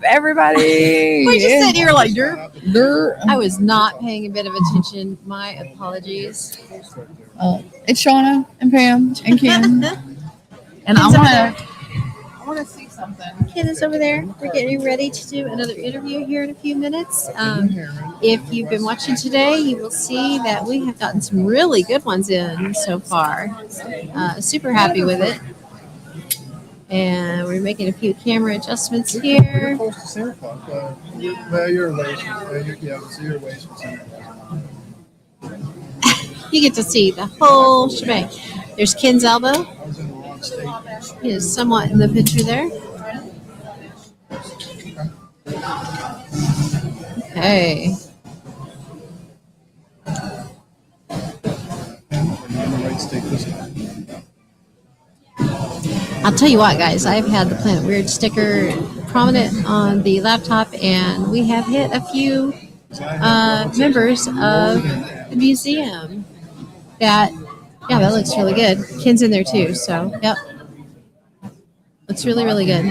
Everybody. We just sitting here like dirt. I I was not paying a bit of attention. My apologies. It's Shauna and Pam and Kim. And Kim's over I want to see something. Ken is over there. We're getting ready to do another interview here in a few minutes. If you've been watching today, you will see that we have gotten some really good ones in so far. Super happy with it. And we're making a few camera adjustments You're here. close to Santa Claus. You're away. You're away from Santa Claus. You get to see the whole shebang. There's Ken's elbow. I was in the wrong state. He is somewhat in the picture there. Okay. And you're in the right state this time. I'll tell you what, guys, I've had the Planet Weird sticker prominent on the laptop, and we have hit a few members of the museum that looks really good. Ken's in there too, so yep. Looks really, really good.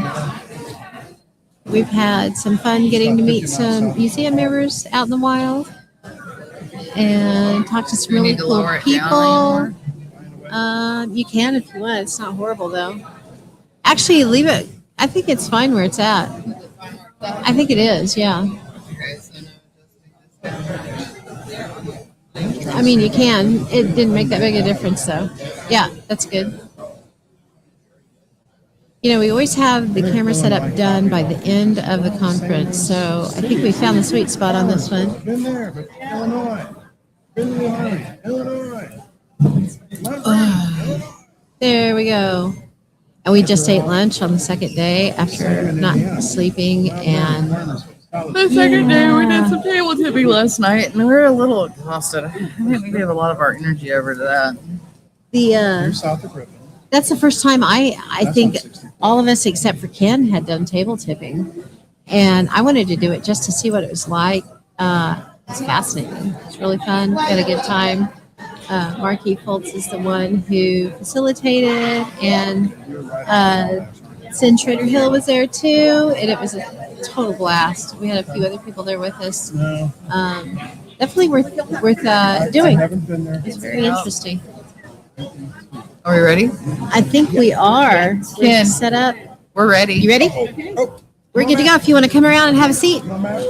We've had some fun getting to meet some museum members out in the wild and talk to some really cool people. You can if you want. It's not horrible though. Actually, leave it. I think it's fine where it's at. I think it is, yeah. I mean, you can. It didn't make that big a difference, though. Yeah, that's good. You know, we always have the camera setup done by the end of the conference, so I think we found the sweet spot on this one. Been there, but Illinois. Been to the Army. Illinois. There we go. And we just ate lunch on the second day after not sleeping, and The second day we did some table tipping last night, and we were a little exhausted. I think we gave a lot of our energy over to that. You're south of Griffin. that's the first time I That's think on 60. all of us except for Ken had done table tipping, and I wanted to do it just to see what it was like. It's fascinating. It's really fun. Had a good time. Marky Foltz is the one who facilitated, and Sin Trader Hill was there too, and it was a total blast. We had a few other people there with us. No, Definitely worth I doing. haven't been there. It's very interesting. Are we ready? I think we are. Ken. Set up. We're ready. You ready? We're good to go. If you want to come around and have a seat. No matter.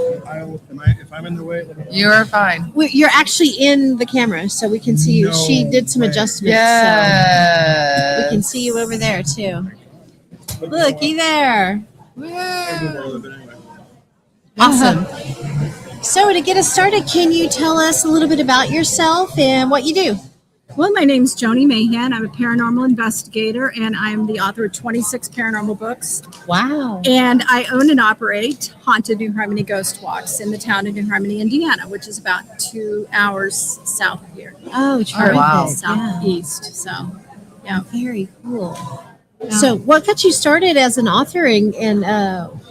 If I'm in the way, let me know. You are fine. You're actually in the camera, so we can see you. No She did some way. adjustments, so Yes. we can see you over there too. Looky there. Awesome. So to get us started, can you tell us a little bit about yourself and what you do? Well, my name's Joni Mahan. I'm a paranormal investigator, and I'm the author of 26 paranormal books. Wow. And I own and operate Haunted New Harmony Ghost Walks in the town of New Harmony, Indiana, which is about 2 hours south of here. Oh, terrific. wow. Yeah. Southeast. So, yeah. Very cool. So what got you started as an author, and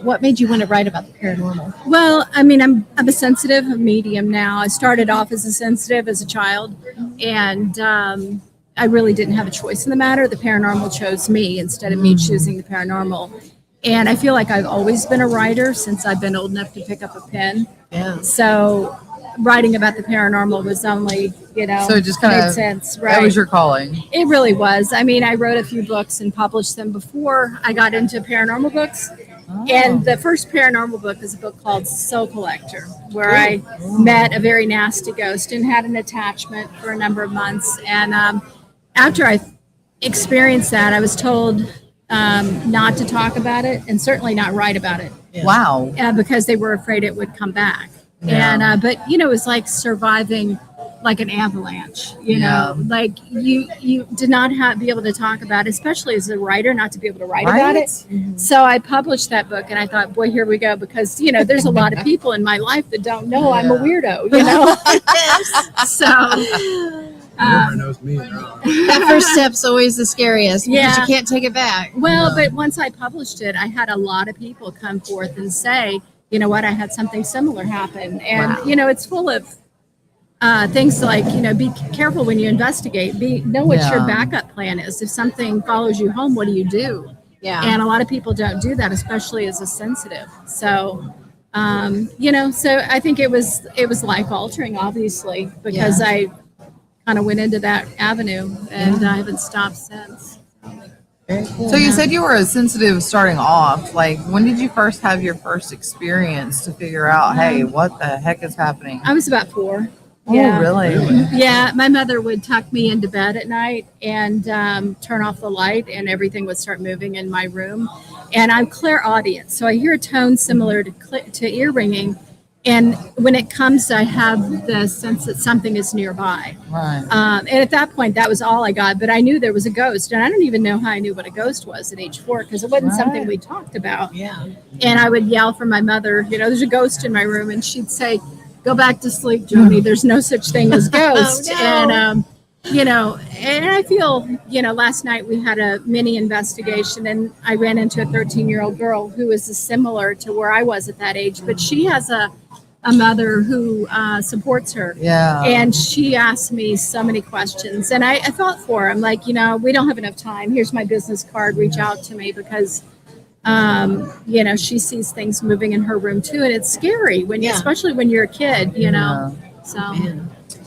what made you want to write about the paranormal? Well, I mean, I'm a sensitive medium now. I started off as a sensitive as a child, and I really didn't have a choice in the matter. The paranormal chose me instead of me choosing the paranormal. And I feel like I've always been a writer since I've been old enough to pick up a pen. Yeah. So writing about the paranormal was only, So it just kind made of sense, right? That was your calling. It really was. I mean, I wrote a few books and published them before I got into paranormal books. And the first paranormal book is a book called Soul Collector, where I met a very nasty ghost and had an attachment for a number of months. And after I experienced that, I was told not to talk about it and certainly not write about it Wow. because they were afraid it would come back. Yeah. And but it was like surviving like an avalanche, like you did not be able to talk about it, especially as a writer, not to be able to write about it. So I published that book, and I thought, boy, here we go, because there's a lot of people in my life that don't know I'm a weirdo, So Everyone knows me. Now. That first step's always the scariest because Yeah. you can't take it back. well, but once I published it, I had a lot of people come forth and say, you know what, I had something similar happen, and it's full of things like, be careful when you investigate. Know what your Yeah. backup plan is. If something follows you home, what do you do? Yeah. And a lot of people don't do that, especially as a sensitive. So, so I think it was life altering, obviously, because Yeah. I kind of went into that avenue, and I haven't stopped since. Very cool. So you said you were a sensitive starting off. Like, when did you first have your first experience to figure out, hey, what the heck is happening? I was about 4. Oh, Yeah. really? Yeah, my mother would tuck me into bed at night and turn off the light, and everything would start moving in my room. And I'm clairaudient, so I hear a tone similar to ear ringing. And when it comes, I have the sense that something is nearby. Right. And at that point, that was all I got. But I knew there was a ghost, and I don't even know how I knew what a ghost was at age 4 because it wasn't something we talked about. Yeah. And I would yell for my mother, there's a ghost in my room, and she'd say, "Go back to sleep, Joni. There's no such thing as ghost." Oh, no. And and I feel, last night we had a mini investigation, and I ran into a 13-year-old girl who is similar to where I was at that age, but she has a mother who supports her. Yeah. And she asked me so many questions, and I felt for her. I'm like, we don't have enough time. Here's my business card. Reach out to me because she sees things moving in her room too, and it's scary especially when you're a kid, Yeah. So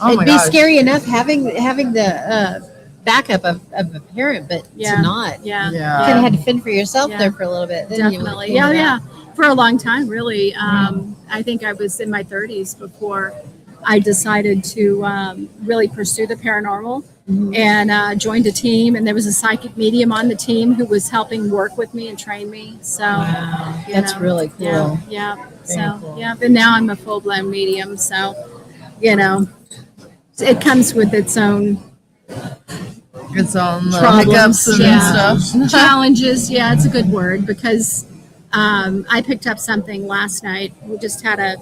Oh my It'd be gosh. scary enough having the backup of a parent, but Yeah. to not. yeah, Yeah. You kind of had to fend for yourself Yeah. there for a little bit. Then you went definitely, into yeah, that. for a long time, really. I think I was in my 30s before I decided to really pursue the paranormal. And joined a team, and there was a psychic medium on the team who was helping work with me and train me. So Wow. you That's know, really cool. Yeah. Very So cool. yeah, but now I'm a full-blown medium. So it comes with its own It's on the Problems, hiccups and yeah. stuff. challenges. Yeah, it's a good word because I picked up something last night. We just had a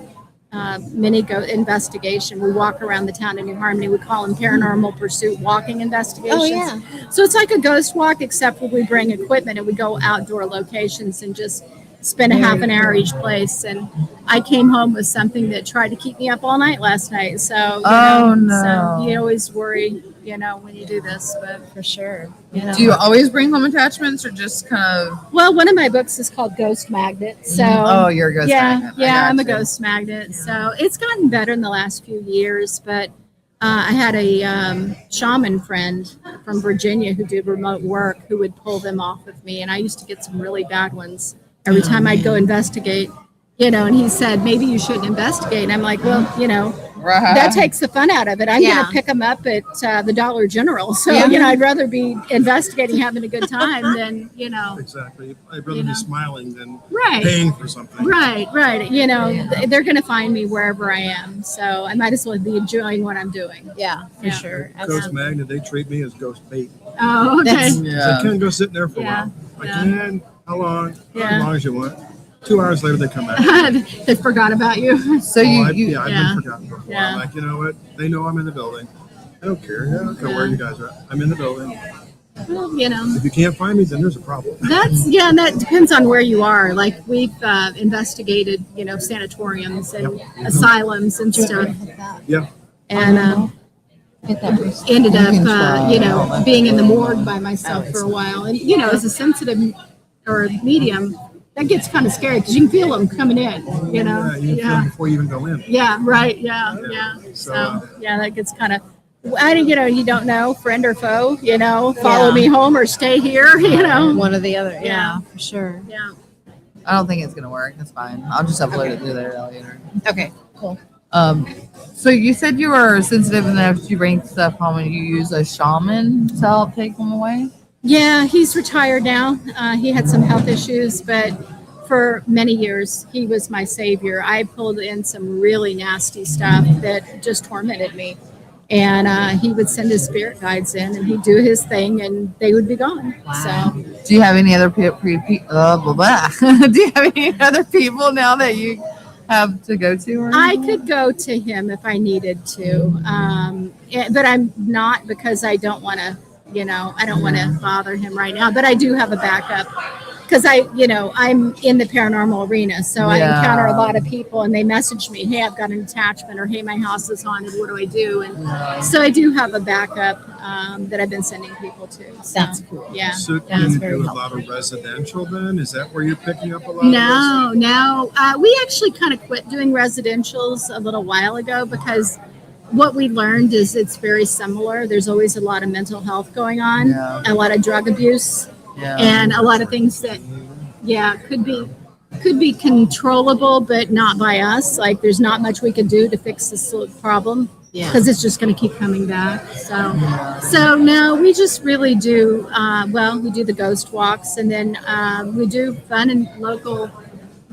mini investigation. We walk around the town in New Harmony. We call them paranormal pursuit walking investigations. Oh, yeah. So it's like a ghost walk, except when we bring equipment and we go outdoor locations and just spend a half an hour each place. And I came home with something that tried to keep me up all night last night. So Oh, no. so you always worry, when you do this, but For sure. Do you always bring home attachments or just kind of? well, one of my books is called Ghost Magnet. So Oh, you're a ghost magnet. I yeah, I'm a gotcha. ghost magnet. So it's gotten better in the last few years, but I had a shaman friend from Virginia who did remote work who would pull them off of me, and I used to get some really bad ones every time I'd go investigate. And he said, maybe you shouldn't investigate. And I'm like, well, Right. that takes the fun out of it. I'm Yeah. going to pick them up at the Dollar General. So, Yeah. I'd rather be investigating, having a good time than, Exactly. I'd rather You know. be smiling than Right. paying for something. Right. They're going to find me wherever I am. So I might as well be enjoying what I'm doing. Yeah, for Yeah. sure. Ghost Magnet, they treat me as ghost bait. Oh, okay. That's- So Yeah. I can go sit there for a Yeah. while. I Yeah. can. How long? Yeah. As long as you want. 2 hours later, they come back. They forgot about you. So Oh, you, I've you been Yeah. forgotten before. Yeah. I'm like, you know what? They know I'm in the building. I don't care. I don't care where you guys are. I'm in the building. Well, If you can't find me, then there's a problem. and that depends on where you are. Like we've investigated, sanatoriums and asylums and stuff, Yeah. and Get that. ended up, being in the morgue by myself for a while. And as a sensitive or a medium, that gets kind of scary because you can feel them coming in. Yeah, you feel them before you even go in. Yeah, right. Yeah. So that gets kind of. You don't know, friend or foe. Follow Yeah. me home or stay here. One or the other. Yeah. Yeah, for sure. Yeah. I don't think it's gonna work. It's fine. I'll just upload it to there later. Okay, cool. So you said you were sensitive, and then after you bring stuff home, and you use a shaman to help take them away. Yeah, he's retired now. He had some health issues, but for many years, he was my savior. I pulled in some really nasty stuff that just tormented me. And he would send his spirit guides in, and he'd do his thing, and they would be gone. Wow. So, Do you have any other Do you have any other people now that you have to go to? Or I anything? could go to him if I needed to, but I'm not because I don't want to, I don't want to bother him right now. But I do have a backup because I'm in the paranormal arena, so I Yeah. encounter a lot of people, and they message me, "Hey, I've got an attachment," or "Hey, my house is haunted. What do I do?" And so I do have a backup that I've been sending people to. So, That's cool. yeah. So That's do you very do a helpful. lot of residential then? Is that where you're picking up a lot of No. We actually kind of quit doing residentials a little while ago because what we learned is it's very similar. There's always a lot of mental health going on, Yeah. a lot of drug abuse, Yeah. and a lot of things that, could be controllable, but not by us. Like there's not much we could do to fix this problem. Yeah. Because it's just going to keep coming back. So no, we just really do. We do the ghost walks, and then we do fun and local,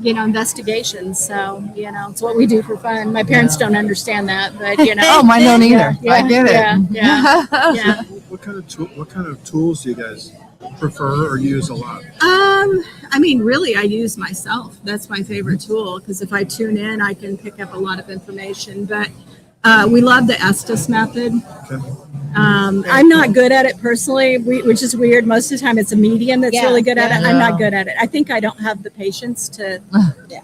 investigations. So it's what we do for fun. My parents don't understand that, but Oh, mine don't either. I get it. Yeah. What kind of tools do you guys prefer or use a lot? Really, I use myself. That's my favorite tool because if I tune in, I can pick up a lot of information. But we love the Estes method. Okay. I'm not good at it personally, which is weird. Most of the time, it's a medium that's really good at it. I'm not good at it. I think I don't have the patience to.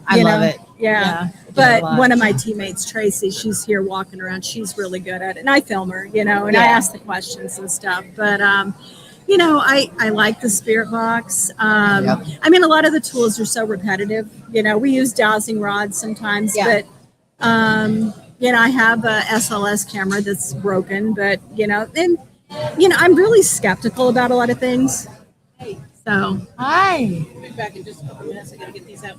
I love it. Yeah. I do a But lot. one of my teammates, Tracy, she's here walking around. She's really good at it, and I film her, and I ask the questions and stuff. But I like the spirit box. A lot of the tools are so repetitive. We use dowsing rods sometimes, but I have a SLS camera that's broken, but I'm really skeptical about a lot of things. So Hi. I'll be back in just a couple minutes. I gotta get these out.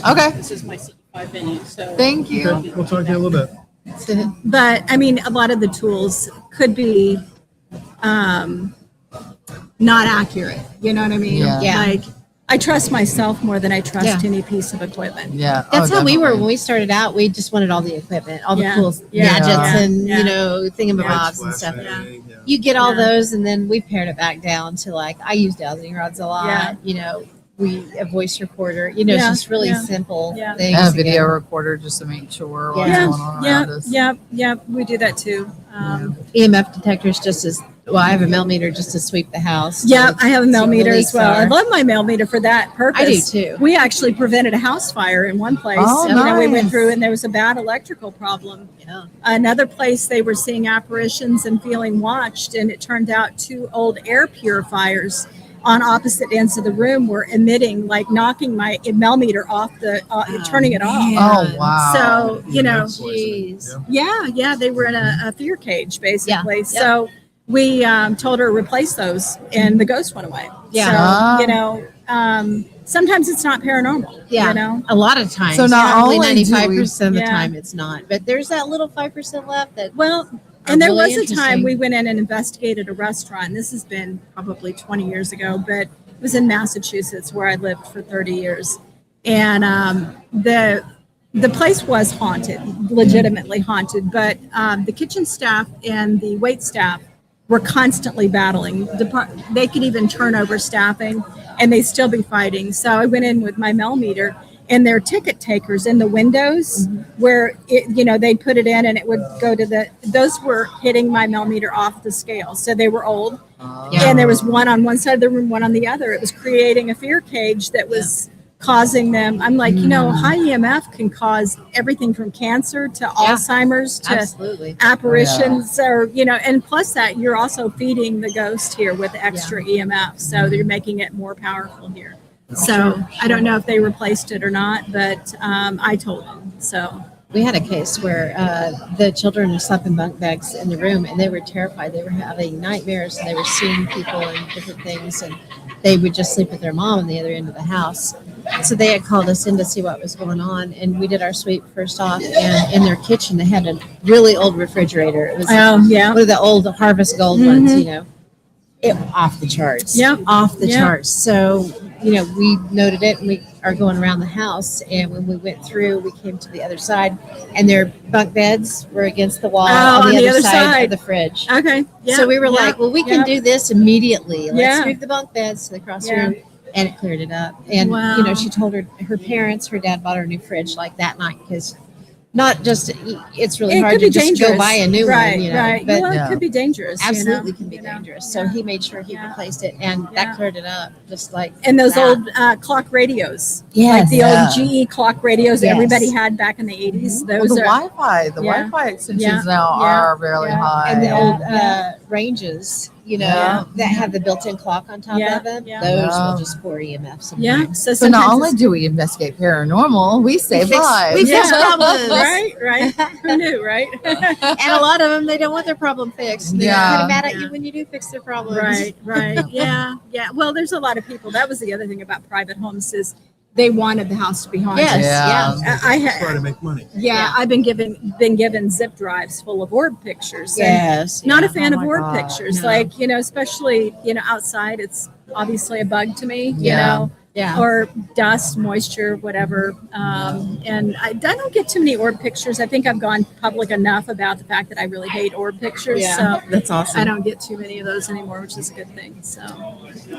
Okay. This is my 65 minute. So Thank you. Okay, we'll talk to you in a little bit. but a lot of the tools could be not accurate. You know what I mean? Yeah. Like I trust myself more than I trust Yeah. any piece of equipment. Yeah. That's Oh, how we were definitely. when we started out. We just wanted all the equipment, all the Yeah. cool Yeah. gadgets, Yeah. and Yeah. thingamabobs Lights and stuff. flashing, yeah. You get all Yeah. those, and then we pared it back down to like I use dowsing rods a lot. A voice recorder. It's Yeah. just really Yeah. simple Yeah. things. And a to video get. recorder just to make sure what's Yeah. going on around us. Yeah, we do that too. EMF detectors just as well. I have a millimeter just to sweep the house. Yeah, to I have a see mail where the meter as leaks well. I are. love my mail meter for that purpose. I do too. We actually prevented a house fire in one place. Oh, We went nice. through and there was a bad electrical problem. Yeah. Another place they were seeing apparitions and feeling watched, and it turned out 2 old air purifiers on opposite ends of the room were emitting, like knocking my mail meter off turning it off. Oh, wow. So, EMF Jeez. poisoning, yeah. Yeah, they were in a fear cage basically. Yeah. So we told her to replace those, and the ghost went away. Yeah. So sometimes it's not paranormal. Yeah. A lot of times. So not probably only do we- 95% of the Yeah. time it's not, but there's that little 5% left that. Well, are and there really was a time interesting. we went in and investigated a restaurant. This has been probably 20 years ago, but it was in Massachusetts where I lived for 30 years, and the place was haunted, legitimately haunted. But the kitchen staff and the wait staff were constantly battling. They could even turn over staffing, and they'd still be fighting. So I went in with my mail meter, and their ticket takers in the windows where they'd put it in and it would go to those were hitting my mail meter off the scale. So they were old, and there was one on one side of the room, one on the other. It was creating a fear cage that was causing them. I'm like, high EMF can cause everything from cancer to Alzheimer's to Absolutely. apparitions, or and plus that you're also feeding the ghost here with extra EMF, so they're making it more powerful here. So I don't know if they replaced it or not, but I told them. So We had a case where the children slept in bunk beds in the room, and they were terrified. They were having nightmares, and they were seeing people and different things, and they would just sleep with their mom on the other end of the house. So they had called us in to see what was going on, and we did our sweep first off. And in their kitchen, they had a really old refrigerator. It was one of the old Harvest Gold ones, It off the charts. Yep. Off the Yep. charts. So, we noted it, and we are going around the house. And when we went through, we came to the other side, and their bunk beds were against the wall on the other side of the fridge. okay, yeah. So we were like, well, we can do this immediately. Let's Yeah. move the bunk beds to the cross Yeah. room. And it cleared it up. And, Wow. she told her parents, her dad bought her a new fridge like that night because not just, it's really It hard could to be just dangerous. go buy a new right, one, you know. right. But Well, Yeah. it could be dangerous. absolutely you know, can be you know. dangerous. So Yeah. he made sure he Yeah. replaced it, and Yeah. that cleared it up, just like And those that. old clock radios, Yes. like the Yeah. old GE clock radios Yes. everybody had back in the 80s. Well, Those the are Wi-Fi, the Yeah. Wi-Fi extensions Yeah. now Yeah. are really Yeah. high. And the Yeah. old Yeah. ranges, you know, Yeah. that have the built-in clock on top Yeah. of them. Yeah. Those Yeah. will just pour EMF sometimes. yeah. So So not sometimes only it's- do we investigate paranormal, we save fix- lives. we fix Yeah. problems. right, right. Who knew, right? And a lot of them, they don't want their problem fixed. They're Yeah. kind of mad at Yeah. you when you do fix their problems. Right, right. Yeah, yeah. Well, there's a lot of people. That was the other thing about private homes is they wanted the house to be haunted. Yes. Yeah. Yeah. I Try had, to make money. yeah, I've been given zip drives full of orb pictures. and Yes. Not yeah. a fan Oh of my orb God. pictures. No. Like, especially, outside, it's obviously a bug to me, Yeah. Yeah. or dust, moisture, whatever. And I don't get too many orb pictures. I think I've gone public enough about the fact that I really hate orb pictures. Yeah. So That's awesome. I don't get too many of those anymore, which is a good thing. So,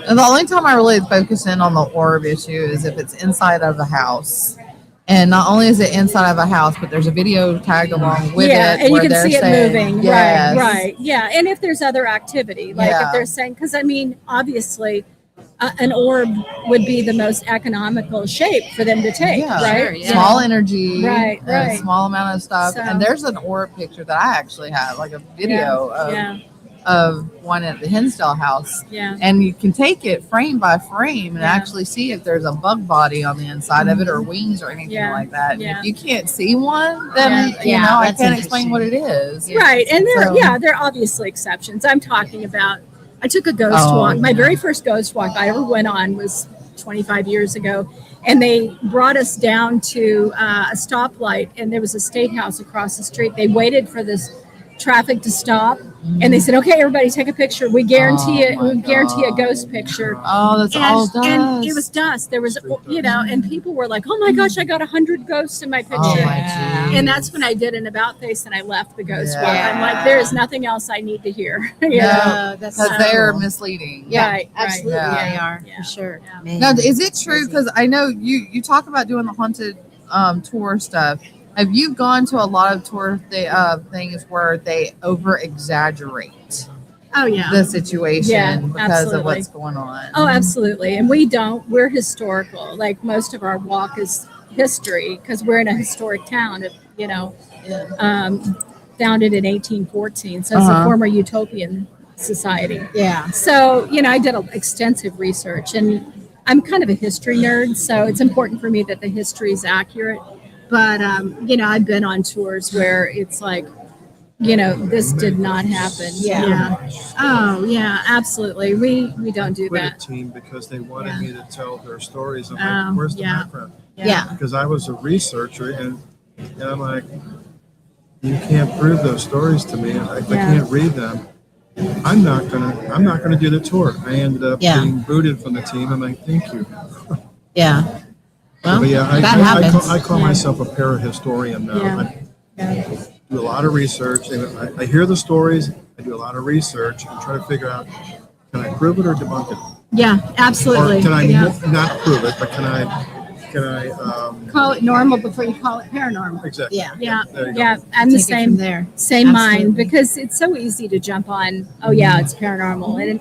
And the only time I really focus in on the orb issue is if it's inside of a house. And not only is it inside of a house, but there's a video tagged along with yeah, it. and you where can they're see it saying, moving. yes. Right. Yeah. And if there's other activity, like Yeah. if they're saying, because I mean, obviously, an orb would be the most economical shape for them to take, Yeah. right? Sure, yeah. Small energy, Right, a right. small amount of stuff. So- And there's an orb picture that I actually have, like a video Yeah. of one at the Hinsdale house. Yeah. And you can take it frame by frame and Yeah. actually see if there's a bug body on the inside of it or wings or anything Yeah. like that. And Yeah. if you can't see one, then Yeah. you Yeah, know I that's can't explain what it interesting. is. Yeah. Right. And So- there are obviously exceptions. I'm talking about, I took a ghost Oh, walk. My yeah. very first ghost walk I ever went on was 25 years ago. And they brought us down to a stoplight, and there was a state house across the street. They waited for this traffic to stop, and they said, "Okay, everybody, take a picture. We guarantee Oh, it. my We guarantee a God. ghost picture." Oh, that's all dust. And it was dust. There was, and people were like, "Oh my gosh, I got 100 ghosts in my picture." Oh my Yeah. geez. And that's when I did an about face and I left the ghost walk. Yeah. I'm like, there is nothing else I need to hear. you No. know? That's Because so they're cool. misleading. Yeah, Right, right. absolutely Yeah. they are Yeah. for sure. Yeah. Man. Now, is it true? Crazy. Because I know you talk about doing the haunted tour stuff. Have you gone to a lot of tour things where they over exaggerate Oh yeah. the situation Yeah, because absolutely. of what's going on? Oh, absolutely. And we don't. We're historical. Like most of our walk is history because we're in a historic town. Founded in 1814, so it's a Uh-huh. former utopian society. Yeah. So, I did extensive research, and I'm kind of a history nerd, so it's important for me that the history is accurate. But, I've been on tours where it's like, this did not happen. Yeah. Oh, yeah, absolutely. We don't do Quit a that. team because they wanted Yeah. me to tell their stories. I'm Oh, like, where's the yeah. background? Yeah. Because I was a researcher and I'm like, you can't prove those stories to me. If I Yeah. can't read them, I'm not gonna do the tour. I ended up Yeah. being booted from the team. I'm like, thank you. Yeah. Well, But yeah, that happens. I call Yeah. myself a parahistorian now. Yeah. I Yeah. do a lot of research and I hear the stories. I do a lot of research and try to figure out, can I prove it or debunk it? Yeah, absolutely. Or can I Yeah. not prove it, but can I Call it normal before you call it paranormal. exactly. Yeah. Yeah, There you go. yeah. I'm the Take it from same. there. Same Absolutely. mind because it's so easy to jump on, oh yeah, it's paranormal. And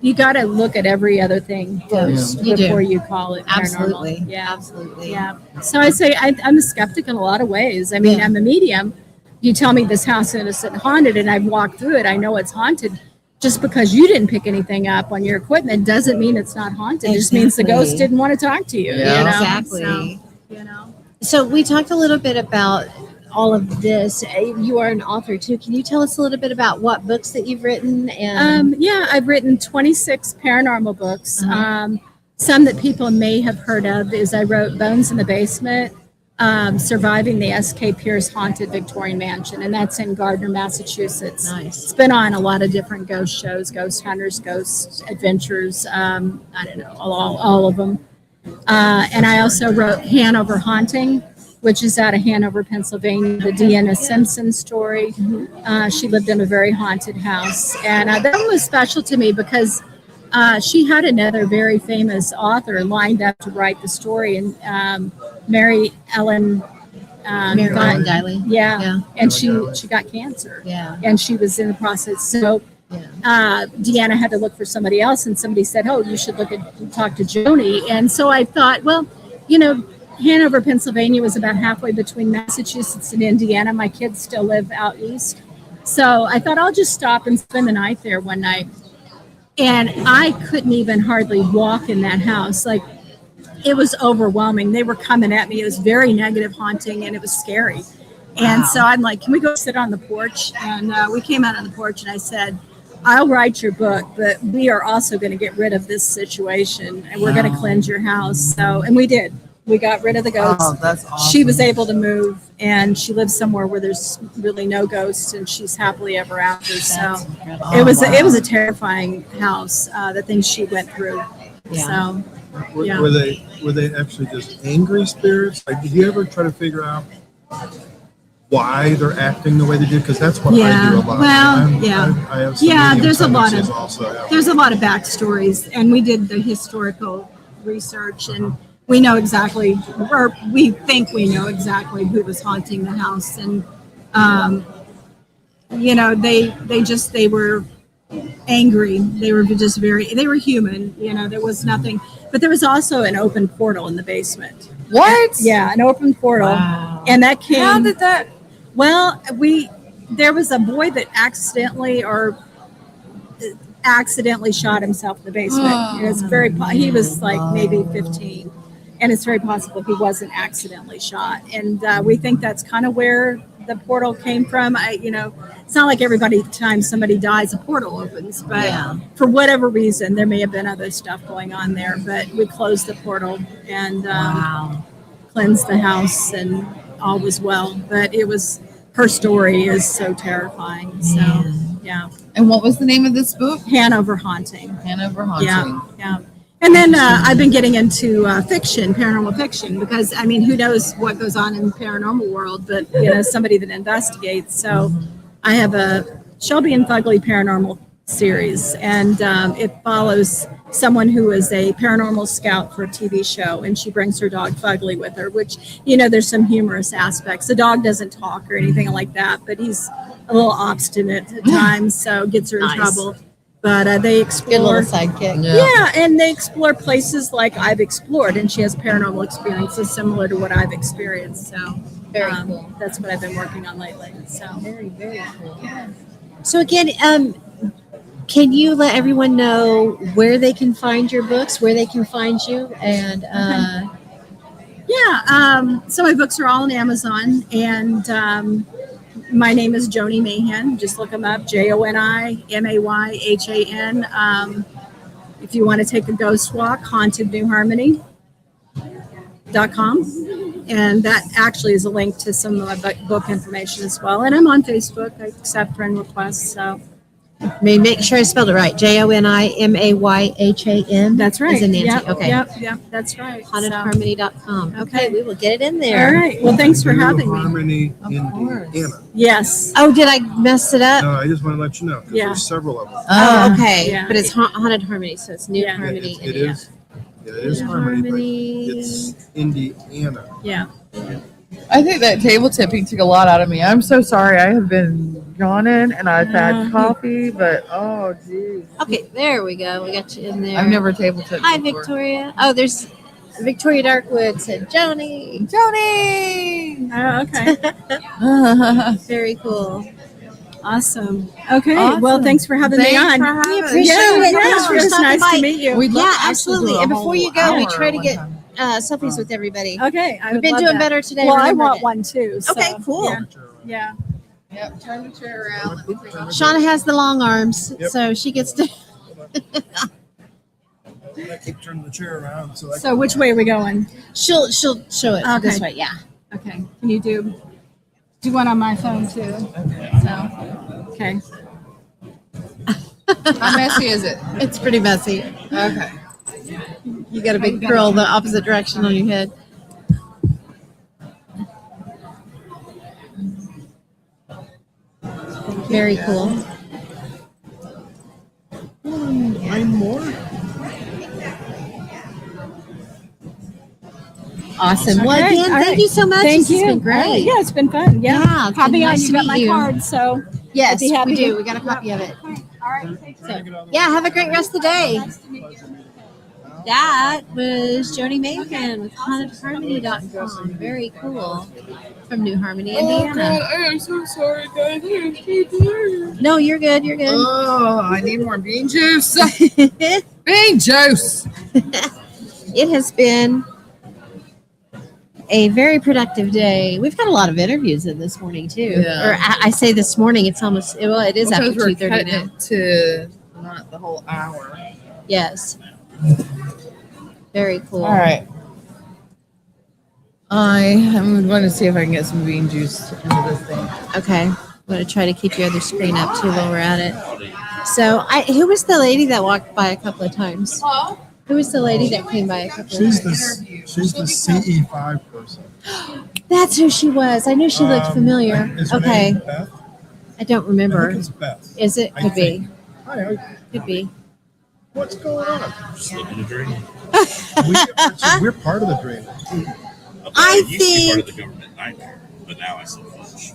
you got to look at every other thing first You do. before you call it paranormal. Absolutely. Yeah. Absolutely. Yeah. So I say I'm a skeptic in a lot of ways. I mean, Yeah. I'm a medium. You tell me this house isn't haunted and I've walked through it, I know it's haunted. Just because you didn't pick anything up on your equipment doesn't mean it's not haunted. It just means the Exactly. ghost didn't want to talk to you. Yeah. You know? Exactly. So. So we talked a little bit about all of this. You are an author too. Can you tell us a little bit about what books that you've written? And Yeah, I've written 26 paranormal books. Uh-huh. Some that people may have heard of is I wrote Bones in the Basement, Surviving the S.K. Pierce Haunted Victorian Mansion, and that's in Gardner, Massachusetts. Nice. It's been on a lot of different ghost shows, Ghost Hunters, Ghost Adventures, I don't know, all of them. And I also wrote Hanover Haunting, which is out of Hanover, Pennsylvania, the Deanna Simpson story. She lived in a very haunted house. And that one was special to me because she had another very famous author lined up to write the story. And Mary Ellen Mary got, Daly. yeah, Yeah. and she got cancer, Yeah. and she was in the process. So Yeah. Deanna had to look for somebody else, and somebody said, "Oh, you should talk to Joni." And so I thought, well, you know, Hanover, Pennsylvania was about halfway between Massachusetts and Indiana. My kids still live out east, so I thought I'll just stop and spend the night there one night. And I couldn't even hardly walk in that house. Like, it was overwhelming. They were coming at me. It was very negative haunting, and it was scary. And Wow. so I'm like, can we go sit on the porch? And we came out on the porch, and I said, I'll write your book, but we are also going to get rid of this situation, and we're going to cleanse your house. So, and we did. We got rid of the ghosts. Oh, that's awesome. She was able to move, and she lives somewhere where there's really no ghosts, and she's happily ever after. So Oh, it was wow. it was a terrifying house. The things she went through. Yeah. So yeah. Were they actually just angry spirits? Like, did you ever try to figure out why they're acting the way they do? Because that's what I Yeah. do a lot. Well, I have some medium there's a lot tendencies of also. Yeah. there's a lot of backstories, and we did the historical research, and we know exactly, or we think we know exactly who was haunting the house. And you know, they were angry. They were just they were human. You know, there was nothing, but there was also an open portal in the basement. What? Yeah, an open portal. Wow. And that came. How did that? Well, there was a boy that accidentally shot himself in the basement. And it's he was like maybe 15, and it's very possible he wasn't accidentally shot. And we think that's kind of where the portal came from. It's not like time somebody dies, a portal opens, but for whatever reason, there may have been other stuff going on there. But we closed the portal and cleansed the house, and all was well. But her story is so terrifying. So yeah. And what was the name of this book? Hanover Haunting. Hanover Haunting. Yeah. And then I've been getting into fiction, paranormal fiction, because who knows what goes on in the paranormal world, but somebody that investigates. So I have a Shelby and Fugly paranormal series, and it follows someone who is a paranormal scout for a TV show, and she brings her dog Fugly with her, which there's some humorous aspects. The dog doesn't talk or anything like that, but he's a little obstinate at times, so gets her in trouble. But they explore. Good little sidekick. Yeah, and they explore places like I've explored, and she has paranormal experiences similar to what I've experienced. So Very cool. That's what I've been working on lately. So Very, very cool. So again, can you let everyone know where they can find your books, where they can find you, and so my books are all on Amazon, and my name is Joni Mayhan. Just look them up, JoniMayhan. If you want to take a ghost walk, hauntednewharmony.com. And that actually is a link to some of my book information as well. And I'm on Facebook. I accept friend requests. So make sure I spelled it right. JoniMayhan. that's right. As in Nancy. Yep, Okay. Yep, that's right. HauntedHarmony.com. Okay. We will get it in there. All right. Well, thanks for having me. Harmony course. Indiana. Yes. Oh, did I mess it up? No, I just want to let you know, because Yeah. there's several of them. Oh, okay. Yeah. But it's Haunted Harmony, so it's New Yeah. Harmony. It is. Yeah, it is Harmony, but it's Indiana. Yeah. I think that table tipping took a lot out of me. I'm so sorry. I have been yawning and I've had coffee, but oh, geez. Okay, there we go. We got you in there. I've never table tipped Hi, before. Victoria. Oh, there's Victoria Darkwood said Joni. Joni! Oh, okay. Very cool. Awesome. Okay. Awesome. Well, thanks for having me on. for having We us. appreciate Yeah, it. yeah, Thanks for it was stopping nice by. to meet you. We'd love Yeah, to actually absolutely. do a And before whole you go, we hour try to one get time. selfies with everybody. Okay. I We've would been love doing that. better today. Well, I remembered want it. one too. So, Okay, cool. Yeah. Yep, turn the chair around. Let me take a Shauna has the long arms, Yep. so she gets to. I keep turning the chair around so I So which way are we going? She'll show it this Okay. way. Yeah. Okay. Can you do one on my phone too? So, okay. How messy is it? It's pretty messy. Okay. You got a big curl the opposite direction on your head. Very cool. Nine more? Awesome. Well, Okay, again, all thank right. you so much. Thank This you. has been great. Yeah, it's been fun. Yeah. Yeah, it's Copy been on. nice You to got meet my you. card, so Yes, be happy we do. to- We got a copy of it. all right. Take care. Yeah, have a great rest of the day. That was Joni Mayhan with HauntedHarmony.com. Very cool. From New Harmony, Indiana. I am so sorry, guys. I am so tired. No, you're good. You're good. Oh, I need more bean juice. Bean juice. It has been a very productive day. We've got a lot of interviews in this morning too. Yeah. Or I say this morning. It's almost it is after Because we're 2:30 cutting now. it to not the whole hour. Yes. Very cool. All right. I am going to see if I can get some bean juice into this thing. Okay. I'm going to try to keep your other screen up too while we're at it. So, who was the lady that walked by a couple of times? Who was the lady that came by a couple of She's times? she's the CE5 person. That's who she was. I knew she looked familiar. Is her Okay. name Beth? I don't I remember. think it's Beth. Is it? I Could be. think. Hi, Could be. what's going on? Just living a dream. We're part of the dream. I used to be part of think. the government nightmare, but now I still fudge.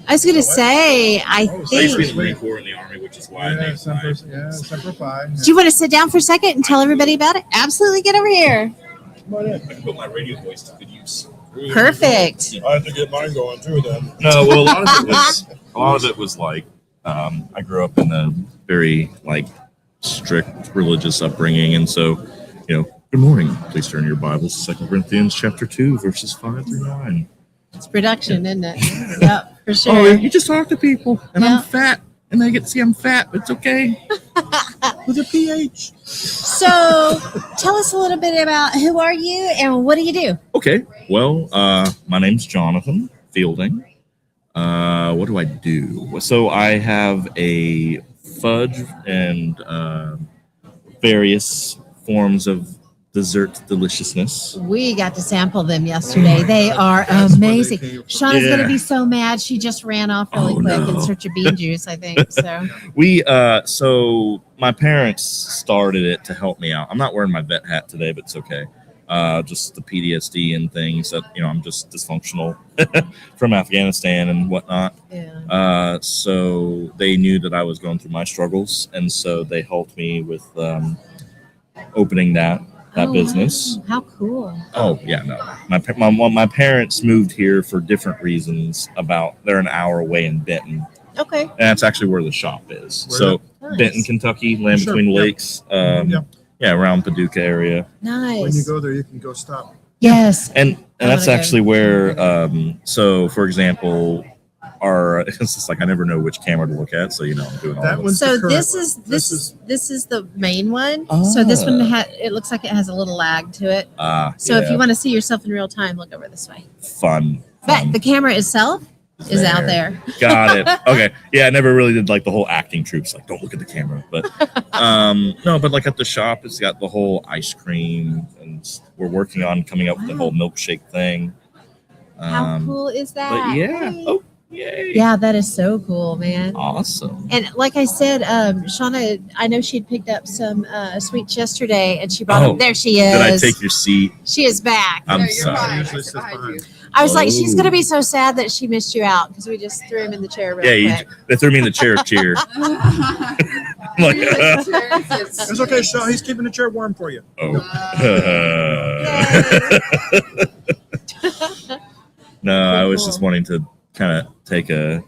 I was going to say, I I used to be in think. the Marine Corps and the Army, which is why I Yeah, named Semper Fi. Do you want to sit down for a second and tell everybody about it? Absolutely. Get over here. Come on in. I can put my radio voice to good use. Perfect. I have to get mine going too then. No, well, a lot of it was like I grew up in a very like strict religious upbringing, and so good morning. Please turn your Bibles to 2 Corinthians chapter 2, verses 5 through 9. It's production, isn't it? Yep, for Oh, sure. you just talk to people, and Yeah. I'm fat, and they get to see I'm fat. It's okay. With a PH. So, tell us a little bit about who are you and what do you do? Okay. Well, my name's Jonathan Fielding. What do I do? So I have a fudge and various forms of dessert deliciousness. We got to sample them yesterday. They are That's where they amazing. came from. Shauna's going to Yeah. be so mad. She just ran off really Oh, quick no. in search of bean juice, I think. So, So my parents started it to help me out. I'm not wearing my vet hat today, but it's okay. Just the PTSD and things that, I'm just dysfunctional from Afghanistan and whatnot. yeah. So they knew that I was going through my struggles, and so they helped me with opening that Oh, business. wow. How cool. Oh yeah, no. My parents moved here for different reasons. They're an hour away in Benton, Okay. and that's actually where the shop is. Where So Nice. Benton, Kentucky, land Sure, between yeah. lakes. Yeah. Yeah, around Paducah area, Nice. When you go there, you can go stop. Yes. and I that's wanna go. actually where. So for example, it's just like I never know which camera to look at, so I'm doing all That of them. one's So the current this one. is this is the main one. So this one it looks like it has a little lag to it. So if you want to see yourself in real time, look over this way. fun. But the camera itself is out there. Got it. Okay. Yeah, I never really did like the whole acting troops. Like, don't look at the camera. But no, but like at the shop, it's got the whole ice cream, and we're working on coming up with the whole milkshake thing. How cool is that? But yeah. Hey. Oh, yay. Yeah, that is so cool, man. Awesome. And like I said, Shauna, I know she'd picked up some sweets yesterday, and she brought them. There she is. Did I take your seat? She is back. I'm No, you're sorry. fine. Usually I sits sit behind behind. you. I was like, she's Oh. gonna be so sad that she missed you out because we just threw him in the chair real Yeah, quick. they threw me in the chair. Cheer. I'm like, It's okay, Sean. He's keeping the chair warm for you. oh. No, I was just wanting to kind of take a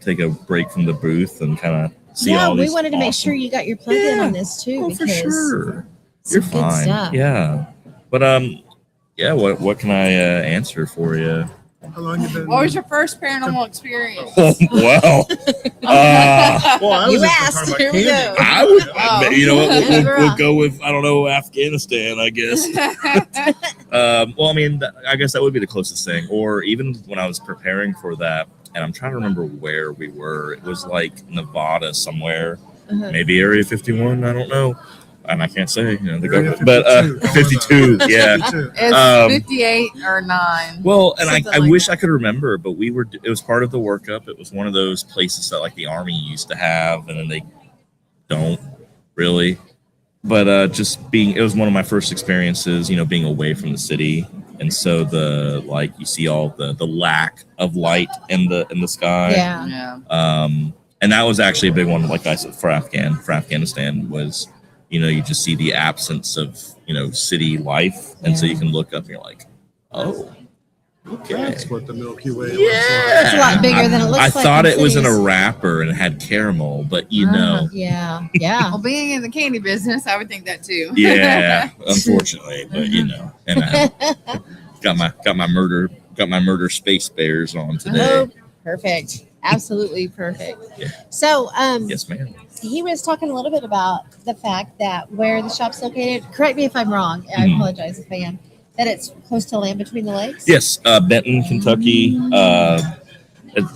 break from the booth and kind of see Yeah, all we these. wanted to make awesome- sure you got your plug in Yeah. on this too. Oh, because for sure. some You're good fine. stuff. Yeah, but yeah. What can I answer for you? How long you been? What was your first paranormal experience? Oh, well, Well, I was You just asked. talking about Here we candy. go. I would. Oh. You know what? Yeah, We'll girl. go with I don't know Afghanistan. I guess. Well, I mean, I guess that would be the closest thing. Or even when I was preparing for that, and I'm trying to remember where we were. It was like Nevada somewhere, Uh-huh. maybe Area 51. I don't know, and I can't say the Area government, but 52. Yeah. 52. It's 58 or 9. Well, and Something I like wish that. I could remember, but it was part of the workup. It was one of those places that like the Army used to have, and then they don't really. But it was one of my first experiences, being away from the city and so you see all the lack of light in the sky. Yeah. Yeah. And that was actually a big one, like I said, for Afghanistan was, you just see the absence of, city life. And so you can look up and you're like, oh, okay. That's what the Milky Way looks Yeah. It's a lot bigger than it looks I like. thought in it was in a cities. wrapper and it had caramel, but Yeah. Yeah. Well, being in the candy business, I would think that too. yeah, unfortunately, but and I got my murder space bears on today. Oh, perfect. Absolutely perfect. Yeah. So, Yes, ma'am. he was talking a little bit about the fact that where the shop's located. Correct me if I'm wrong. I Mhm. apologize if I am. That it's close to Land Between the Lakes. Yes, Benton, Kentucky, at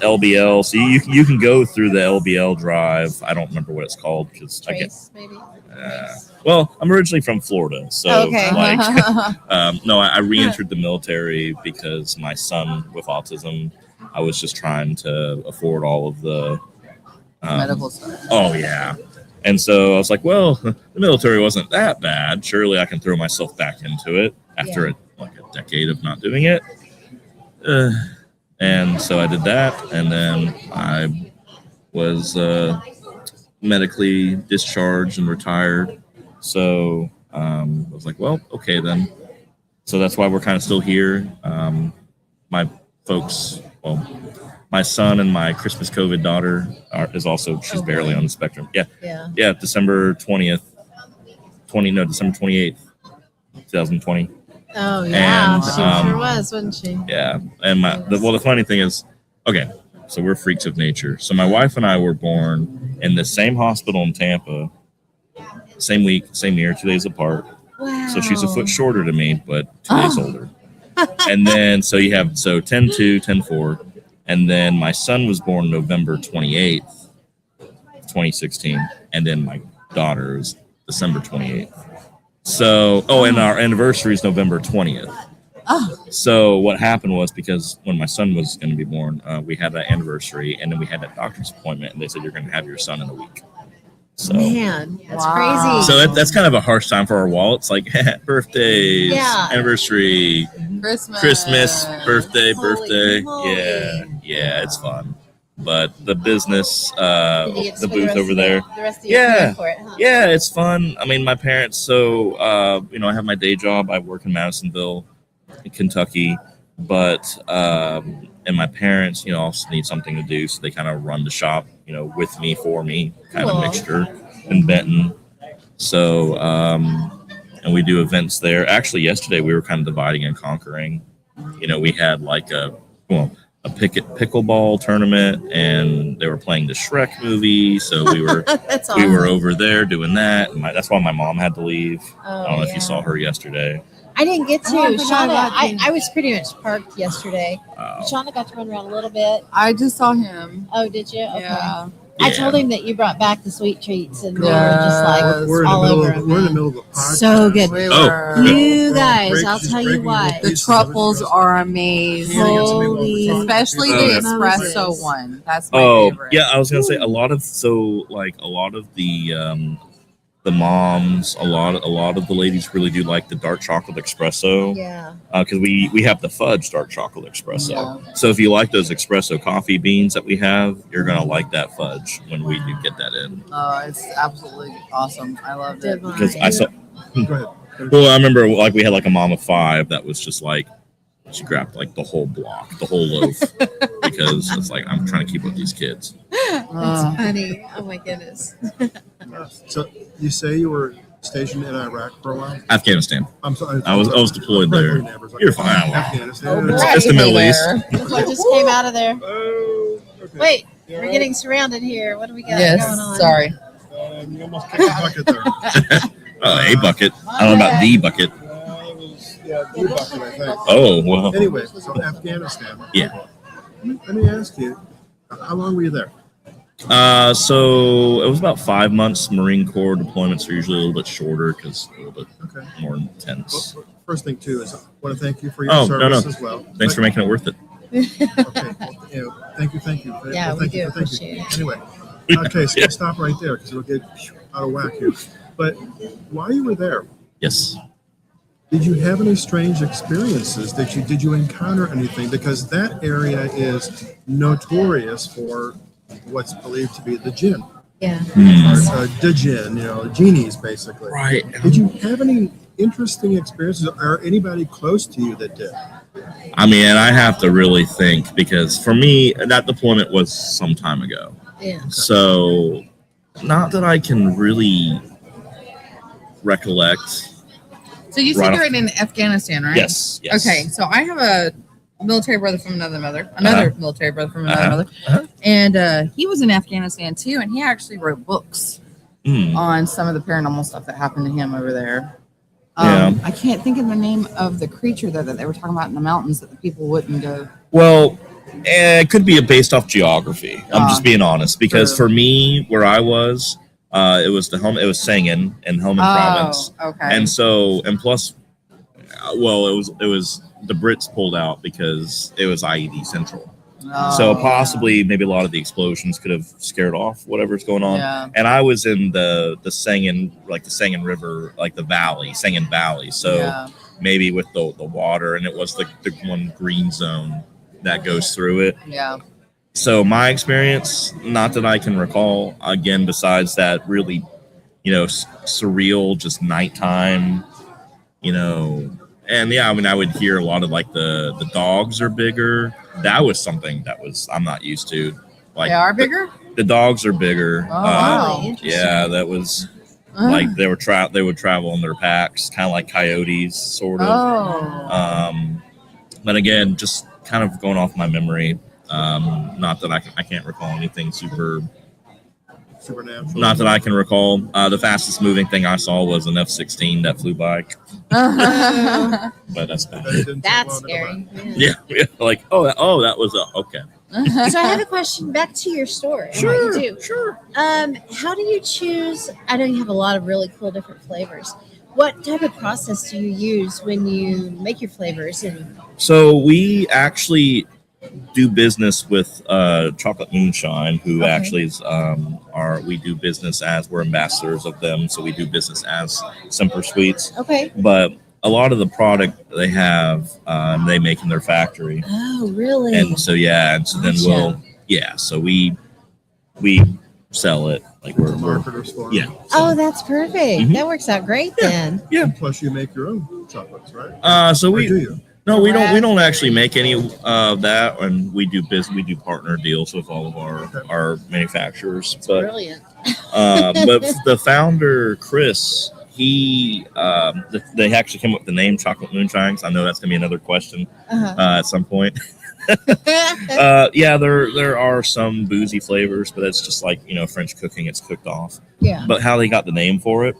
LBL. So you can go through the LBL drive. I don't remember what it's called because I get. Trace, maybe. Well, I'm originally from Florida, so Okay. no, I re-entered the military because my son with autism. I was just trying to afford all of the Medical stuff. Oh yeah, and so I was like, well, the military wasn't that bad. Surely I can throw myself back into it after a decade of not doing it. And so I did that, and then I was medically discharged and retired. So I was like, well, okay then. So that's why we're kind of still here. My folks, my son and my Christmas COVID daughter is also, she's barely on the spectrum. Yeah, December 20th, December 28th, 2020. Oh yeah, And, she sure was, wasn't she? Yeah, and the funny thing is, okay, so we're freaks of nature. So my wife and I were born in the same hospital in Tampa, same week, same year, 2 days apart. Wow. So she's a foot shorter to me, but 2 days older. And then so you have 10-2, 10-4, and then my son was born November 28th, 2016, and then my daughter is December 28th. So, and our anniversary is November 20th. So what happened was, because when my son was going to be born, we had that anniversary, and then we had that doctor's appointment, and they said you're going to have your son in a week. So, Man, that's Wow. crazy. so that's kind of a harsh time for our wallets, like birthdays, Yeah. anniversary, Christmas, birthday. Holy moly. Yeah, it's fun. But the business, Did you get to the spend booth rest over of there. The rest of your Yeah. time for it, huh? Yeah, it's fun. I mean, my parents, so, I have my day job. I work in Madisonville, in Kentucky, but, and my parents, also need something to do. So they kind of run the shop, with me, for me, kind Cool. of mixture in Benton. So, and we do events there. Actually, yesterday we were kind of dividing and conquering. We had like a pickleball tournament, and they were playing the Shrek movie. So we were That's we awesome. were over there doing that. And that's why my mom had to leave. Oh, I don't know if yeah. you saw her yesterday. I didn't get to. Oh, I forgot Shauna, about you. I was pretty much parked yesterday. Shauna got to run around a little bit. I just saw him. Oh, did you? Okay. Yeah. I Yeah. told him that you brought back the sweet treats, and we were Yes. just like We're in the all middle over of him. we're in the man. middle of a podcast. So good. We Oh. were. You We're guys, break- I'll she's tell you breaking what. the The pieces of it truffles for us. are amazing. Hannah gets me while we're Holy- talking. Especially Oh, the yeah. espresso Moses. one. That's my Oh, favorite. yeah, I was gonna say a lot of the moms, a lot of the ladies really do like the dark chocolate espresso. Yeah. Because we have the fudge dark chocolate espresso. Yeah. So if you like those espresso coffee beans that we have, you're gonna like that fudge when we do get that in. It's absolutely awesome. I loved it. Divine. Because I saw, Go ahead. well, I remember like we had like a mom of 5 that was just like, she grabbed like the whole block, the whole loaf, because it's like I'm trying to keep up with these kids. Uh, Funny. Oh my goodness. So you say you were stationed in Iraq for a while? Afghanistan. I'm sorry. I was deployed there. You're fine. Afghanistan. It's the Middle East. What just came out of there? Oh, okay. Wait, we're getting surrounded here. What do we got yes. going on? Sorry. You almost kicked the bucket there. A bucket. I don't know about the bucket. It was, the bucket, I think. Oh, well. Anyway, so Afghanistan. Yeah. Let me ask you, how long were you there? So it was about 5 months. Marine Corps deployments are usually a little bit shorter because a little bit Okay. more intense. Well, first thing too is I want to thank you for your Oh, service no. as well. Thanks for making it worth it. Okay. Well, thank you. Yeah, we Thank do you. appreciate it. Anyway, okay, so we'll stop right there because we'll get out of whack here. But while you were there, Yes. Did you have any strange experiences? Did you encounter anything? Because that area is notorious for what's believed to be the jinn, Yeah. or the jinn, genies basically. Right. Did you have any interesting experiences, or anybody close to you that did? I mean, I have to really think because for me, that deployment was some time ago. Yeah. So, not that I can really recollect. So you said you're in Afghanistan, right? Yes. Okay, so I have a military brother from another military brother from another mother, Uh-huh. and he was in Afghanistan too, and he actually wrote books Mm. on some of the paranormal stuff that happened to him over there. Yeah. I can't think of the name of the creature though that they were talking about in the mountains that the people wouldn't go. Well, it could be based off geography. I'm just being honest because True. for me, where I was, it was it was Sangin in Helmand province, Okay. and so and plus, well, it was the Brits pulled out because it was IED central. So possibly maybe a lot of the explosions could have scared off whatever's going on. Yeah. And I was in the Sangin, like the Sangin River, like the valley, Sangin Valley. So Yeah. maybe with the water, and it was the one green zone that goes through it. Yeah. So my experience, not that I can recall, again, besides that really, surreal, just nighttime, and yeah, I mean, I would hear a lot of like the dogs are bigger. That was something that I'm not used to. Like They are bigger? The dogs are bigger. Oh, wow. Really interesting. Yeah, that was like they would travel in their packs, kind of like coyotes, sort of. Oh. But again, just kind of going off my memory. Not that I can't recall anything super. Supernatural. Not that I can recall. The fastest moving thing I saw was an F-16 that flew by. But that's bad. That didn't take That's long to scary. come Yeah. Yeah, like that was okay. So I have a question back to your store and what you do. Sure. How do you choose? I know you have a lot of really cool different flavors. What type of process do you use when you make your flavors? And So we actually do business with Chocolate Moonshine, who Okay. actually is we do business as we're ambassadors of them, so we do business as Semper Sweets. okay. But a lot of the product they have, they make in their factory, Oh, really? and so then Gotcha. so we sell it like we're marketers for it. yeah. Oh, that's perfect. Mhm. That works out great then. And plus, you make your own chocolates, right? So Or do we you? no, we don't actually make any of that, and we do partner deals with all of our manufacturers. But Brilliant. but the founder Chris, they actually came up with the name Chocolate Moonshine. 'Cause I know that's gonna be another question Uh-huh. at some point. Yeah, there are some boozy flavors, but it's just like French cooking. It's cooked off. Yeah. But how they got the name for it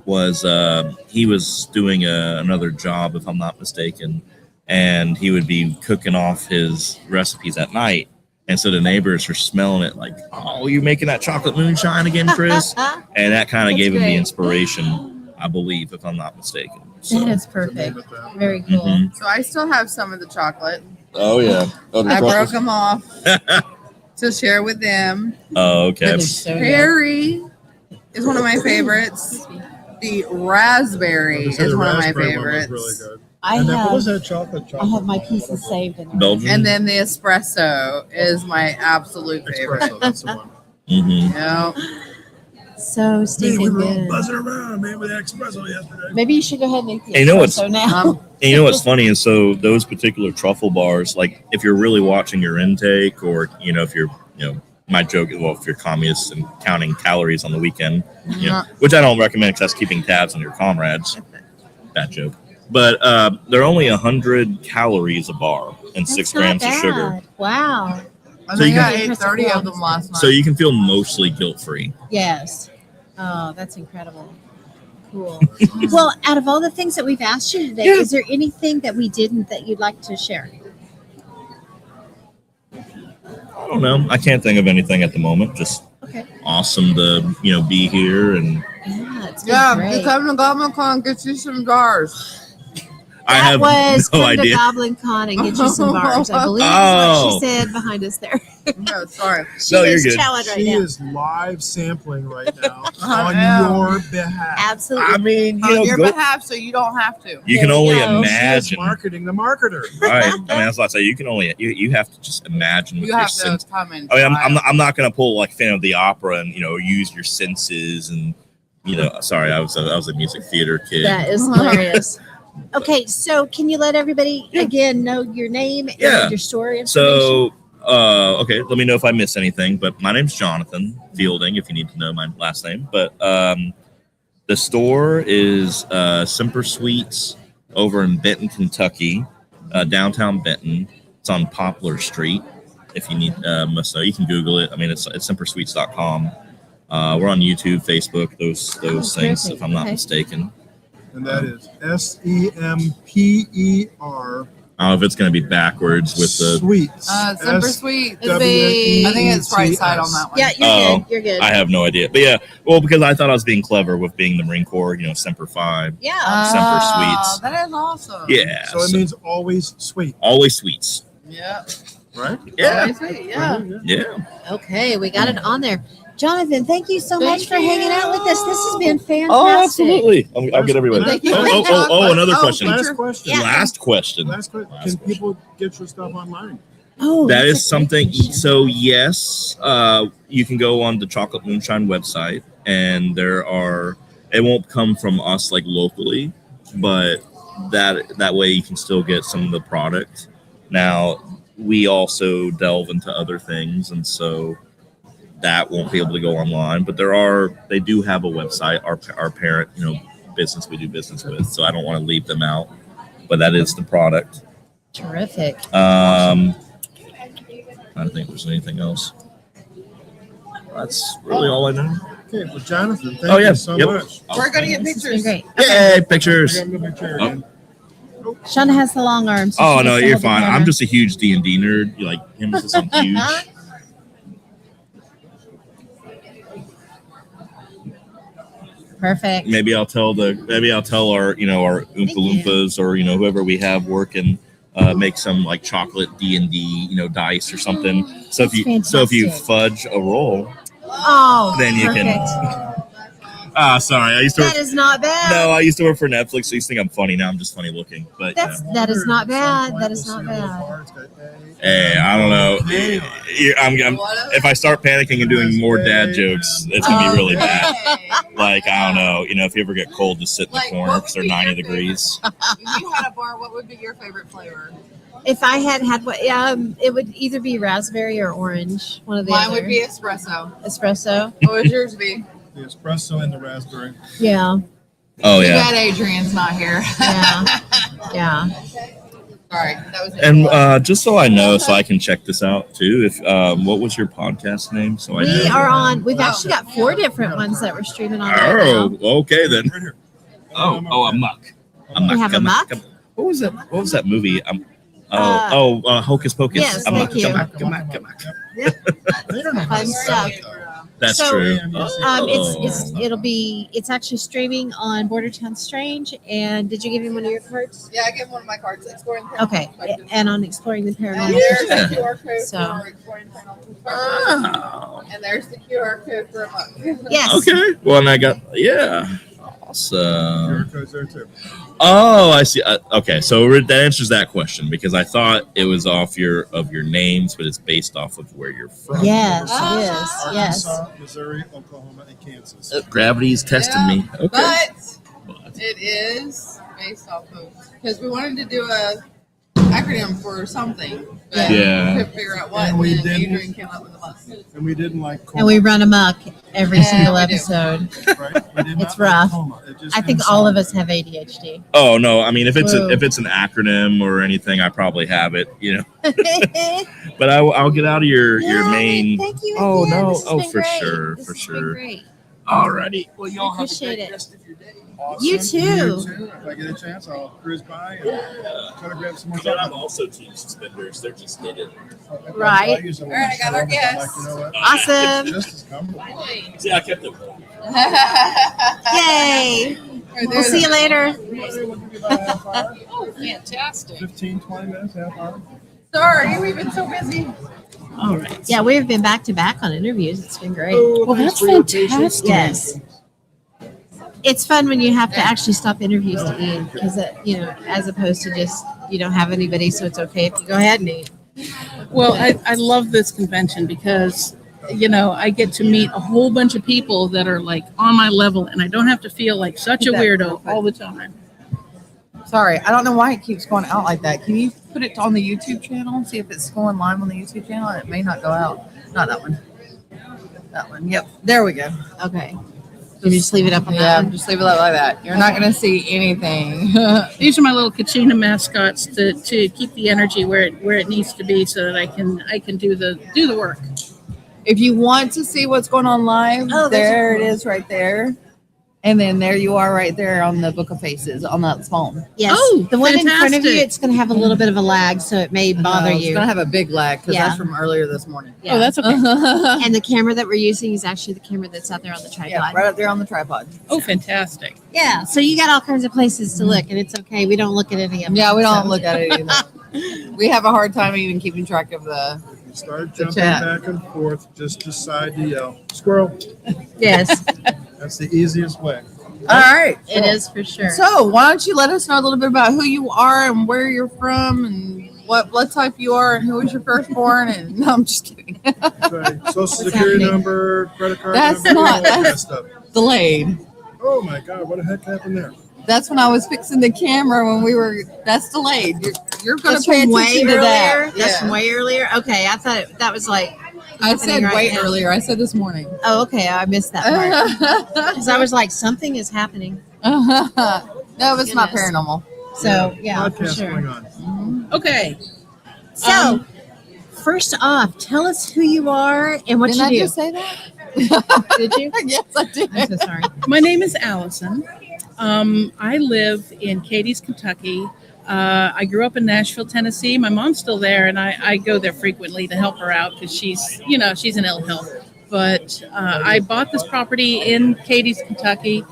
was he was doing another job, if I'm not mistaken, and he would be cooking off his recipes at night. And so the neighbors are smelling it like, oh, you're making that chocolate moonshine again, Chris? And that kind of That's gave him great. the inspiration, I believe, if I'm not mistaken. So, That is To perfect. name it that. Very cool. mhm. So I still have some of the chocolate. Oh, yeah. Oh, I broke them off to share with them. Oh, okay. That is so good. Berry is one of my favorites. The raspberry They say is the one of my raspberry one was favorites. really good. I And then, what was have that chocolate? I have my pieces saved in there. Belgian. And then the espresso is my absolute favorite. Espresso, that's the one. Mhm. Yeah. So stinking good. around, man, with espresso yesterday. Maybe you should go ahead and make the Hey, you know what's- espresso now. And you know what's funny is so those particular truffle bars, like if you're really watching your intake, or if you're my joke is, well, if you're communist and counting calories on the weekend, which I don't recommend because that's keeping tabs on your comrades. Bad joke. But they're only 100 calories a bar and That's 6 not grams of bad. sugar. Wow. I So you think I can- ate 30 of them last night. So you can feel mostly guilt-free. Yes. Oh, that's incredible. Cool. Well, out of all the things that we've asked you today, is there anything that we didn't that you'd like to share? I don't know. I can't think of anything at the moment. Just Okay. awesome to be here, and Yeah, it's been yeah, great. you come to Goblincon and get you some jars. I That have was no come idea. to Goblincon and get you some bars. I believe is what Oh. she said behind us there. No, sorry. She No, you're is good. chowing right She now. is live sampling right now on am. your behalf. Absolutely. I mean, you On know, your go, behalf, so you don't have to. you can There we only go. She is imagine. marketing the marketer. Right. I mean, that's what I say. You can only you have to just imagine with You your have to sense. come in. I mean, I'm not gonna pull like Phantom of the Opera and use your senses and Sorry, I was a music theater kid. That is hilarious. Okay, so can you let everybody again know your name Yeah. and your story information? So, okay, let me know if I miss anything. But my name's Jonathan Fielding, if you need to know my last name. But the store is Semper Sweets over in Benton, Kentucky, downtown Benton. It's on Poplar Street. If you need, must know, you can Google it. I mean, it's sempersweets.com. We're on YouTube, Facebook, those things, terrific. if I'm not Okay. mistaken. And that is SEMPER. I don't know if it's going to be backwards with the. Sweets. Super sweet. It'll be- I think it's right side on that one. Yeah, you're Oh, good. You're good. I have no idea. But yeah, well, because I thought I was being clever with being the Marine Corps, Semper Fi. Yeah. Semper Sweets. That is awesome. Yeah. So it means always sweet, always sweets. Yeah. right? Yeah. Always sweet, yeah. Yeah. Okay, we got it on there. Jonathan, thank you so much for hanging out with us. This has been fantastic. Oh, absolutely. I'll get everybody. Thank you. Another Oh, question. last question. Yeah. Last question. Last question. Can people get your stuff online? Oh, That that's is a something. great question. So yes, you can go on the Chocolate Moonshine website, and it won't come from us like locally, but that way you can still get some of the product. Now we also delve into other things, and so that won't be able to go online. But they do have a website. Our parent business we do business with, so I don't want to leave them out. But that is the product. Terrific. I don't think there's anything else. That's really all I know. Okay, well, Jonathan, thank you so much. We're going to get This has been pictures. great. Yay, pictures. I gotta move my chair again. Shauna has the long arms. so Oh she no, gets to you're hold the fine. camera. I'm just a huge D&D nerd. You like him since I'm huge. Perfect. Maybe I'll tell our our Oompa Loompas or whoever we have working make some like chocolate D&D dice or something. So if you fantastic. fudge a roll, Oh, then you perfect. can. Sorry, I used to. That is not bad. No, I used to work for Netflix. So you think I'm funny now? I'm just funny looking. But That is not bad. That is not bad. hey, I don't know. If I start panicking and doing more dad jokes, it's gonna be really bad. Like I don't know. If you ever get cold, just sit in the Like, corner what because they're would be 90 your degrees. If you had a bar, what would be your favorite flavor? If I had what, it would either be raspberry or orange. One of the Mine other. would be espresso. Espresso. What would yours be? The espresso and the raspberry. Yeah. Oh Too yeah. bad Adrian's not here. Yeah. Yeah. Sorry, that was it. And just so I know, so I can check this out too. If what was your podcast name? So I We know. are on. We've actually got 4 different ones that we're streaming on right now. Oh, okay then. Right here. Oh, A.M.O.K. We have A.M.O.K? What was that? What was that movie? Hocus Pocus. Yes, thank you. They don't know how Fun to stuff. spell it. That's So, true. It's actually streaming on Bordertown Strange. And did you give him one of your cards? Yeah, I give him one of my cards. Exploring the Okay, Paranormal. and on Exploring the And Paranormal. there's Yeah. the QR code So- for Exploring the Paranormal. Oh. And there's the QR code for A.M.O.K. Yes. Okay. Well, and I got QR awesome. code's there too. Oh, I see. Okay, so that answers that question because I thought it was off your names, but it's based off of where you're from. Yes, Ah. it is. Yes. Arkansas, Missouri, Oklahoma, and Kansas. Gravity's testing me. Okay. But it is based off of because we wanted to do a acronym for something, but Yeah. we couldn't figure out what. And we then didn't. Adrian came up with A.M.O.K. And we didn't like coma. And we run amok every Yeah, single we do. episode. Right? We did It's not like rough. coma. It just I think didn't all of sound us right. have ADHD. Oh no, I mean if it's Whoa. if it's an acronym or anything, I probably have it. But I'll get out of your main. Thank you. Oh, again. no. This has Oh, been for great. sure, This for has been sure. Great. Alrighty. Well, y'all have a Appreciate great it. rest of your day. You Awesome. too. You too. If I get a chance, I'll cruise by and try to grab some more chocolate. also team suspenders. They're just knitted. Right. I use them All right, I got our I'm like, guests. you know what? Awesome. Just as comfortable. See, I kept it. Yay. We'll see you later. We'll give you about a half hour. Oh, fantastic. 15, 20 minutes, half hour. Sorry, we've been so busy. All right. Yeah, we've been back to back on interviews. It's been great. Well, that's fantastic. Yes. It's fun when you have to actually stop interviews to eat because, as opposed to just, you don't have anybody, so it's okay if you go ahead and eat. Well, I love this convention because, I get to meet a whole bunch of people that are like on my level, and I don't have to feel like such a That's weirdo perfect. all the time. Sorry, I don't know why it keeps going out like that. Can you put it on the YouTube channel? See if it's going live on the YouTube channel. It may not go out. Not that one. That one. Yep. There we go. Okay. You just leave it up on that Yeah, one? just leave it like that. You're not going to see anything. These are my little Kachina mascots to keep the energy where it needs to be, so that I can do the work. If you want to see what's going on live, Oh, those there are it cool. is right there. And then there you are right there on the Book of Faces on that phone. Yes. Oh, The one in front of you, fantastic. it's going to have a little bit of a lag, so it may bother It's you. going to have a big lag because Yeah. that's from earlier this morning. Yeah. Oh, that's okay. And the camera that we're using is actually the camera that's out there on the tripod. Yeah, right up there on the tripod. Oh, fantastic. Yeah, so you got all kinds of places to look, and it's okay. We don't look at any of them. Yeah, we don't so. look at it either. We have a hard time even keeping track of the. You start The jumping chat. back and forth, just decide to yell, squirrel. Yes, That's the easiest way. All right. it is for sure. So, why don't you let us know a little bit about who you are and where you're from and what blood type you are and who was your firstborn? And no, I'm just kidding. Right. Social security happening? number, credit card That's number, not- all that that's- stuff. Delayed. Oh my God, what the heck happened there? That's when I was fixing the camera when we were. That's delayed. You're going That's to pay from attention way to that. earlier. That's from way earlier. Okay, I thought that was like. I said happening right way now. earlier. I said this morning. Oh, okay, I missed that part because I was like, something is happening. No, it's not Goodness. paranormal. So yeah, for Podcast sure. going on. Okay. So, first off, tell us who you are and what Didn't I you do. just say that? Did you? Yes, I did. I'm so sorry. My name is Allison. I live in Cadiz, Kentucky. I grew up in Nashville, Tennessee. My mom's still there, and I go there frequently to help her out because she's in ill health. But I bought this property in Cadiz, Kentucky,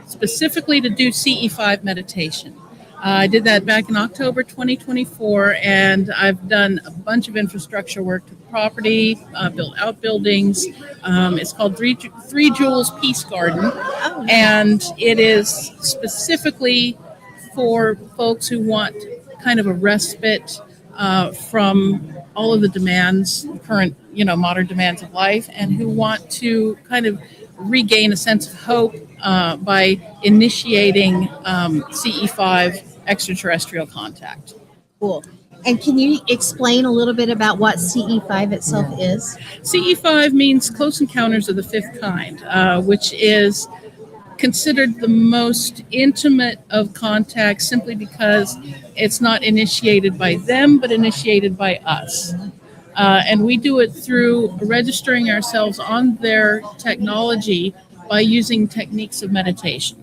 specifically to do CE5 meditation. I did that back in October 2024, and I've done a bunch of infrastructure work to the property, built outbuildings. It's called Three Jewels Peace Garden, Oh, nice. and it is specifically for folks who want kind of a respite from all of the demands, current, modern demands of life, and who want to kind of regain a sense of hope by initiating CE5 extraterrestrial contact. Cool. And can you explain a little bit about what CE5 itself is? CE5 means Close Encounters of the Fifth Kind, which is considered the most intimate of contact simply because it's not initiated by them, but initiated by us. And we do it through registering ourselves on their technology by using techniques of meditation.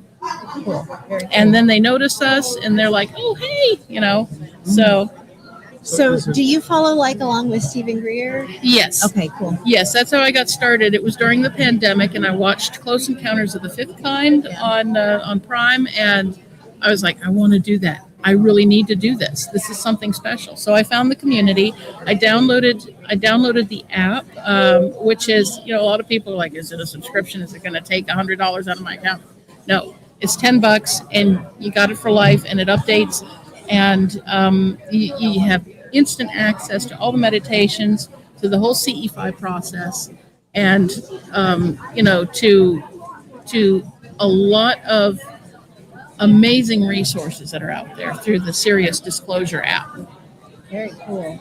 Cool. Very And then they notice us and they're like, oh, hey, So, do you follow along with Stephen Greer? yes. Okay, cool. Yes, that's how I got started. It was during the pandemic, and I watched Close Encounters of the Fifth Kind on Prime, and I was like, I want to do that. I really need to do this. This is something special. So I found the community. I downloaded the app, which is, a lot of people are like, is it a subscription? Is it going to take $100 out of my account? No, it's $10, and you got it for life, and it updates, and you have instant access to all the meditations, to the whole CE5 process, and to a lot of amazing resources that are out there through the Serious Disclosure app. Very cool.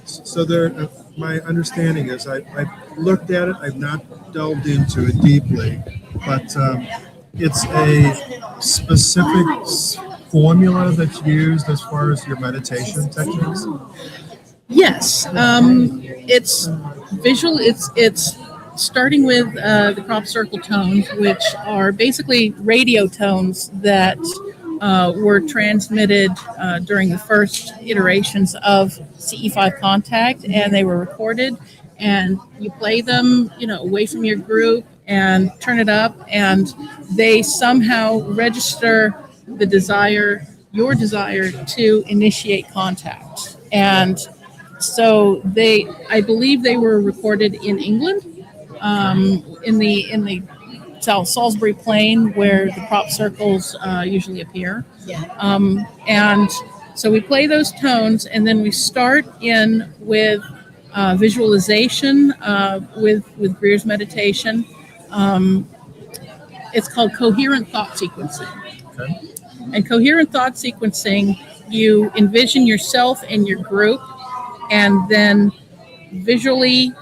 So there, my understanding is I've looked at it. I've not delved into it deeply, but it's a specific formula that's used as far as your meditation techniques. Yes, it's visual. It's starting with the crop circle tones, which are basically radio tones that were transmitted during the first iterations of CE5 contact, and they were recorded. And you play them, away from your group and turn it up, and they somehow register your desire to initiate contact. And So I believe they were recorded in England, in the Salisbury Plain where the crop circles usually appear. Yeah. And so we play those tones, and then we start in with visualization with Greer's meditation. It's called coherent thought sequencing. Okay. And coherent thought sequencing, you envision yourself and your group, and then visually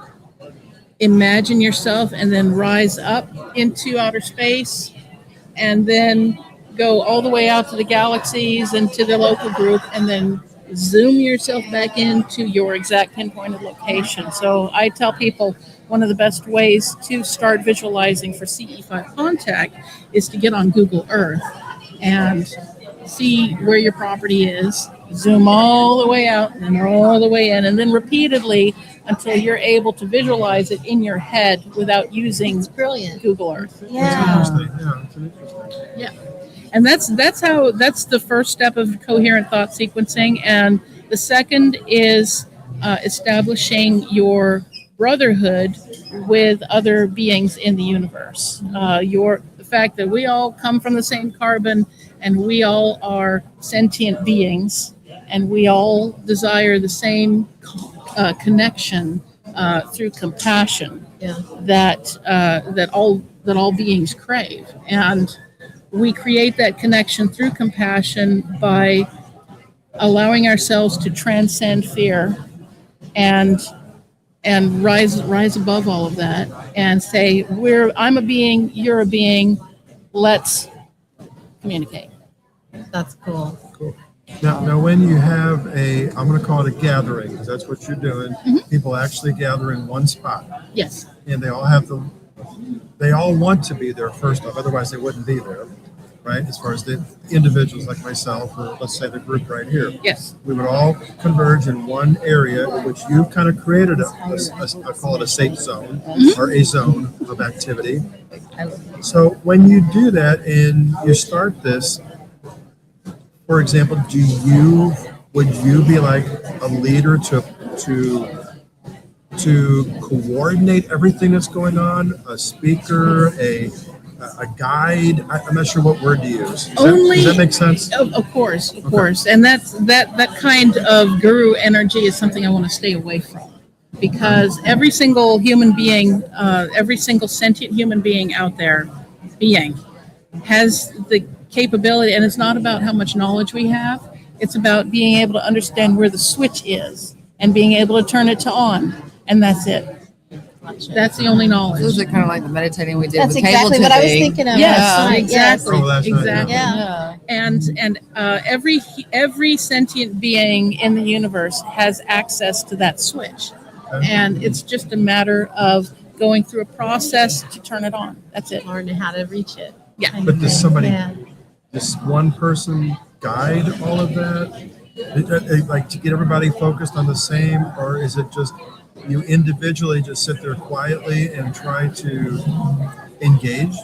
imagine yourself, and then rise up into outer space, and then go all the way out to the galaxies and to the local group, and then zoom yourself back into your exact pinpointed location. So I tell people one of the best ways to start visualizing for CE5 contact is to get on Google Earth and see where your property is, zoom all the way out and then all the way in, and then repeatedly until you're able to visualize it in your head without using Brilliant. Google Earth. That's Yeah. interesting. Yeah, it's interesting. Yeah. And that's the first step of coherent thought sequencing. And the second is establishing your brotherhood with other beings in the universe. The fact that we all come from the same carbon, and we all are sentient beings, and we all desire the same connection through compassion. Yeah. That all beings crave. And we create that connection through compassion by allowing ourselves to transcend fear and rise above all of that and say, I'm a being, you're a being, let's communicate. That's cool. Cool. Now, when you have I'm going to call it a gathering, because that's what you're doing. Mm-hmm. People actually gather in one spot, Yes. and they all want to be there first off, otherwise they wouldn't be there, right? As far as the individuals like myself, or let's say the group right here, Yes. we would all converge in one area, which you've kind of created I call it a safe zone, or a zone of activity. So when you do that and you start this, for example, would you be like a leader to coordinate everything that's going on? A speaker, a guide? I'm not sure what word to use. Does that make sense? Of course. And that kind of guru energy is something I want to stay away from, because every single human being, every single sentient human being out there, has the capability, and it's not about how much knowledge we have. It's about being able to understand where the switch is and being able to turn it to on, and that's it. That's the only knowledge. This is kind of like the meditating we did That's with exactly table what I was tipping. thinking of. Yes, last night. exactly. Oh, that's right. Exactly. Yeah. And every sentient being in the universe has access to that switch, and it's just a matter of going through a process to turn it on. That's it. Learning how to reach it. Yeah. But does somebody, Yeah. does one person guide all of that? Like to get everybody focused on the same, or is it just you individually just sit there quietly and try to engage?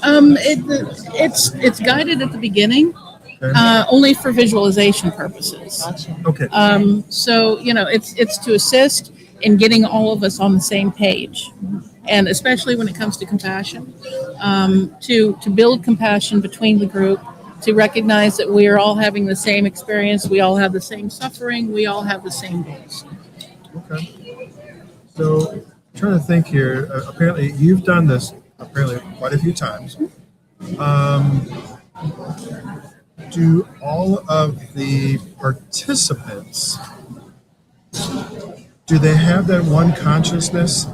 It's guided at the beginning, Okay. only for visualization purposes. Gotcha. Okay. So it's to assist in getting all of us on the same page, and especially when it comes to compassion, to build compassion between the group, to recognize that we are all having the same experience, we all have the same suffering, we all have the same goals. Okay. So, I'm trying to think here. Apparently, you've done this quite a few times. Do all of the participants, do they have that one consciousness?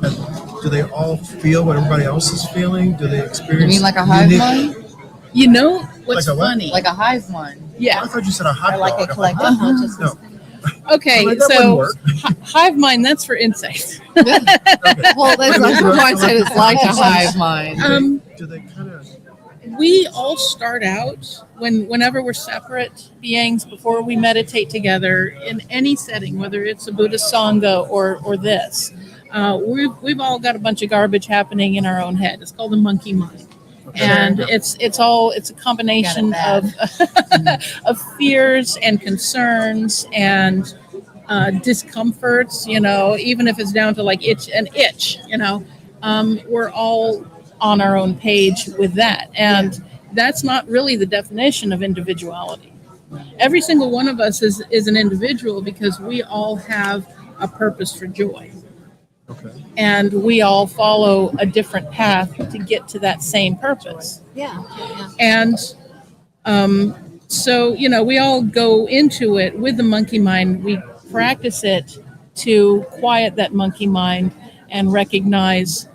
Do they all feel what everybody else is feeling? Do they experience? You mean like a hive unique- mind? You know what's Like a what? funny? Like a hive mind. Yeah. I thought you said a hot Or like dog. a collective I'm like, consciousness. No. Okay, Well, that so wouldn't work. hive mind, that's for insects. Okay. Well, that's why I said it's like a hive mind. Do they kind of? We all start out whenever we're separate beings, before we meditate together in any setting, whether it's a Buddhist Sangha or this. We've all got a bunch of garbage happening in our own head. It's called the monkey mind. And it's a combination Got of of fears and concerns and discomforts, even if it's down to like an itch, we're all on our own page with that. And that's not really the definition of individuality. Every single one of us is an individual because we all have a purpose for joy. Okay. And we all follow a different path to get to that same purpose. Yeah. And so, we all go into it with the monkey mind. We practice it to quiet that monkey mind and recognize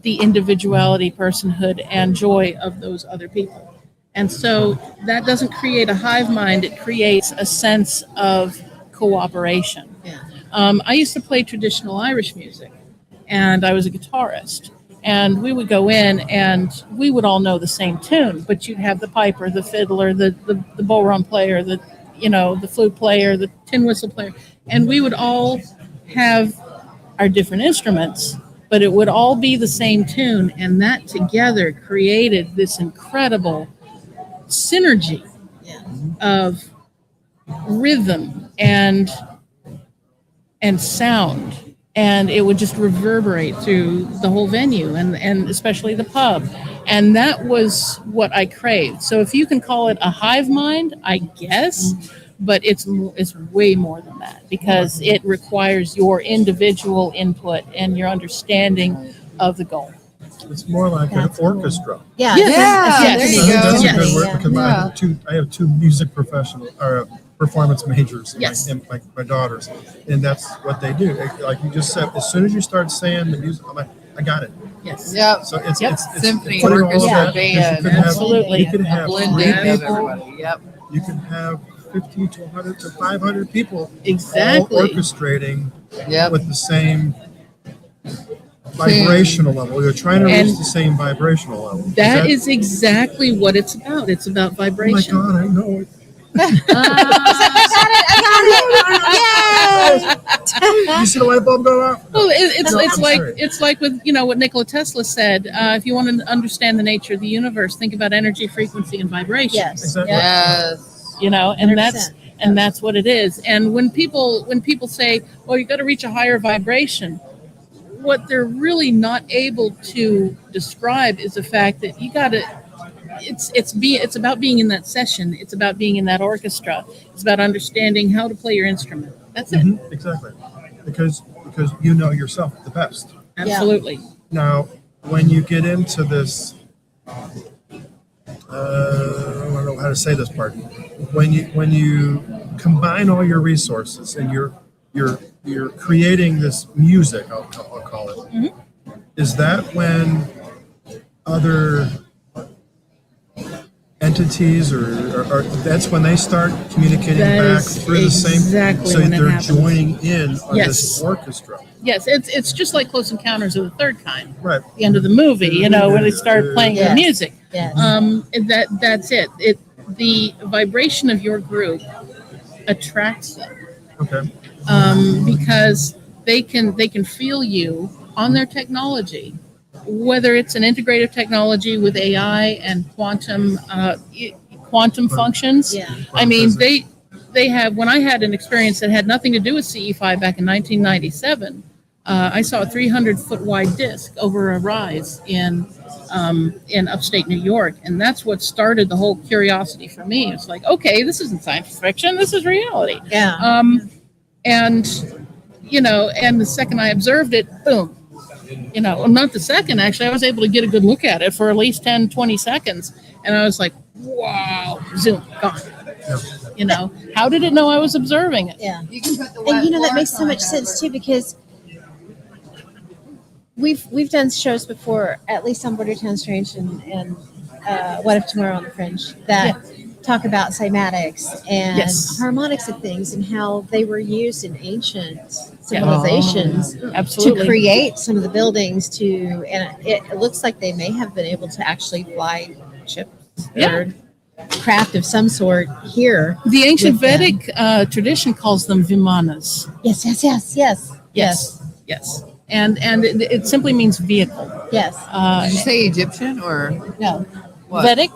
the individuality, personhood, and joy of those other people. And so that doesn't create a hive mind, it creates a sense of cooperation. Yeah. I used to play traditional Irish music, and I was a guitarist. And we would go in, and we would all know the same tune, but you'd have the piper, the fiddler, the bowrum player, the flute player, the tin whistle player, and we would all have our different instruments, but it would all be the same tune, and that together created this incredible synergy of rhythm and sound, and it would just reverberate through the whole venue and especially the pub, and that was what I craved. So if you can call it a hive mind, I guess, but it's way more than that, because it requires your individual input and your understanding of the goal. It's more like That's an orchestra. Yeah. Yes. There you Yes. go. That's a Yes. good word, because Yeah. I have two music professional or performance majors, Yes. my daughters, and that's what they do. Like you just said, as soon as you start saying the music, I'm like, I got it. Yes. Yep. So it's Yep. it's Symphony, putting all of orchestra, that, 'cause band, you could have, absolutely. you could A have blending three of people, everybody. Yep. you can have 50 to 100 to 500 people Exactly. all orchestrating Yep. with the same vibrational level. You're trying to reach And the same vibrational level. That is exactly what it's about. It's about Oh my vibration. God, I know it. You see the light bulb go off? Well, it's No, it's I'm like sorry. it's like with what Nikola Tesla said. If you want to understand the nature of the universe, think about energy, frequency, and vibration. Yes. Exactly. Yes. And that's what it is. And when people say, "Well, you got to reach a higher vibration," what they're really not able to describe is the fact that you got to. It's about being in that session. It's about being in that orchestra. It's about understanding how to play your instrument. That's it. Mhm, exactly. Because you know yourself the best. Absolutely. Now, when you get into this, I don't know how to say this part. When you combine all your resources and you're creating this music, I'll call it. Mm-hmm. Is that when other entities or that's when they start communicating That back is through the same, exactly so when it they're happens. joining in on Yes. this orchestra, Yes, it's just like Close Encounters of the Third Kind. right? The end of the movie, when they start playing the Yes. music. Yes. That's it. The vibration of your group attracts them, Okay. because they can feel you on their technology, whether it's an integrative technology with AI and quantum functions. Yeah. I mean, they have. When I had an experience that had nothing to do with CE5 back in 1997, I saw a 300-foot wide disc over a rise in upstate New York, and that's what started the whole curiosity for me. It's like, okay, this isn't science fiction; this is reality. Yeah. And the second I observed it, boom. Not the second, actually, I was able to get a good look at it for at least 10, 20 seconds. And I was like, wow, zoom, gone. How did it know I was observing it? Yeah. You can put the And that wet makes so much marks on it. sense too, because we've done shows before, at least on Border Town Strange and What If Tomorrow on the Fringe, that talk about cymatics and Yes. harmonics of things and how they were used in ancient civilizations Absolutely. to create some of the buildings and it looks like they may have been able to actually fly ships or craft of some sort here. The ancient with them. Vedic tradition calls them vimanas. Yes. Yes. And it simply means vehicle. Yes. Did you say Egyptian or No. what? Vedic,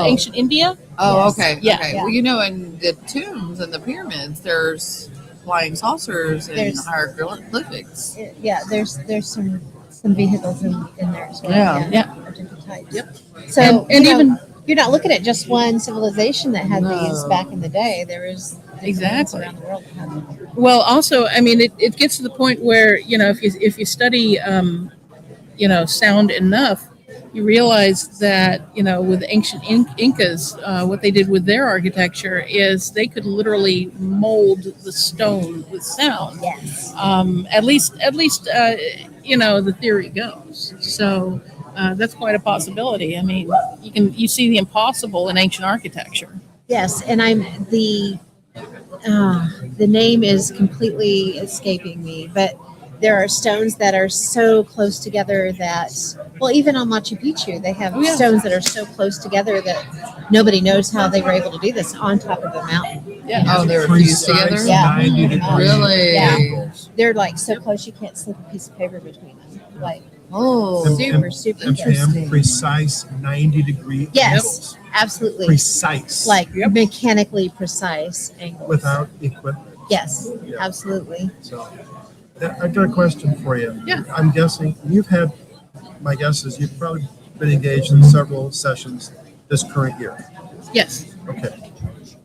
ancient India. Oh, Yes. okay. Yeah. Okay. Yeah. Well, in the tombs and the pyramids, there's flying saucers and There's- hieroglyphics. Yeah, there's some vehicles in there as well. Yeah. Of different types. Yep. So And you know, even- you're not looking at just one civilization that had No. these back in the day. There was different ones Exactly. around the world that had them. Well, also, I mean, it gets to the point where, if you study, sound enough, you realize that, with ancient Incas, what they did with their architecture is they could literally mold the stone with sound. Yes. At least, the theory goes. So that's quite a possibility. I mean, you see the impossible in ancient architecture. Yes, and the name is completely escaping me, but there are stones that are so close together that, well, even on Machu Picchu, they have Oh, yeah. stones that are so close together that nobody knows how they were able to do this on top of a mountain. Yeah. Oh, they were fused Precise together. Yeah. 90-degree Really? Yeah. angles. They're like so close you can't slip a piece of paper between them. Like Oh, super And interesting. precise 90-degree Yes, angles. absolutely. Precise. Like Yep. mechanically precise angles. Without equipment. Yes, Yeah. absolutely. So I got a question for you. Yeah. I'm guessing my guess is you've probably been engaged in several sessions this current year. Yes. Okay.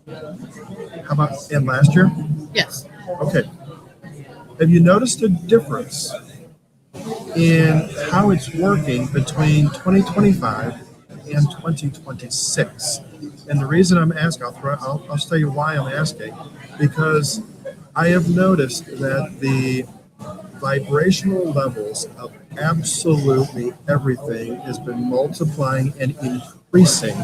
How about in last year? Yes. Okay. Have you noticed a difference in how it's working between 2025 and 2026? And the reason I'm asking, I'll tell you why I'm asking, because I have noticed that the vibrational levels of absolutely everything has been multiplying and increasing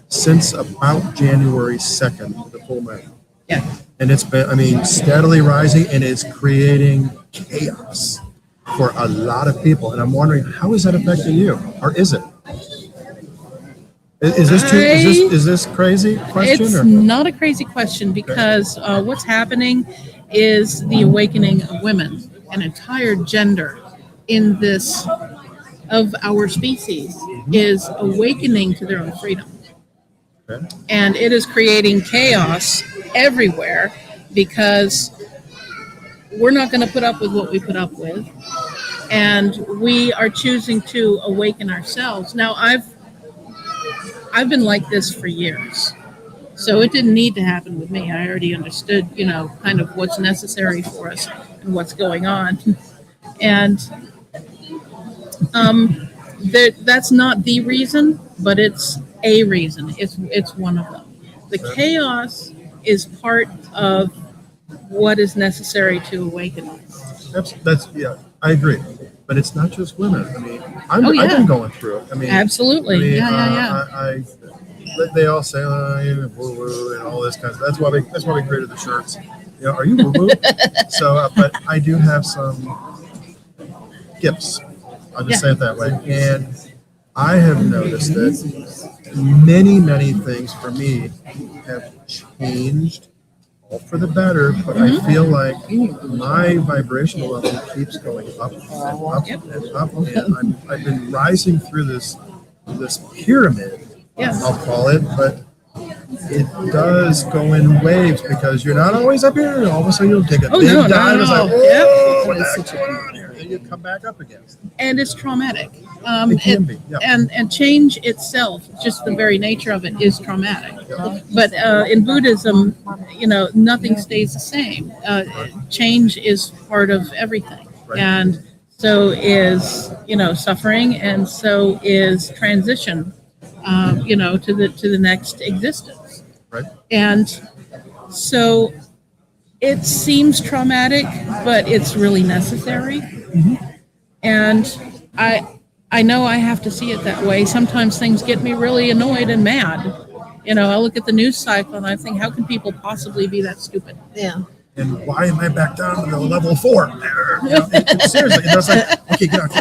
since about January 2nd, the full moon. Yeah. And it's been, steadily rising, and it's creating chaos for a lot of people. And I'm wondering, how is that affecting you? Or is it? Is this crazy question? It's Or? not a crazy question because what's happening is the awakening of women, an entire gender in this of our species is awakening to their own freedom. Okay. And it is creating chaos everywhere because we're not going to put up with what we put up with. And we are choosing to awaken ourselves. Now, I've been like this for years. So it didn't need to happen with me. I already understood, kind of what's necessary for us and what's going on. And that's not the reason, but it's a reason. It's one of them. The chaos is part of what is necessary to awaken us. That's yeah, I agree. But it's not just women. I've yeah. been going through it. Absolutely. Yeah. They all say, woo woo and all this kind of. That's why we created the shirts. Are you woo woo? So, but I do have some gifts. I'll just say it that way. And I have noticed that many things for me have changed, all for the better. But I feel like my vibrational level keeps going up and up and up, and I've been rising through this pyramid. Yes. I'll call it, but it does go in waves because you're not always up here, and all of a sudden you'll take a big dive. It's like, whoa, what the heck's going on here? And you come back up again. And it's traumatic. It can be, yeah. And change itself, just the very nature of it, is traumatic. Yeah. But in Buddhism, nothing stays the same. Change is part of everything, Right. and so is suffering, and so is transition. To the next existence. Right. And so it seems traumatic, but it's really necessary. And I know I have to see it that way. Sometimes things get me really annoyed and mad. I look at the news cycle and I think, how can people possibly be that stupid? Yeah. And why am I back down to level 4? Seriously, it's like, okay, get out.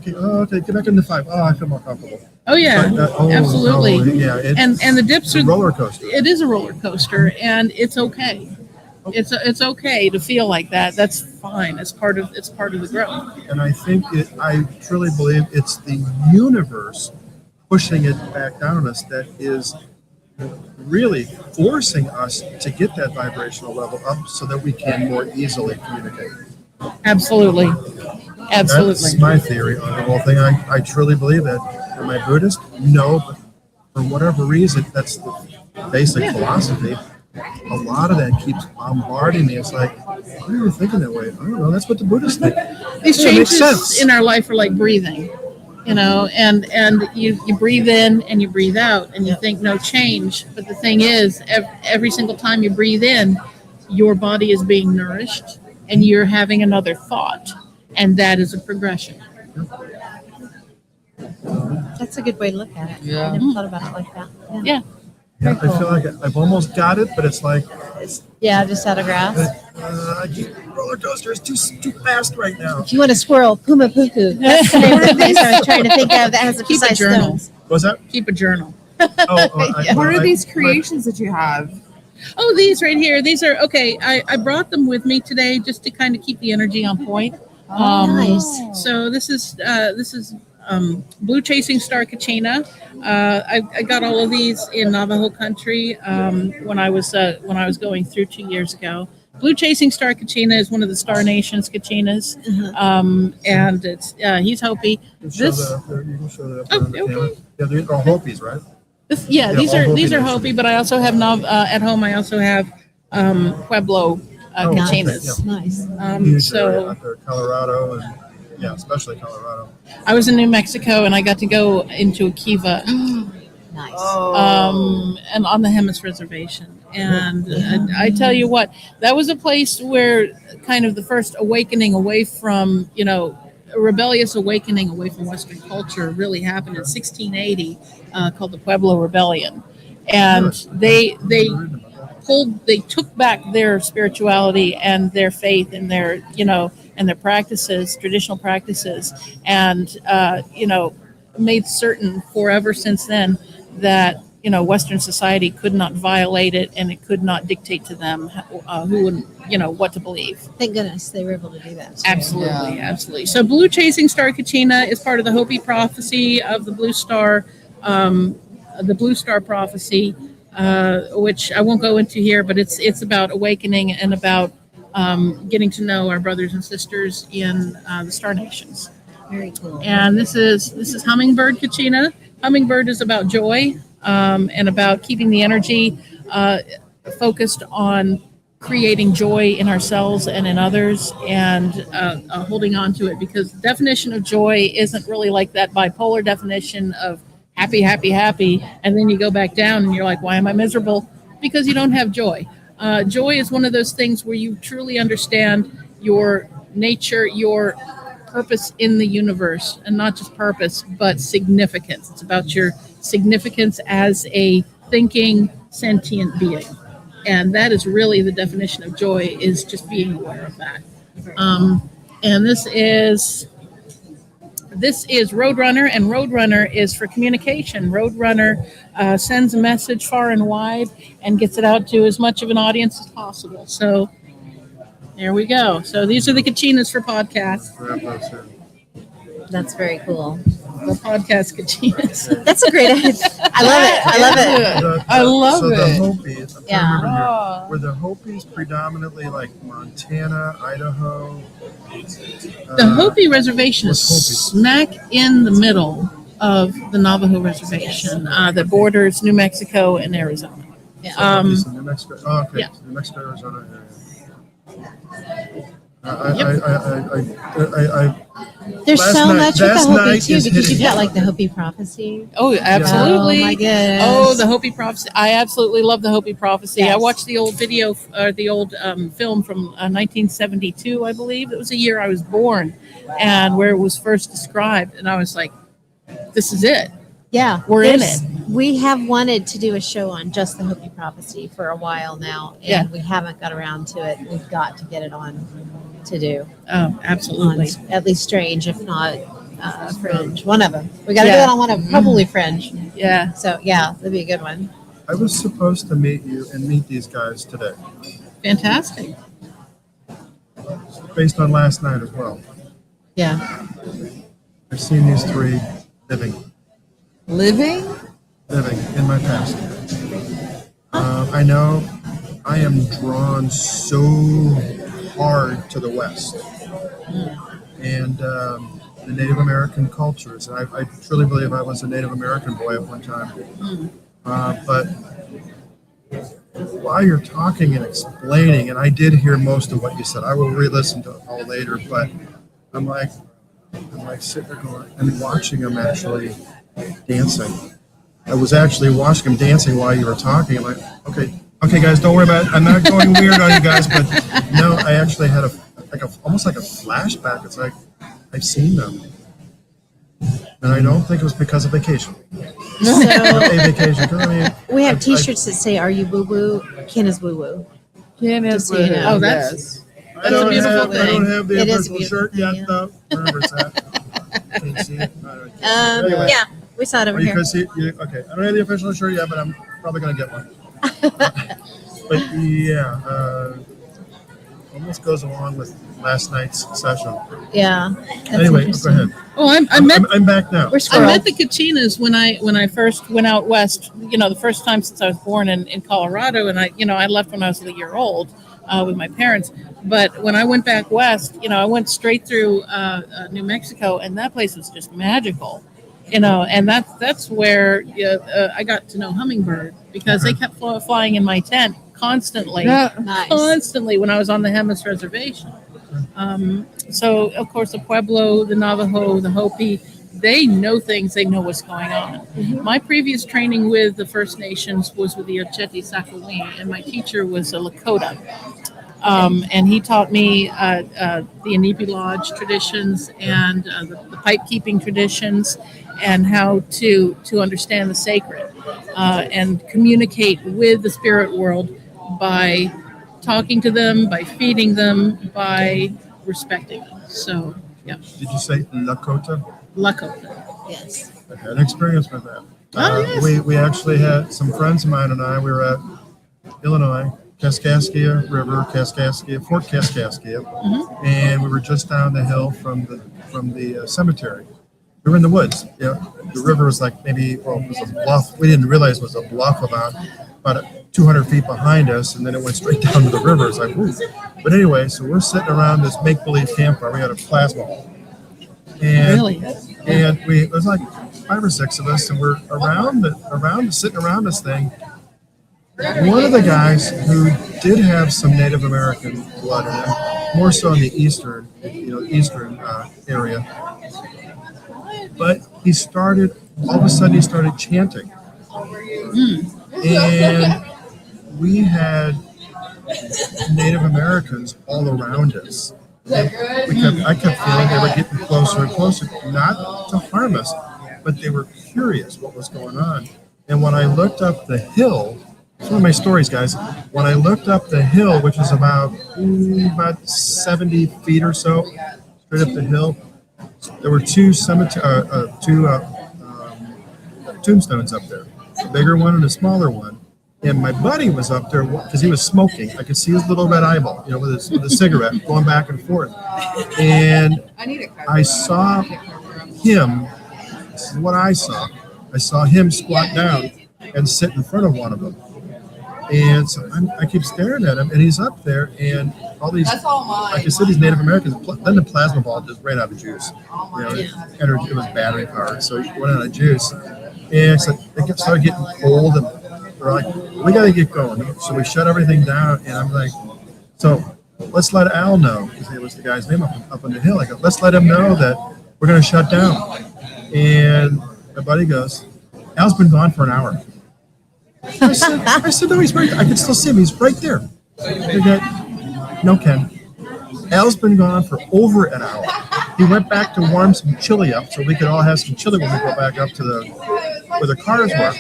Okay, get back into 5. Oh, I feel more comfortable. Oh yeah, absolutely. No, yeah, And the dips it's a are roller coaster. It is a roller coaster, and it's okay. It's okay to feel like that. That's fine. It's part of the growth. And I think I truly believe it's the universe pushing it back down on us that is really forcing us to get that vibrational level up so that we can more easily communicate. Absolutely. That's Absolutely. my theory on the whole thing. I truly believe that. Am I Buddhist? No, but for whatever reason, that's the basic philosophy. A lot of that keeps bombarding me. It's like, why are you thinking that way? I don't know. That's what the Buddhists think. These Yeah, it makes changes sense. in our life are like breathing, and you breathe in and you breathe out and you think no change. But the thing is, every single time you breathe in, your body is being nourished and you're having another thought. And that is a progression. That's a good way to look at it. Yeah. I never thought about it like that. Yeah. Yeah, I Very feel like I've almost got it, but it's like, Yeah, just out of grasp. roller coaster is too fast right now. If you want a squirrel, Puma Puku. That's the name of the place I was trying to think of that has a Keep a precise journal. stones. What's that? Keep a journal. What are these creations that you have? Oh, these right here. These are okay. I brought them with me today just to kind of keep the energy on point. Nice. So this is blue chasing star kachina. I got all of these in Navajo country when I was going through 2 years ago. Blue chasing star kachina is one of the Star Nations kachinas, and it's he's Hopi. You can show that up there. You can show that up there on the okay. camera. Yeah, they're all Hopis, right? Yeah, Yeah, all these are Hopi Hopi, but I also have at home. I also have Pueblo Oh, kachinas. okay, Nice. Huge area So out there, Colorado, and yeah, especially Colorado. I was in New Mexico, and I got to go into a kiva, Nice. and on the Hemis Reservation. And I tell you what, that was a place where kind of the first awakening away from, a rebellious awakening away from Western culture really happened in 1680, called the Pueblo Rebellion. And they took back their spirituality and their faith and their practices, traditional practices, and made certain forever since then that Western society could not violate it and it could not dictate to them who and what to believe. Thank goodness they were able to do that. Absolutely, absolutely. So blue chasing star kachina is part of the Hopi prophecy of the blue star prophecy, which I won't go into here, but it's about awakening and about getting to know our brothers and sisters in the Star Nations. Very cool. And this is hummingbird kachina. Hummingbird is about joy and about keeping the energy focused on creating joy in ourselves and in others, and holding on to it, because the definition of joy isn't really like that bipolar definition of happy, happy, happy, and then you go back down and you're like, why am I miserable? Because you don't have joy. Joy is one of those things where you truly understand your nature, your purpose in the universe, and not just purpose, but significance. It's about your significance as a thinking, sentient being. And that is really the definition of joy, is just being aware of that. And this is Roadrunner, and Roadrunner is for communication. Roadrunner sends a message far and wide and gets it out to as much of an audience as possible. So there we go. So these are the kachinas for podcasts. That's very cool. The podcast kachinas. That's a great idea. I love it. I love it. I love so it. the Hopis, I'm trying to Yeah. remember here, were the Hopis predominantly like Montana, Idaho? The Hopi Reservation is what's smack in the middle of the Navajo Reservation that borders New Mexico and Arizona. Hopis in New Mexico. Oh, okay. Yeah. New Mexico, Arizona area. There's Last so night- much with the last Hopi night too, is because you've hitting. got like the Hopi prophecy. Oh, absolutely. Oh my goodness. Oh, the Hopi prophecy. I absolutely love the Hopi prophecy. I Yes. watched the old video, the old film from 1972, I believe. It was the year I was born, and where it was first described. And I was like, this is it. Yeah, We're in there's- We have wanted to do a show on just the Hopi prophecy for a while now, and Yeah. we haven't got around to it. We've got to get it on to do. Oh, absolutely. On at least Strange, if not Fringe. One of them. We got to do Yeah. it on one of them, probably Fringe. Yeah. So yeah, that'd be a good one. I was supposed to meet you and meet these guys today, Fantastic. based on last night as well. Yeah. I've seen these three living Living? in my past. I know I am drawn so hard to the West and the Native American cultures. And I truly believe I was a Native American boy at one time. But while you're talking and explaining, and I did hear most of what you said, I will re-listen to it all later. But I'm like sitting there going and watching them actually dancing. I was actually watching them dancing while you were talking. I'm like, okay, guys, don't worry about it. I'm not going weird on you guys, but no, I actually had almost like a flashback. It's like I've seen them, and I don't think it was because of vacation. So A vacation. 'Cause I mean, we have T-shirts that say, "Are you boo boo? Ken is woo woo." Ken is Just so you know. Oh, that's- yes. I don't a beautiful have, I don't thing. have the It is a official beautiful shirt thing, yet, yeah. though. Wherever it's at. Can't see it. Anyway. Yeah, we saw it over You here. could see, okay. I don't have the official shirt yet, but I'm probably gonna get one. But yeah, almost goes along with last night's session. Yeah. That's Anyway, go interesting. ahead. Oh, I'm back now. We're I squirrel. met the Kachinas when I first went out west. The first time since I was born in Colorado, and I left when I was a year old with my parents. But when I went back west, I went straight through New Mexico, and that place was just magical. And that's where I got to know Hummingbird because they kept flying in my tent constantly, Nice. constantly when I was on the Hemis Reservation. So of course the Pueblo, the Navajo, the Hopi, they know things. They know what's going on. My previous training with the First Nations was with the Ocheti Sakowin, and my teacher was a Lakota. And he taught me the Inipi Lodge traditions and the pipe keeping traditions and how to understand the sacred and communicate with the spirit world by talking to them, by feeding them, by respecting them. So, yeah, Did you say Lakota? Lakota. Yes. I had experience with that. Yes. We actually had some friends of mine and I. We were at Illinois, Kaskaskia River, Fort Kaskaskia, and we were just down the hill from the cemetery. We were in the woods. Yeah, the river was like it was a bluff. We didn't realize it was a bluff about 200 feet behind us, and then it went straight down to the river. It's like, ooh. But anyway, so we're sitting around this make-believe campfire. We had a plasma ball. And, Really? And it was like 5 or 6 of us, and we're sitting around this thing. One of the guys who did have some Native American blood in him, more so in the eastern area, but all of a sudden he started chanting. And we had Native Americans all around us. I kept feeling they were getting closer and closer, not to harm us, but they were curious what was going on. And when I looked up the hill, it's one of my stories, guys. When I looked up the hill, which was about 70 feet or so, straight up the hill, there were two tombstones up there, a bigger one and a smaller one. And my buddy was up there because he was smoking. I could see his little red eyeball, with a cigarette going back and forth. And I saw him. This is what I saw. I saw him squat down and sit in front of one of them. And so I keep staring at him, and he's up there, and all these, like I said, these Native Americans. Then the plasma ball just ran out of juice. It was battery powered, so it went out of juice. And so it started getting cold, and we're like, we got to get going. So we shut everything down, and I'm like, so let's let Al know, because it was the guy's name up on the hill. I go, let's let him know that we're going to shut down. And my buddy goes, Al's been gone for an hour. I said, no, he's right there. I can still see him. He's right there. No, Ken. Al's been gone for over an hour. He went back to warm some chili up so we could all have some chili when we go back up to where the cars were.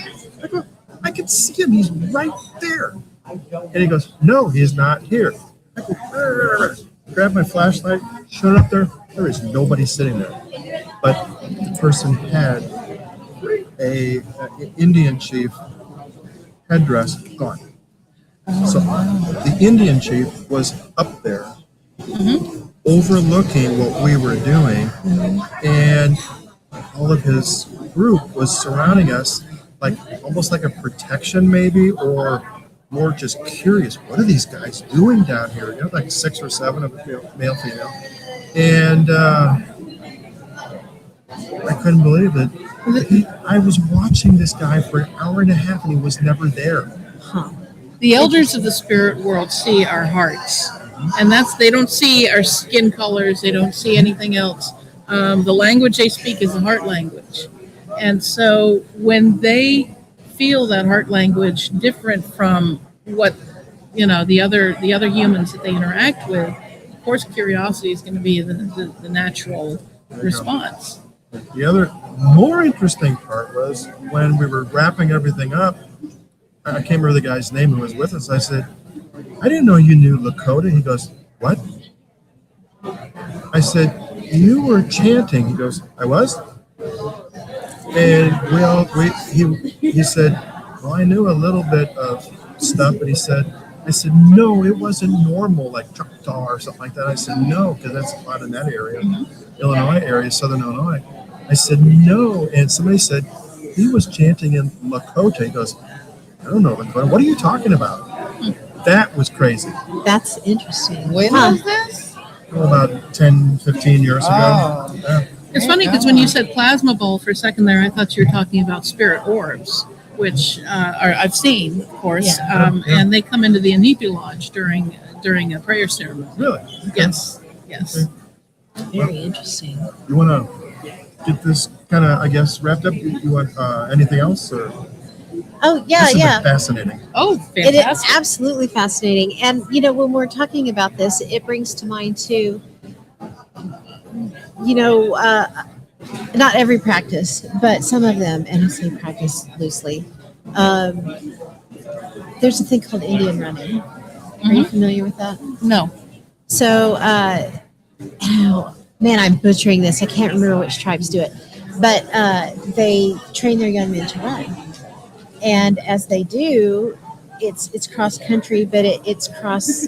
I go, I can see him. He's right there. And he goes, no, he's not here. I go, grab my flashlight, shut it up there. There is nobody sitting there. But the person had an Indian chief headdress gone. So the Indian chief was up there overlooking what we were doing, and all of his group was surrounding us, like almost like a protection maybe, or more just curious. What are these guys doing down here? Like 6 or 7 of male, female, and I couldn't believe it. I was watching this guy for an hour and a half, and he was never there. Huh. The elders of the spirit world see our hearts, and they don't see our skin colors. They don't see anything else. The language they speak is the heart language, and so when they feel that heart language different from what the other humans that they interact with, of course, curiosity is going to be the natural response. The other more interesting part was when we were wrapping everything up. I can't remember the guy's name who was with us. I said, I didn't know you knew Lakota. He goes, what? I said, you were chanting. He goes, I was? And he said, well, I knew a little bit of stuff, but I said, no, it wasn't normal, like Choctaw or something like that. I said, no, because that's a lot in that area, Illinois area, Southern Illinois. I said, no. And somebody said, he was chanting in Lakota. He goes, I don't know, Lakota. What are you talking about? That was crazy. That's interesting. When was this? About 10, 15 years ago. Oh. Yeah. It's funny because when you said plasma ball for a second there, I thought you were talking about spirit orbs, which I've seen, of course, and they come into the Inipi Lodge during a prayer ceremony. Really? Yes, yes. Very interesting. You want to get this kind of, I guess, wrapped up? You want anything else? Or? Oh, yeah, This has yeah. been fascinating. Oh, It is fantastic. absolutely fascinating. And, when we're talking about this, it brings to mind, too, not every practice, but some of them, and I say practice loosely, there's a thing called Indian running. Are you familiar with that? No. So, man, I'm butchering this. I can't remember which tribes do it, but they train their young men to run. And as they do, it's cross country, but it's cross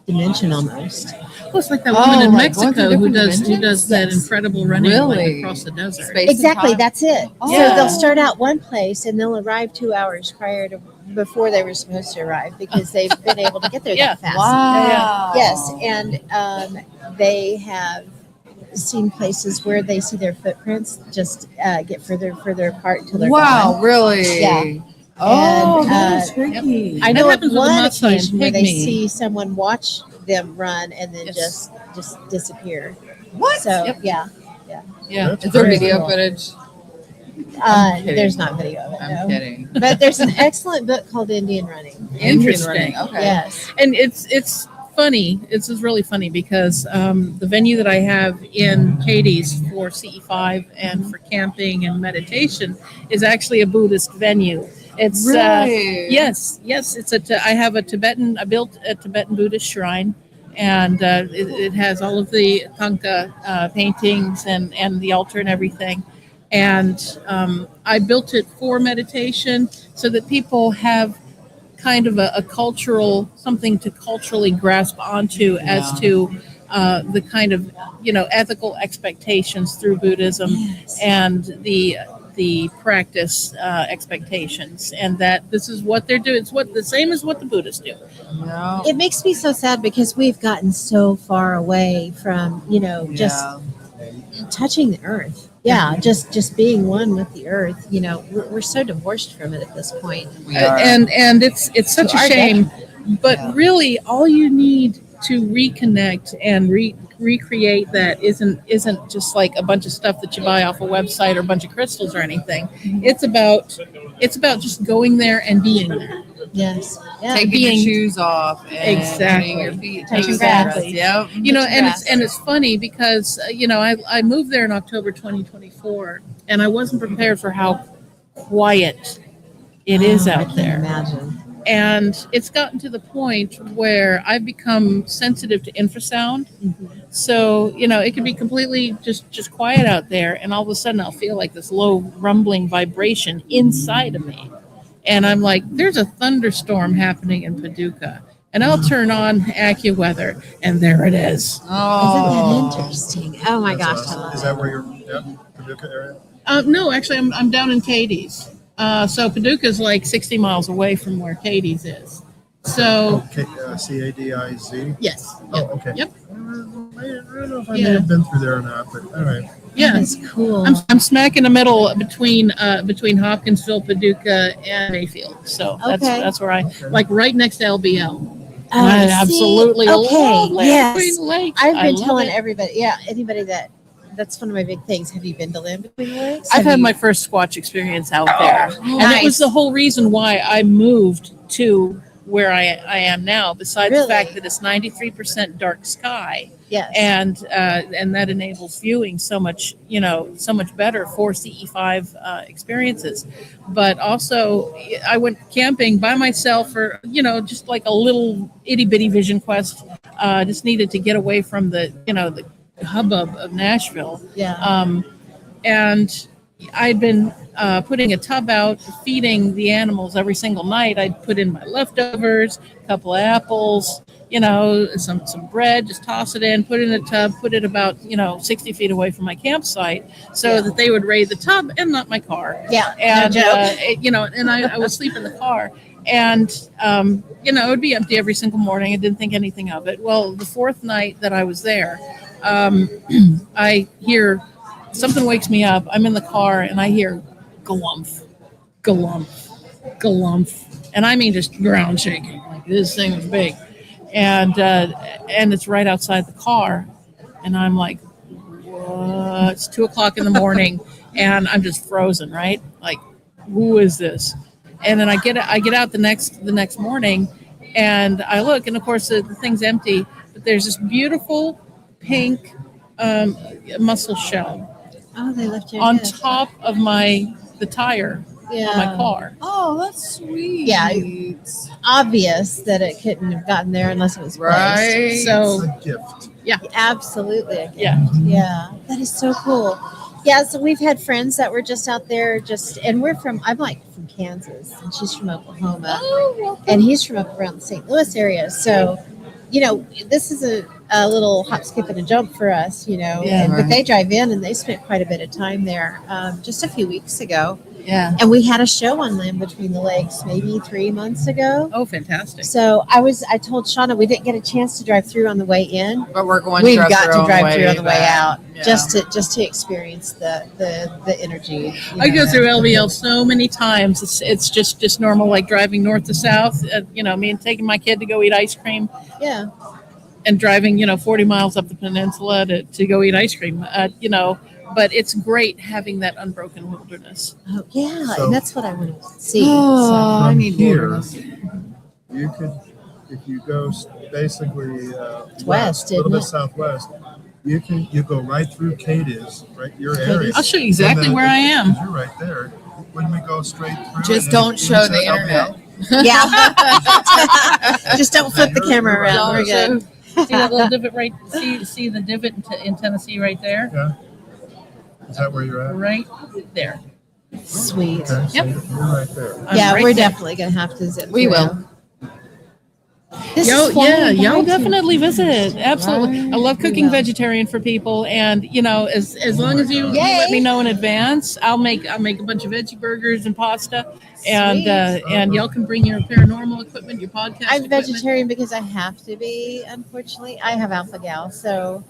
dimension almost. Well, it's like that woman in like going Mexico through who different does that Yes. incredible running Really? across the desert. Space and Exactly, time? that's it. Oh. So they'll start out one place and they'll arrive 2 hours before they were supposed to arrive because they've been able to get there Yeah. that fast. Wow. Yes, and they have seen places where they see their footprints just get further and further apart until they're Wow, gone. really? Yeah. Oh, And, that is freaky. I That know of happens with the one Maasai and occasion where they Pygmy. see someone watch them run and then Yes. just disappear. What? So Yep. yeah, Yeah. That's Is there crazy. video footage? kidding. there's not video of it. I'm No. kidding. But there's an excellent book called Indian Running. Interesting. Okay. Yes. And it's funny. It's just really funny because the venue that I have in Katie's for CE5 and for camping and meditation is actually a Buddhist venue. It's Really? yes. I built a Tibetan Buddhist shrine, and it has all of the Thangka paintings and the altar and everything. And I built it for meditation so that people have kind of a cultural, something to culturally grasp onto as to the kind of, ethical expectations through Buddhism Yes. and the practice expectations, and that this is what they're doing. It's the same as what the Buddhists do. Yeah. It makes me so sad because we've gotten so far away from, just touching the earth. Yeah, just being one with the earth. We're so divorced from it at this point. We are. And it's such To a our shame, but Yeah. really all you need to reconnect and recreate that isn't just like a bunch of stuff that you buy off a website or a bunch of crystals or anything. It's about just going there and being there. Yes. Yeah. Taking being- your shoes off and Exactly. putting your feet, Touching toes grass. in. Yep. And it's funny because I moved there in October 2024, and I wasn't prepared for how quiet it is Oh, I out can there. imagine. And it's gotten to the point where I've become sensitive to infrasound. So, it can be completely just quiet out there, and all of a sudden I'll feel like this low rumbling vibration inside of me. And I'm like, there's a thunderstorm happening in Paducah. And I'll turn on AccuWeather, and there it is. Oh. Isn't that interesting? Oh my That's gosh, I awesome. love Is it. that where you're? Yeah, Paducah area. No, actually, I'm down in Katie's. So Paducah is like 60 miles away from where Katie's is. So Okay, CADIZ. yes. Oh, Yep. okay. Yep. I don't know if I may Yeah. have been through there or not, but all right. Yeah. That's cool. I'm smack in the middle between Hopkinsville, Paducah, and Mayfield. So Okay. that's where I Okay. like right next to LBL. Oh, I see? absolutely Okay, love Land yes. Between the Lakes. I've I been love telling it. everybody, anybody that's one of my big things. Have you been to Land Between the Lakes? I've Have had you- my first Squatch experience out there, and it was Nice. the whole reason why I moved to where I am now. Besides the Really? fact that it's 93% dark sky, Yes. and that enables viewing so much better for CE5 experiences. But also, I went camping by myself for just like a little itty bitty vision quest. Just needed to get away from the hubbub of Nashville. Yeah. And I'd been putting a tub out, feeding the animals every single night. I'd put in my leftovers, a couple of apples, some bread, just toss it in, put it in a tub, put it about 60 feet away from my campsite, so that they would raid the tub and not my car. Yeah. And no joke. and I would sleep in the car. And it would be empty every single morning. I didn't think anything of it. Well, the fourth night that I was there, I hear something wakes me up. I'm in the car and I hear galumph, galumph, galumph, and I mean just ground shaking. Like this thing is big, and it's right outside the car, and I'm like, what? It's 2:00 in the morning, and I'm just frozen. Right, like, who is this? And then I get out the next morning, and I look, and of course the thing's empty, but there's this beautiful pink mussel shell Oh, they left you on good. top of the tire Yeah. on my car. Oh, that's sweet. Yeah. Obvious that it couldn't have gotten there unless it was placed. Right. So A gift. Absolutely. I get yeah, it. Yeah. That is so cool. Yeah, so we've had friends that were just out there and I'm like from Kansas and she's from Oklahoma and he's from up around the St. Louis area. So, this is a little hop, skip, and a jump for us, Yeah. but they drive in and they spent quite a bit of time there just a few weeks ago. yeah. And we had a show on Land Between the Lakes maybe 3 months ago. Oh, fantastic. So I told Shauna we didn't get a chance to drive through on the way in. But we're going. We've to got to drive through on the way back. out Yeah. just to experience the energy. I go through LVL so many times. It's just normal, like driving north to south. Me and taking my kid to go eat ice cream, Yeah. and driving 40 miles up the peninsula to go eat ice cream. But it's great having that unbroken wilderness. Oh, yeah. So- and that's what I want to see. Oh, I From need here, wilderness. you could, if you go basically west, a little isn't bit it? southwest, you go right through Cadiz, right your area. I'll show you exactly And then- where I am. You're right there. When we go straight through, Just and don't then show you the said help me internet. out. Yeah. Just don't flip the camera around. We're good. See that little divot right? See the divot in Tennessee right there? Yeah. Is that where you're at? Right there. Sweet. Okay, so Yep. you're right there. I'm Yeah, right we're there. definitely going to have to zip We through. will. This Yo, is flying yeah, by y'all too. definitely visit. Absolutely. Right. I love cooking will. vegetarian for people, and as long as you let me know in advance, I'll make a bunch of veggie burgers and pasta, and Sweet. and y'all can bring your paranormal equipment, your podcast I'm equipment. vegetarian because I have to be, unfortunately. I have alpha gal, so.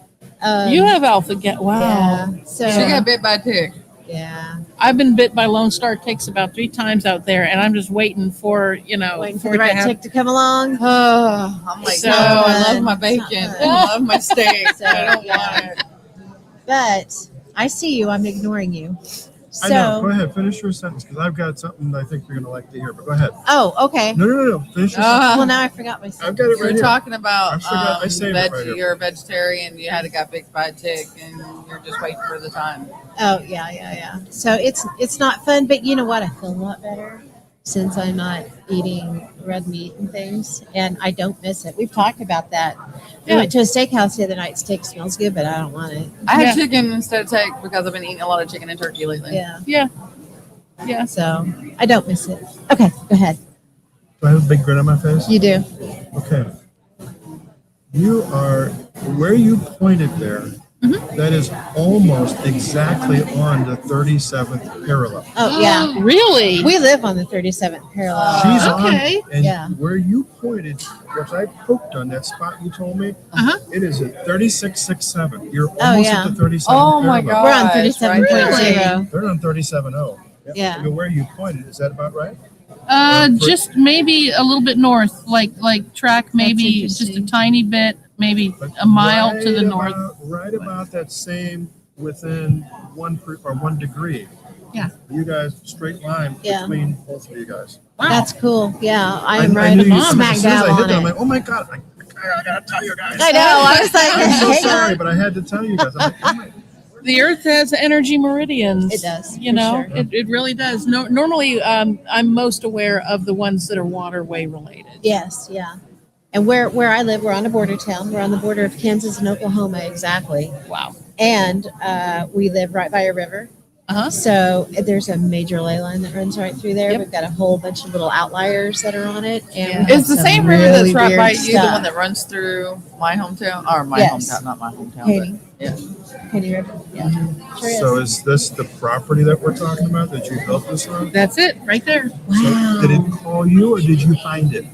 You have alpha get wow. Yeah. So, She got bit by a tick. yeah. I've been bit by Lone Star ticks about 3 times out there, and I'm just waiting for Waiting for for the it to right happen. tick to come along. Oh, I'm like, So- no, I love my It's not bacon. fun. I love my steak. So, I don't yeah. want it. But I see you. I'm ignoring you. I know. Go So, ahead, finish your sentence because I've got something I think you're going to like to hear. But go ahead. oh, okay. No. Finish your sentence. Well, now I forgot my I've got it You right were here. talking about I forgot I saved it right here. you're a vegetarian. You had got bit by a tick, and you're just waiting for the time. Oh, yeah. So it's not fun, but you know what? I feel a lot better since I'm not eating red meat and things, and I don't miss it. We've talked about that. We Yeah. went to a steakhouse the other night. Steak smells good, but I don't want it. I had Yeah. chicken instead of steak because I've been eating a lot of chicken and turkey lately. Yeah. Yeah. So I don't miss it. Okay, go ahead. Do I have a big grin on my face? You do. Okay. You are where you pointed there That is almost exactly on the 37th parallel. Oh yeah, Really? we live on the 37th parallel. She's okay. on, and Yeah. where you pointed, which I poked on that spot you told me, Uh-huh. it is at 3667. You're almost yeah. at the 37th Oh my parallel. We're on gosh, 37.0. They're on 37.0. Yeah. I mean, where you pointed, is that about right? Just maybe a little bit north, like track maybe just a interesting. tiny bit, maybe But a mile to the right north. right about that same within 1 degree. Yeah. You guys, straight line Yeah. between both of you guys. Wow. That's cool. Yeah, I I'm right knew you, smack as soon as dab I hit on that, I'm it. like, oh my God, I gotta tell you guys. I know. I was like, I'm so hang sorry, on. but I had to tell you guys. I'm like, oh my. The Earth has energy meridians. It does, You for know, sure. it really does. No, normally, I'm most aware of the ones that are waterway related. Yes, yeah. And where I live, we're on a border town. We're on the border of Kansas and Oklahoma, exactly. Wow. And we live right by a river. Uh-huh. So there's a major ley line that runs right through there. Yep. We've got a whole bunch of little outliers that are on it. And Yeah. we have Is the some same river really that's right weird by you the stuff. one that runs through my hometown? Or my Yes. hometown, not my hometown. Katy. Yeah. Katy River. Yeah. Sure is. So is this the property that we're talking about that you built this on? That's it, right there. Wow. So did it call you or did you find it?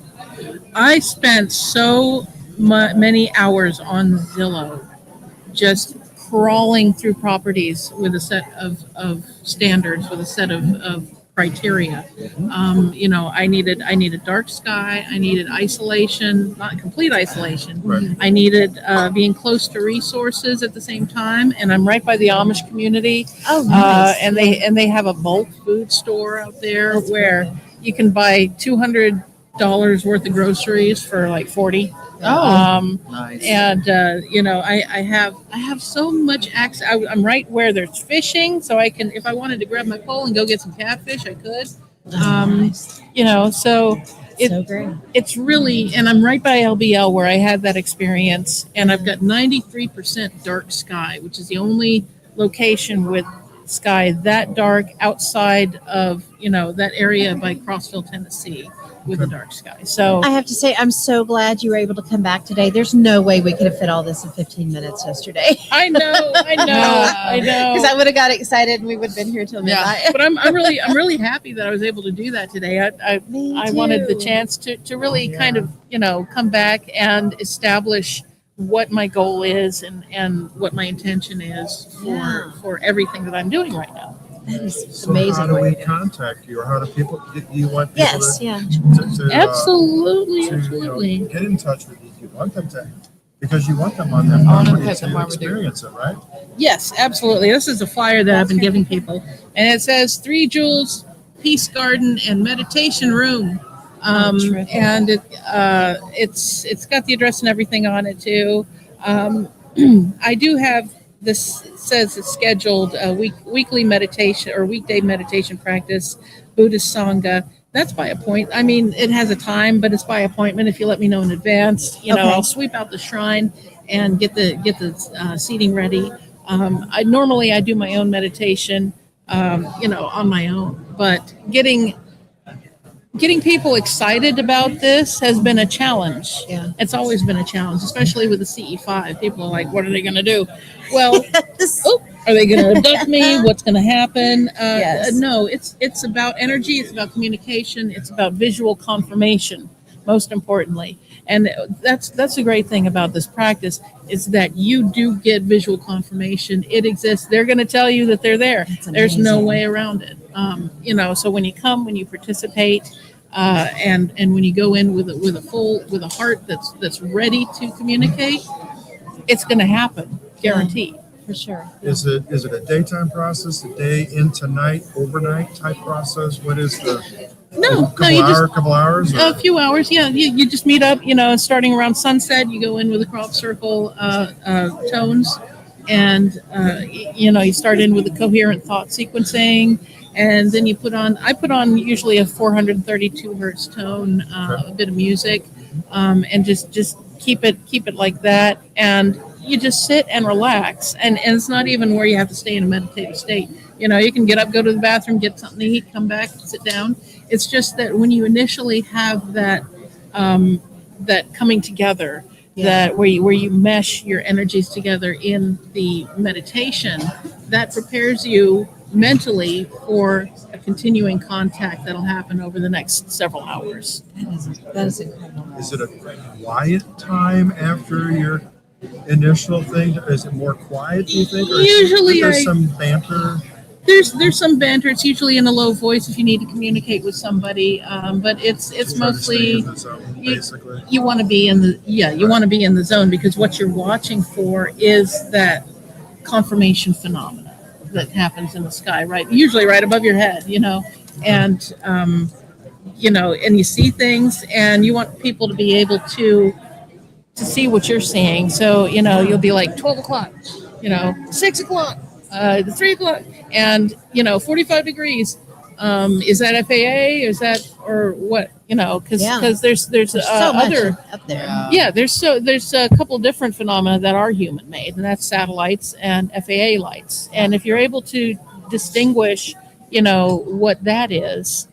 I spent so many hours on Zillow just crawling through properties with a set of standards, with a set of criteria. You know, I needed dark sky, I needed isolation, not complete isolation. Right. I needed being close to resources at the same time, and I'm right by the Amish community. Oh, nice. And they have a bulk food store out there That's where cool. you can buy $200 worth of groceries for like 40. Oh, nice. And you know, I have so much access. I'm right where there's fishing, so I can, if I wanted to grab my pole and go get some catfish, I could. Nice. You know, so So great. it's really, and I'm right by LBL where I had that experience, and I've got 93% dark sky, which is the only location with sky that dark outside of, you know, that area by Crossville, Tennessee, with the dark sky. So I have to say, I'm so glad you were able to come back today. There's no way we could have fit all this in 15 minutes yesterday. I know. Because I would have got excited and we would have been here till midnight. But I'm really happy that I was able to do that today. I wanted the chance to really kind of, you know, come back and establish what my goal is and what my intention is for everything that I'm doing right now. That is So amazing. how do what we you're doing. contact you or how do people, do you want people Yes, to, yeah. to, Absolutely, to, absolutely. get in touch with you? You want them to, because you want them on that want them property to have the to property. experience it, right? Yes, absolutely. This is a flyer that I've been giving people, and it says 3 Jewels, Peace Garden, and Meditation Room. Terrific. And it's got the address and everything on it too. I do have this, says it's scheduled weekly meditation or weekday meditation practice, Buddhist Sangha. That's by appointment. I mean, it has a time, but it's by appointment. If you let me know in advance, you know, Okay. I'll sweep out the shrine and get the seating ready. I normally do my own meditation, you know, on my own, but getting people excited about this has been a challenge. Yeah. It's always been a challenge, especially with the CE5. People are like, what are they going to do? Well, are they going to abduct me? What's going to happen? Yes. No, it's about energy. It's about communication. It's about visual confirmation, most importantly. And that's the great thing about this practice is that you do get visual confirmation. It exists. They're going to tell you that they're there. That's There's no amazing. way around it. You know, so when you come, when you participate, and when you go in with a heart that's ready to communicate, it's going to happen, guaranteed. For sure. Is it a daytime process, a day into night, overnight type process? What is the couple hours? A few hours, yeah. You just meet up, you know, starting around sunset. You go in with a crop circle tones, and you know, you start in with a coherent thought sequencing, and then you I put on usually a 432 hertz tone, a bit of music, and just keep it like that, and you just sit and relax, and it's not even where you have to stay in a meditative state. You know, you can get up, go to the bathroom, get something to eat, come back, sit down. It's just that when you initially have that that coming together, Yeah. where you mesh your energies together in the meditation, that prepares you mentally for a continuing contact that'll happen over the next several hours. That is incredible. Is it a quiet time after your initial thing? Is it more quiet, do you think? Or Usually there's I- some banter? There's some banter. It's usually in a low voice if you need to communicate with somebody, but it's Try to stay mostly in the zone, basically. you want to be in the you want to be in the zone, because what you're watching for is that confirmation phenomena that happens in the sky, right? Usually right above your head, and and you see things, and you want people to be able to see what you're seeing. So you'll be like 12 o'clock, 6 o'clock, 3 o'clock, and 45 degrees. Is that FAA? Is that or what? Because Yeah. there's So much other. up there. Yeah, there's a couple different phenomena that are human made, and that's satellites and FAA lights. And if you're able to distinguish, what that is,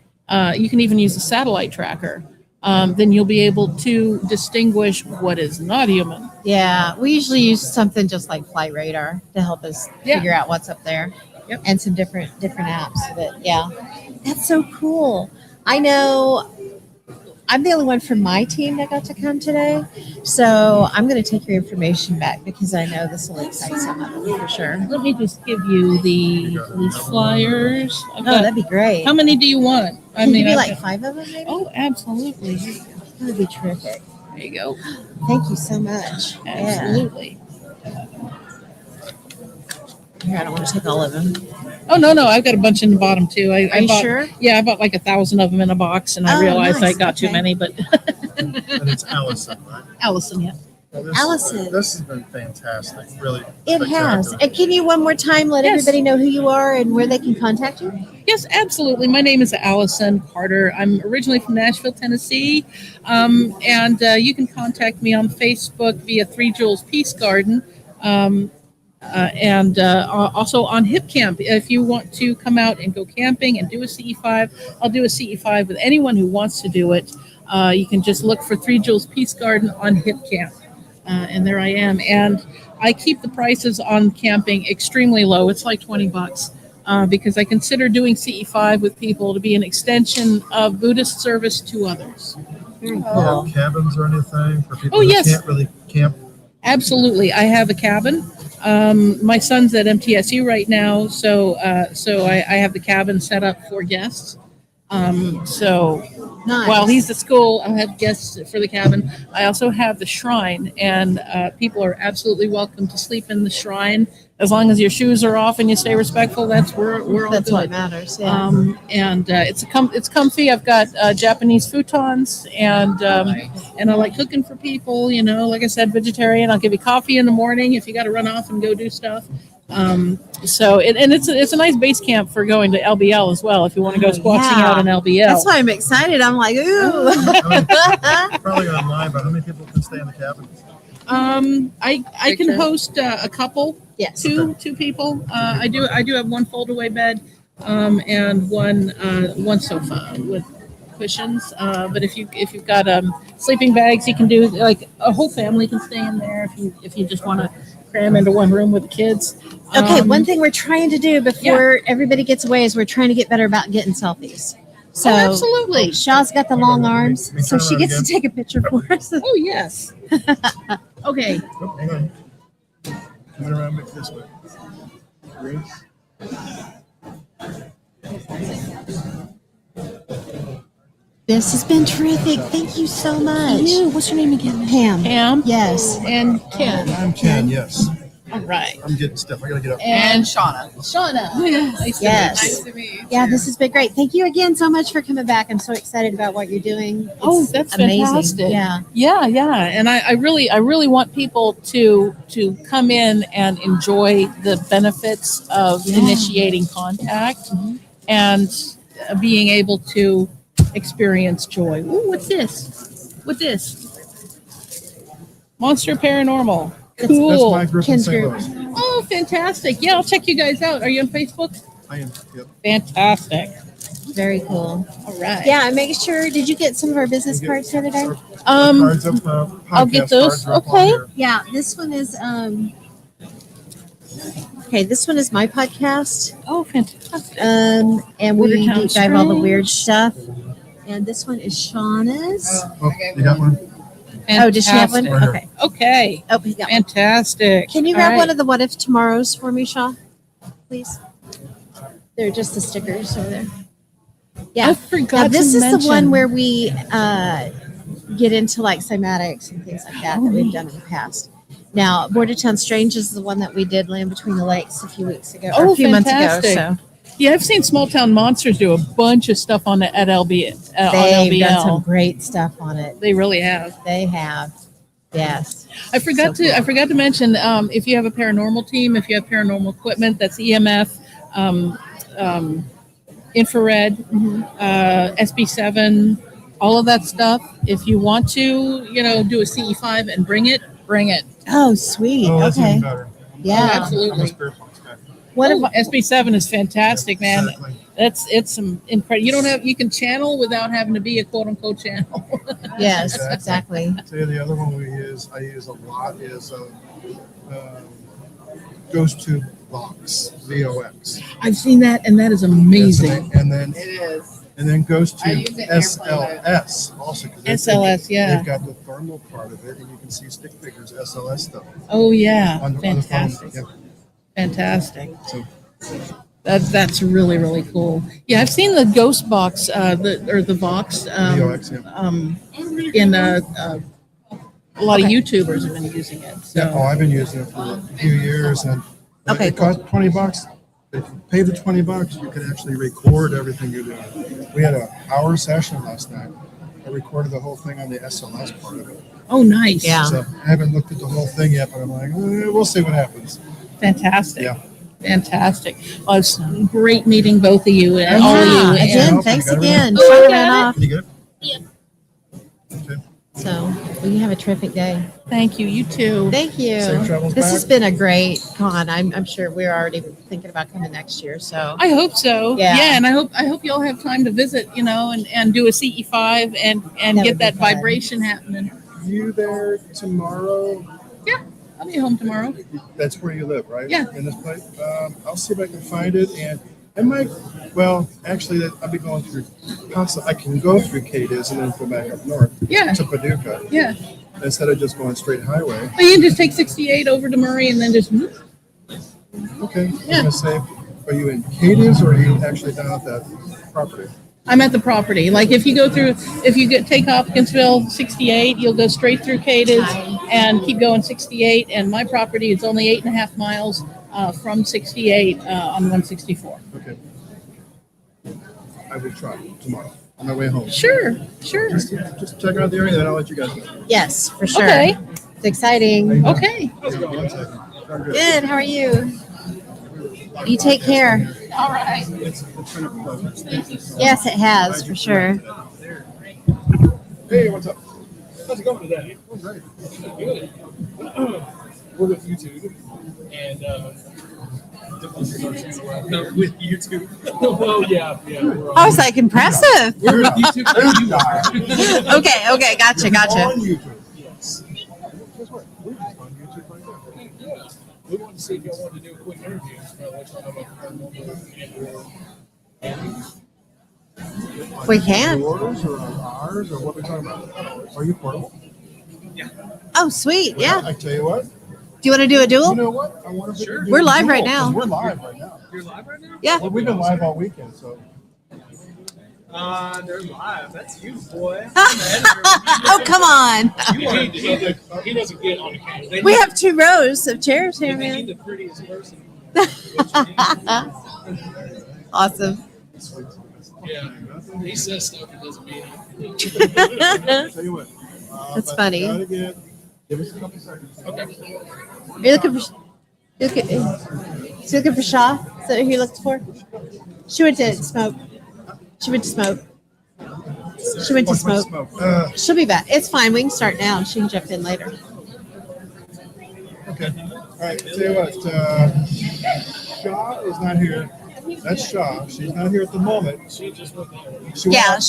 you can even use a satellite tracker. Then you'll be able to distinguish what is not human. Yeah, we usually use something just like Flight Radar to help us Yeah. figure out what's up there, Yep. and some different apps. But yeah, that's so cool. I know I'm the only one from my team that got to come today, so I'm going to take your information back because I know this will excite some of them for sure. Let me just give you these flyers. Oh, that'd be great. How many do you want? Can you be I've like got- 5 of them, maybe? Oh, absolutely. That'd be terrific. There you go. Thank you so much. Yeah. Absolutely. Here, I don't want to take all of them. Oh no, I've got a bunch in the bottom too. I Are you bought, sure? Yeah, I bought like 1,000 of them in a box, and I Oh, realized I nice. got too Okay. many. But And it's Allison, right? Allison, yeah. Well, Allison. This has been fantastic. Really. It has. spectacular. And can you one more time let Yes. everybody know who you are and where they can contact you? Yes, absolutely. My name is Allison Carter. I'm originally from Nashville, Tennessee, and you can contact me on Facebook via 3 Jewels Peace Garden, and also on Hip Camp. If you want to come out and go camping and do a CE5, I'll do a CE5 with anyone who wants to do it. You can just look for 3 Jewels Peace Garden on Hip Camp, and there I am. And I keep the prices on camping extremely low. It's like $20. Because I consider doing CE5 with people to be an extension of Buddhist service to others. Very Do you cool. have cabins or anything for people Oh, who yes. can't really camp? Absolutely, I have a cabin. My son's at MTSU right now, so I have the cabin set up for guests. So Nice. while he's at school, I'll have guests for the cabin. I also have the shrine, and people are absolutely welcome to sleep in the shrine as long as your shoes are off and you stay respectful. We're all That's what good. matters. Yeah. And it's comfy. I've got Japanese futons, and I like cooking for people. Like I said, vegetarian. I'll give you coffee in the morning if you got to run off and go do stuff. So it's a nice base camp for going to LBL as well if you want to go squatching Yeah. out in LBL. That's why I'm excited. I'm like, ooh. Probably online, but how many people can stay in the cabin? I can host a couple. Yes. Two people. I do have one foldaway bed, and one sofa with cushions. But if you've got sleeping bags, you can do like a whole family can stay in there if you just want to cram into one room with the kids. Okay, one thing we're trying to do before everybody gets away is we're trying to get better about getting selfies. So absolutely. Shaw's got the long arms, me so turn she around gets to again. take a picture for us. Oh yes. Okay. Oh, hang on. Turn around, make this way. Grace. This has been terrific. Thank you so much. What's your name again? Pam. Pam. Yes. And Ken. I'm Ken, yes. All right. I'm getting stiff. I gotta get up. And Shauna. Shauna. Nice to Yes. meet you. Yeah, this has been great. Thank you again so much for coming back. I'm so excited about what you're doing. Oh, It's that's amazing. fantastic. Yeah. Yeah, and I really want people to come in and enjoy the benefits of initiating contact and being able to experience joy. Ooh, what's this? What's this? Monster Paranormal. That's Cool. my group in Ken's St. group. Louis. Oh, fantastic. Yeah, I'll check you guys out. Are you on Facebook? I am. Yep. Fantastic. Very cool. All right. Yeah, and make sure. Did you get some of our business cards the other day? Cards up, I'll get podcast those. cards are up on Okay. here. Yeah, this one is okay, this one is my podcast. Oh, fantastic. And we Watertown deep dive all the Strange. weird stuff. And this one is Shauna's. Oh, you got one? Oh, does she have one? Fantastic. Okay. Okay. Oh, he got one. Fantastic. Can you All grab right. one of the What If Tomorrows for me, Shaw? Please. They're just the stickers over there. Yeah. I forgot Now, this to is the one mention- where we get into like cymatics and things like that we've done in the past. Now, Bordertown Strange is the one that we did Land Between the Lakes a few weeks ago, or Oh, a few fantastic. months ago. So Yeah, I've seen Small Town Monsters do a bunch of stuff on the at LB on they've done some LBL. great stuff on it. They really have. They have. Yes. I forgot So to cool. mention if you have a paranormal team, if you have paranormal equipment, that's EMF, infrared, SB7, all of that stuff. If you want to, do a CE5 and bring it. Oh, sweet. Oh, that's even Okay. better. Yeah. I'm a Absolutely. Spirit Box guy. What Oh, if SB7 is fantastic, man. Exactly. It's some incredible. You can channel without having to be a quote unquote channel. Yes, exactly. Say the other one I use a lot is Ghost Tube Box, VOX. I've seen that, and that is amazing. And then It is. Ghost I Tube use it airplane SLS also. 'Cause SLS, yeah. They've got the thermal part of it, and you can see stick figures, SLS stuff. Oh yeah, On the phone. fantastic, Yeah. fantastic. So That's really really cool. Yeah, I've seen the Ghost Box, the Vox, VOX, yeah. in a lot of YouTubers have been using it. So Yeah, I've been using it for a few years, and Okay, it costs $20. If you pay the $20, you can actually record everything you're doing. We had an hour session last night. I recorded the whole thing on the SLS part of it. oh nice, Yeah. So I haven't looked at the whole thing yet, but I'm like, we'll see what happens. fantastic. Yeah. Fantastic. Well, it's great meeting both of you and Oh, all of yeah. you. Again, And- thanks You got again. Oh, you Shauna got ran it? off. Can you get it? Yeah. Okay. So well, you have a terrific day. Thank you. You too. Thank you. Safe travels This back. has been a great con. I'm sure we're already thinking about coming next year. So I hope so. Yeah. And I hope y'all have time to visit, and do a CE5 and That get would be that fun. vibration happening. You there tomorrow? I'll be home tomorrow. That's where you live, right? Yeah. In this place? I'll see if I can find it. And I might, actually, I'll be going through, I can go through Cadiz and then go back up north Yeah. to Paducah Yeah. instead of just going straight highway. Well, you can just take 68 over to Murray and then just whoop. Okay. I was Yeah. going to say, are you in Cadiz or are you actually down at that property? I'm at the property. Like if you take Hopkinsville 68, you'll go straight through Cadiz and keep going 68. And my property is only 8.5 miles from 68 on 164. Okay. I will try tomorrow on my way home. Sure. Just check out the area, then I'll let you guys know. yes, for sure. Okay. It's exciting. Okay. Yeah, 1 second. I'm good. Good. How are you? You take care. All right. It's been a pleasure. Yes, it has for sure. Hey, what's up? How's it going today? Oh, great. Good. We're with YouTube, and no, with YouTube. Well, yeah. We're I was like impressive. we're with YouTube. Okay, gotcha. On YouTube. Yes. Guess what? We're just on YouTube right now. Yeah. We wanted to see if y'all wanted to do a quick interview. Let's talk about paranormal and We can. Yours or ours or what we talking about? Are you portable? Oh, sweet. Yeah. I tell you what. Do you want to do a You duel? know what? I want to Sure. We're live right now. We're live right now. You're live right now? Yeah. Well, we've been live all weekend, so. They're live. That's you, boy. Oh, come on. He doesn't get on the camera. We have 2 rows of chairs here, They man. need the prettiest person. Awesome. Yeah. He says stuff and doesn't mean it. Tell you what. That's but funny. gotta give us a couple seconds. Okay. Are you looking for? Is he looking for Shaw? Is that who you're looking for? She went to smoke. She went to smoke. She'll be back. It's fine. We can start now. She can jump in later. Okay. All right. Tell you what. Shaw is not here. That's Shaw. She's not here at the moment. She Yeah, went-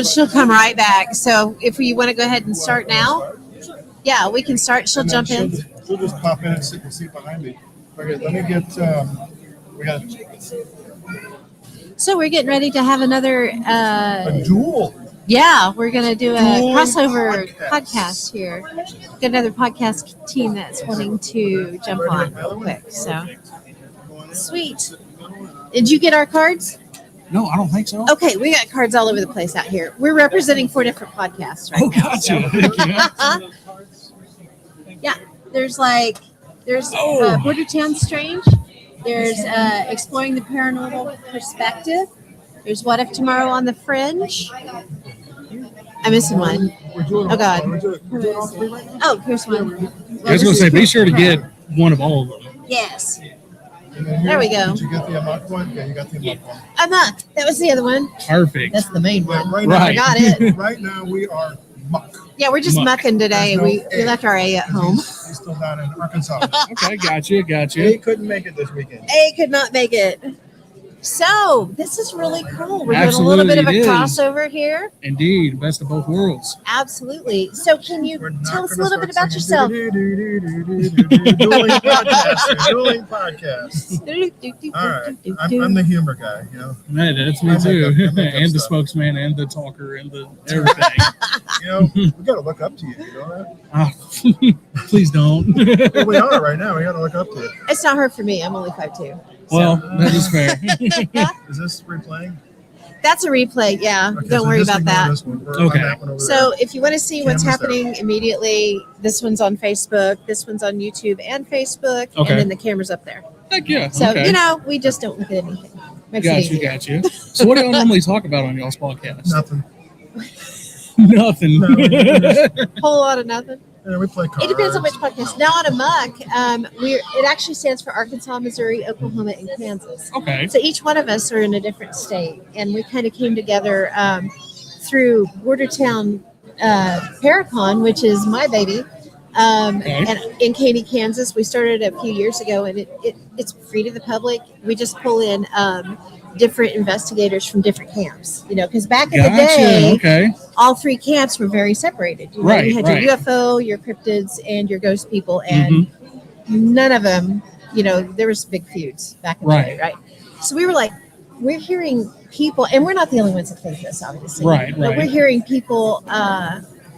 she'll come right back. So if we want to go ahead and start now, yeah, we can start. She'll And then jump in. She'll just pop in and sit behind me. Okay, let me get. We got So we're getting ready to have another. a duel. Yeah, we're gonna do a Dual crossover podcast. podcast here. Got another podcast team that's wanting to jump on real quick. So sweet. Did you get our cards? No, I don't think so. Okay, we got cards all over the place out here. We're representing 4 different podcasts right Oh, now. gotcha. So. Yeah, there's Bordertown Strange. There's Exploring the Paranormal Perspective. There's What If Tomorrow on the Fringe. I'm missing one. We're doing Oh, God. We're doing all three right now. Oh, here's one. I was going to say, be sure to get one of all of them. Yes. And then There we go. Did you get the A.M.O.K one? Yeah, you got the A.M.O.K one. A.M.O.K. That was the other one. Perfect. That's the main Yeah, one. right Right. now, Got it. right now we are muck. Yeah, we're just Muck. mucking today. There's no We left our A at home. He's still down in Arkansas. Okay, gotcha. He couldn't make it this weekend. A could not make it. So this is really cool. We're Absolutely, doing a little bit of a it is. crossover here. Indeed, best of both worlds. Absolutely. So can you We're not tell us a gonna little bit start about yourself? singing Dueling podcast. Dueling podcast. All right. I'm the humor guy, you know. Hey, that's me I make too. up- I make up And the stuff. spokesman and the talker and the everything. You know, we got to look up to you. You know that? Ah, please don't. Well, we are right now. We got to look up to you. It's not hard for me. I'm only 5'2". Well, that is fair. Is this replaying? That's a replay. Yeah. Okay, Don't so worry just about ignore that. this one. We're Okay. on that one over So if you want to see what's Camera's there. happening immediately, this one's on Facebook, this one's on YouTube and Facebook, Okay. and then the camera's up there. Heck yeah. So, okay. you know, we just don't look at anything. Makes it Got easier. you, got you. So what do y'all normally talk about on y'all's podcast? there. Nothing. Nothing. No, we just- Whole lot of nothing. yeah, we play cards. It depends on which podcast. Now on A.M.O.K, it actually stands for Arkansas, Missouri, Oklahoma, and Kansas. Okay. So each one of us are in a different state, and we kind of came together through Bordertown Paracon, which is my baby, Okay. and in Katy, Kansas. We started a few years ago, and it's free to the public. We just pull in different investigators from different camps, you know, because back in the day, Okay. all 3 camps were very separated. You know, Right, you had right. your UFO, your cryptids, and your ghost people, and none of them, you know, there was big feuds back in the day, right? So we were like, we're hearing people, and we're not the only ones that think this, obviously. Right, But right. we're hearing people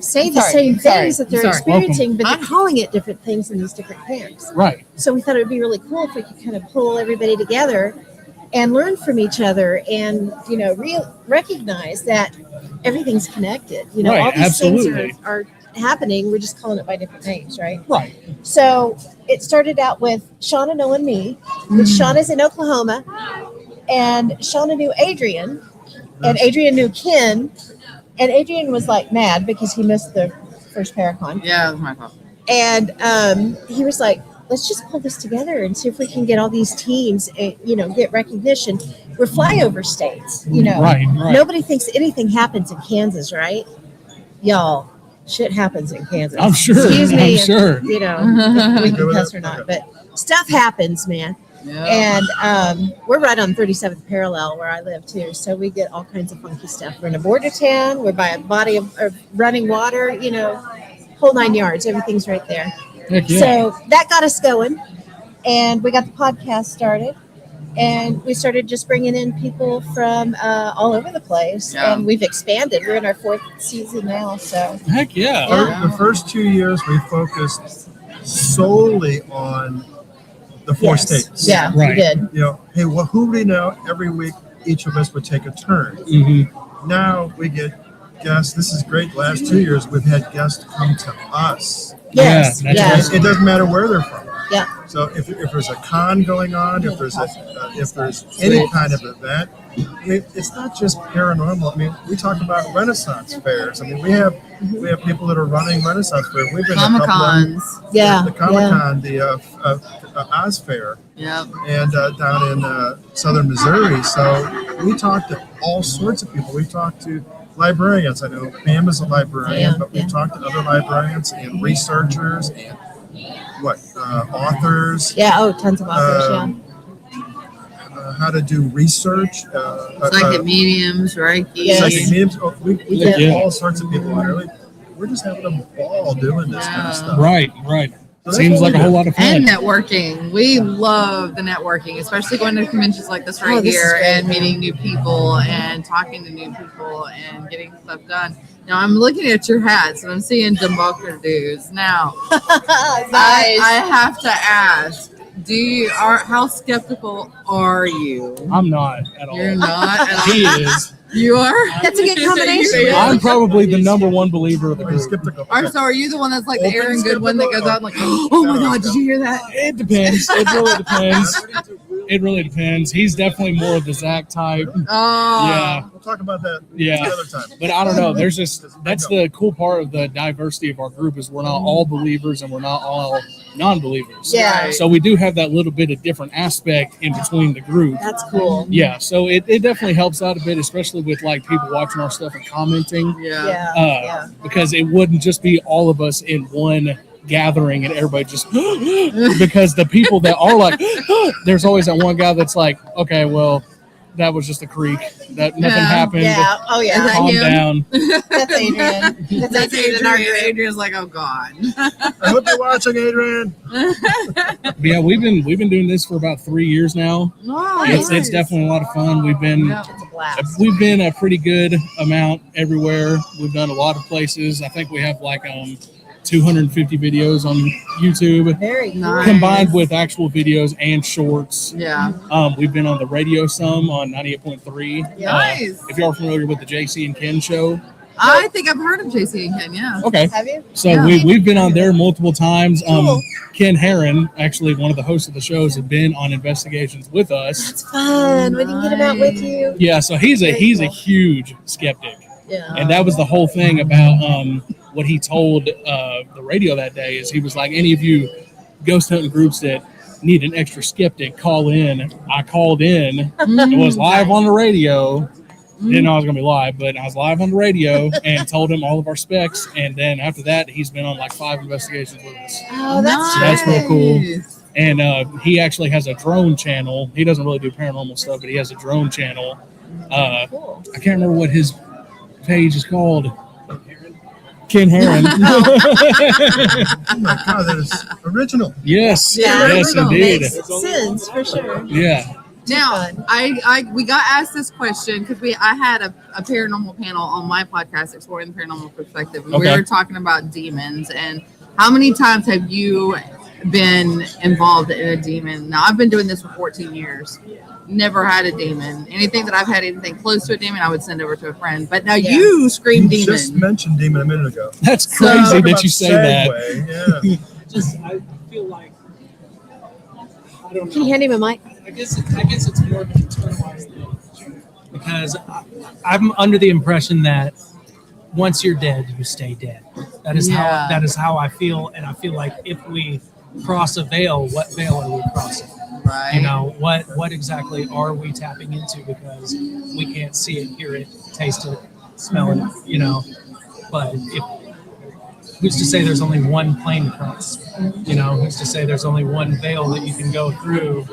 say the Sorry, same sorry, things that they're sorry. experiencing, but Welcome. they're calling it different things in these different camps. Right. So we thought it would be really cool if we could kind of pull everybody together and learn from each other, and you know, recognize that everything's connected. You know, Right, all these absolutely. things are happening. We're just calling it by different names, right? Right. So it started out with Shauna knowing me, which Shauna's in Oklahoma, and Shauna knew Adrian, and Adrian knew Ken, and Adrian was like mad because he missed the first Paracon. Yeah, that was my fault. And he was like, let's just pull this together and see if we can get all these teams and, you know, get recognition. We're flyover states, you know. Right. Right. Nobody thinks anything happens in Kansas, right? Y'all, shit happens in Kansas. I'm sure. Excuse me. I'm if, sure. You know, if we Good can with cuss it? or not, Okay. but stuff happens, man. Yeah. And we're right on 37th parallel where I live too. So we get all kinds of funky stuff. We're in a border town. We're by a body of running water, you know, whole 9 yards. Everything's right there. Heck yeah. So that got us going. And we got the podcast started. And we started just bringing in people from all over the place. Yeah. And we've expanded. We're in our 4th season now. So Heck yeah. Yeah. The first 2 years, we focused solely on the 4 yes. states. Yeah, Right. we did. You know, hey, well, who do we know? Every week, each of us would take a turn. Mm-hmm. Now we get guests. This is great. Last 2 years, we've had guests come to us. Yes. Yeah, that's Yeah. awesome. It doesn't matter where they're from. Yeah. So if there's a con going on, if there's any kind of event, I mean, it's not just paranormal. I mean, we talk about Renaissance fairs. I mean, we have people that are running Renaissance fairs. We've been to a couple of Comic-Cons. Yeah. the Comic-Con, the Oz Fair, Yep. and down in southern Missouri. So we talk to all sorts of people. We talk to librarians. I know Pam is a librarian, Yeah, but we yeah. talk to other librarians and researchers and authors. Yeah. Oh, tons of authors. Um, how to do research. Psychic mediums, Reiki. Yes. Psychic mediums. Oh, we Yeah. get all sorts of people here. We're just having a ball doing this kind of stuff. Right. So that's Seems what like we a whole do. lot of And fun. networking. We love the networking, especially going to conventions like this right This is here great. and meeting new people and talking to new people and getting stuff done. Now, I'm looking at your hats and I'm seeing Dumbucker dudes. Now, I have to ask, how skeptical are you? I'm not at all. You're not at all. He is. You are? That's a good combination. You I'm probably the number one believer of the Are you group. skeptical? So are you the one that's like the Open Aaron Goodwin that goes out and like, skeptical? oh my God, did you hear that? It depends. It really depends. It really depends. He's definitely more of the Zach type. Oh. Yeah. We'll talk about that Yeah. another time. But I don't know. That's the cool part of the diversity of our group is we're not all believers and we're not all non-believers. Yeah. So we do have that little bit of different aspect in between the group. That's cool. Yeah. So it definitely helps out a bit, especially with like people watching our stuff and commenting. Yeah. Yeah. Because it wouldn't just be all of us in one gathering and everybody just because the people that are like there's always that one guy that's like, okay, well, that was just a creek. That nothing happened. Yeah. Oh yeah. that Calm him? down. That's Adrian. That's Adrian. Adrian's like, oh God. I hope you're watching, Adrian. But yeah, we've been doing this for about 3 years now. It's definitely a lot of fun. We've been It's a blast. We've been a pretty good amount everywhere. We've done a lot of places. I think we have like 250 videos on YouTube Very cool. Nice. combined with actual videos and shorts. Yeah. We've been on the radio some on 98.3. Nice. If y'all are familiar with the JC and Ken show. I think I've heard of JC and Ken, yeah. Okay. Have you? So Yeah. we've been on there multiple times. Cool. Ken Herron, actually one of the hosts of the shows, had been on investigations with us. It's fun. We can get him out with you. Yeah, so he's a huge skeptic. Yeah. And that was the whole thing about what he told the radio that day is he was like, any of you ghost hunting groups that need an extra skeptic, call in. I called in. It was live on the radio. Didn't know I was going to be live, but I was live on the radio and told him all of our specs. And then after that, he's been on like 5 investigations with us. Oh, that's So that's real cool. Nice. And he actually has a drone channel. He doesn't really do paranormal stuff, but he has a drone channel. cool. I can't remember what his page is called. Ken Herron. Oh my God, that is original. Yes. Yeah, Yes, original. indeed. Makes sense for sure. Yeah. Now, Fun. we got asked this question because I had a paranormal panel on my podcast, Exploring the Paranormal Perspective, and we Okay. were talking about demons and how many times have you been involved in a demon? Now, I've been doing this for 14 years. Never had a demon. Anything that I've had anything close to a demon, I would send over to a friend. But now you scream You demon. just mentioned demon a minute ago. That's So- crazy Talk that about you say that. segue, Yeah. I feel like I don't Can you hand him a mic? I guess it's more of an internalized thing because I'm under the impression that once you're dead, you stay dead. That is Yeah. how I feel, and I feel like if we cross a veil, what veil are we crossing? Right. You know, what exactly are we tapping into because we can't see it, hear it, taste it, smell it, you know. But if who's to say there's only one plane to cross? You know, who's to say there's only one veil that you can go through?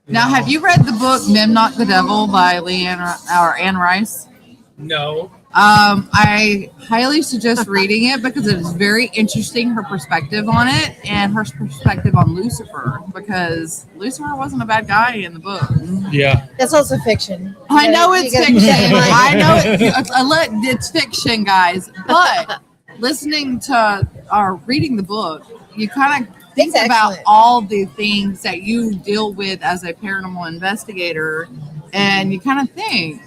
Now, have you read the book "M.O.K the Devil" by Anne Rice? No. I highly suggest reading it because it is very interesting, her perspective on it and her perspective on Lucifer, because Lucifer wasn't a bad guy in the book. Yeah. That's also fiction. I know it's You gotta fiction. keep that in mind. I know it's fiction, guys. But listening to or reading the book, you kind of think It's about excellent. all the things that you deal with as a paranormal investigator. And you kind of think,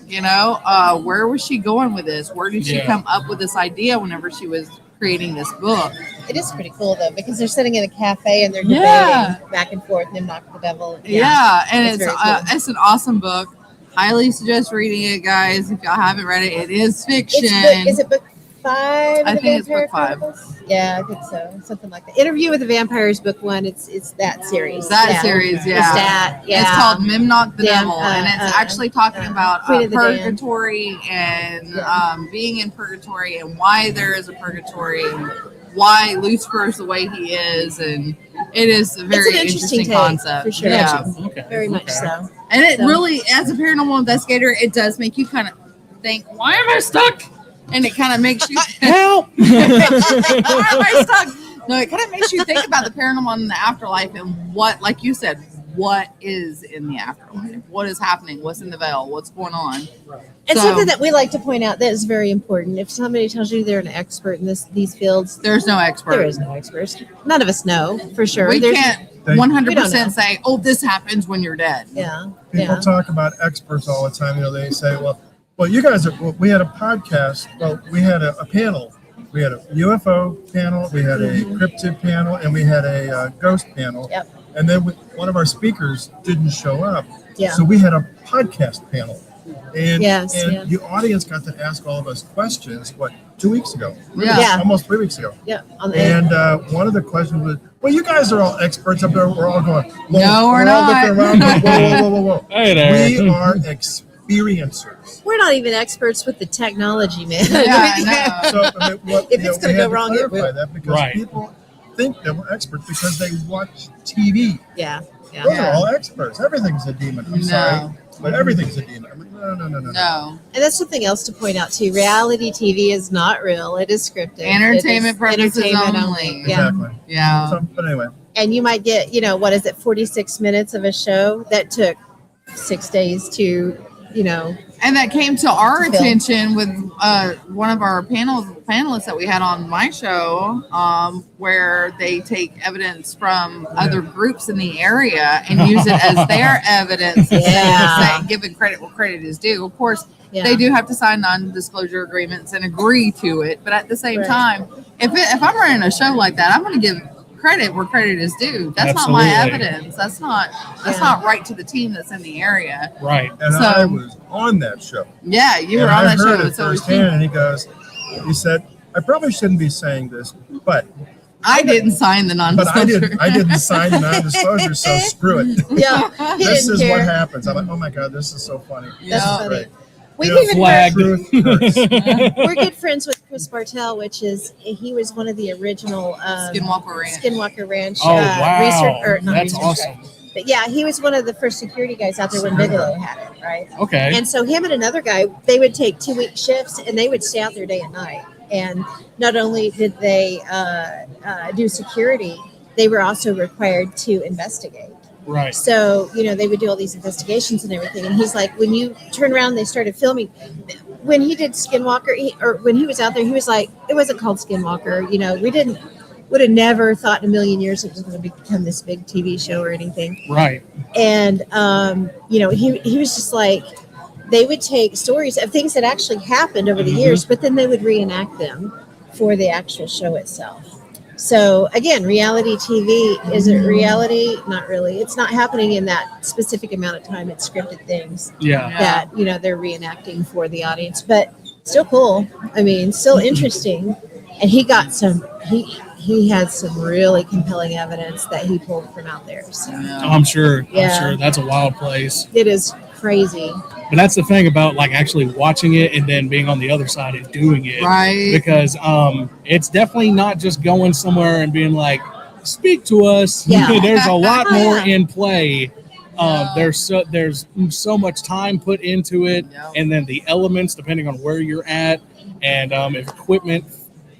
where was she going with this? Where did she Yeah. come up with this idea whenever she was creating this book? It is pretty cool though because they're sitting in a cafe and they're Yeah. debating back and forth. M.O.K the Devil. Yeah, and It's it's very cool. it's an awesome book. Highly suggest reading it, guys. If y'all haven't read it, it is fiction. Is it book 5? I of the think it's Vampire book 5. Chronicles? Yeah, I think so. Something like that. Interview with the Vampires, book 1. It's that series. That series, yeah. It's that. Yeah. It's called M.O.K the Damn, Devil, and it's actually talking about Queen of the Damned. purgatory and being in purgatory and why there is a purgatory and why Lucifer is the way he is, and it is a very It's an interesting take, concept. for sure. Yeah. Okay. Very much so. And it So- really, as a paranormal investigator, it does make you kind of think, why am I stuck? And it kind of makes you Help! why am I stuck? No, it kind of makes you think about the paranormal and the afterlife and what, like you said, what is in the afterlife? What is happening? What's in the veil? What's going on? And So- something that we like to point out that is very important. If somebody tells you they're an expert in these fields, There's no expert. there is no experts. None of us know for sure. We There's- can't They- 100% say, oh, this happens when you're dead. Yeah. People Yeah. talk about experts all the time. They say, well, you guys we had a podcast. Well, we had a panel. We had a UFO panel, we had a cryptid panel, and we had a ghost panel. Yep. And then one of our speakers didn't show up. Yeah. So we had a podcast panel. And, Yes, and yeah. the audience got to ask all of us questions, 2 weeks ago? Yeah. Almost 3 weeks ago. Yeah. On the And one of the questions was, well, you guys are all experts up there. We're all going, No, we're all not. looking around, going, whoa. Hey there. We are experiencers. We're not even experts with the technology, man. Yeah, I know. So I mean, If it's gonna we go had to wrong, it clarify will. that because Right. people think that we're experts because they watch TV. Yeah. Those Yeah. are all experts. Everything's a demon. I'm No. sorry, but everything's a demon. I'm like, no. No. And that's something else to point out too. Reality TV is not real. It is scripted. Entertainment It is purposes only. Yeah. Exactly. Yeah. So, but anyway, And you might get, 46 minutes of a show that took 6 days to, And that came to our To film. attention with one of our panelists that we had on my show, where they take evidence from other groups in the area and use it as their evidence. Yeah. Giving credit where credit is due. Of course, yeah. they do have to sign non-disclosure agreements and agree to it. But at the same Right. time, if I'm running a show like that, I'm going to give credit where credit is due. That's not my Absolutely. evidence. That's not Yeah. right to the team that's in the area. Right. and So- I was on that show. Yeah, you were and on I that show. heard it So firsthand, and he said, I probably shouldn't be saying this, but I didn't sign the non-disclosure. I didn't sign the non-disclosure, so screw it. Yeah. He This didn't is care. what happens. I'm like, oh my god, this is so funny. Yeah. That's funny. Great. We've You know, even flag. heard, Truth hurts. we're good friends with Chris Bartell, he was one of the original Skinwalker Ranch. Skinwalker Ranch Oh, wow. not That's research awesome. guy. But yeah, he was one of the first security guys out there when Bigelow had it, right? Okay. And so him and another guy, they would take 2-week shifts and they would stay out there day and night. And not only did they do security, they were also required to investigate. Right. So, they would do all these investigations and everything. And he's like, when you turn around, they started filming. When he did Skinwalker, or when he was out there, he was like, it wasn't called Skinwalker. We would have never thought in a million years it was going to become this big TV show or anything. Right. And, he was just like, they would take stories of things that actually happened over the years, but then they would reenact them for the actual show itself. So again, reality TV, is it reality? Not really. It's not happening in that specific amount of time. It's scripted things Yeah. Yeah. that, they're reenacting for the audience, but still cool. I mean, still interesting. And he got he had some really compelling evidence that he pulled from out there. So I'm sure. Yeah. I'm sure that's a wild place. it is crazy. But that's the thing about like actually watching it and then being on the other side and doing it. Right. Because it's definitely not just going somewhere and being like, speak to us. Yeah. There's a lot more Yeah. in play. There's so much time put into it, Yeah. and then the elements depending on where you're at, and if equipment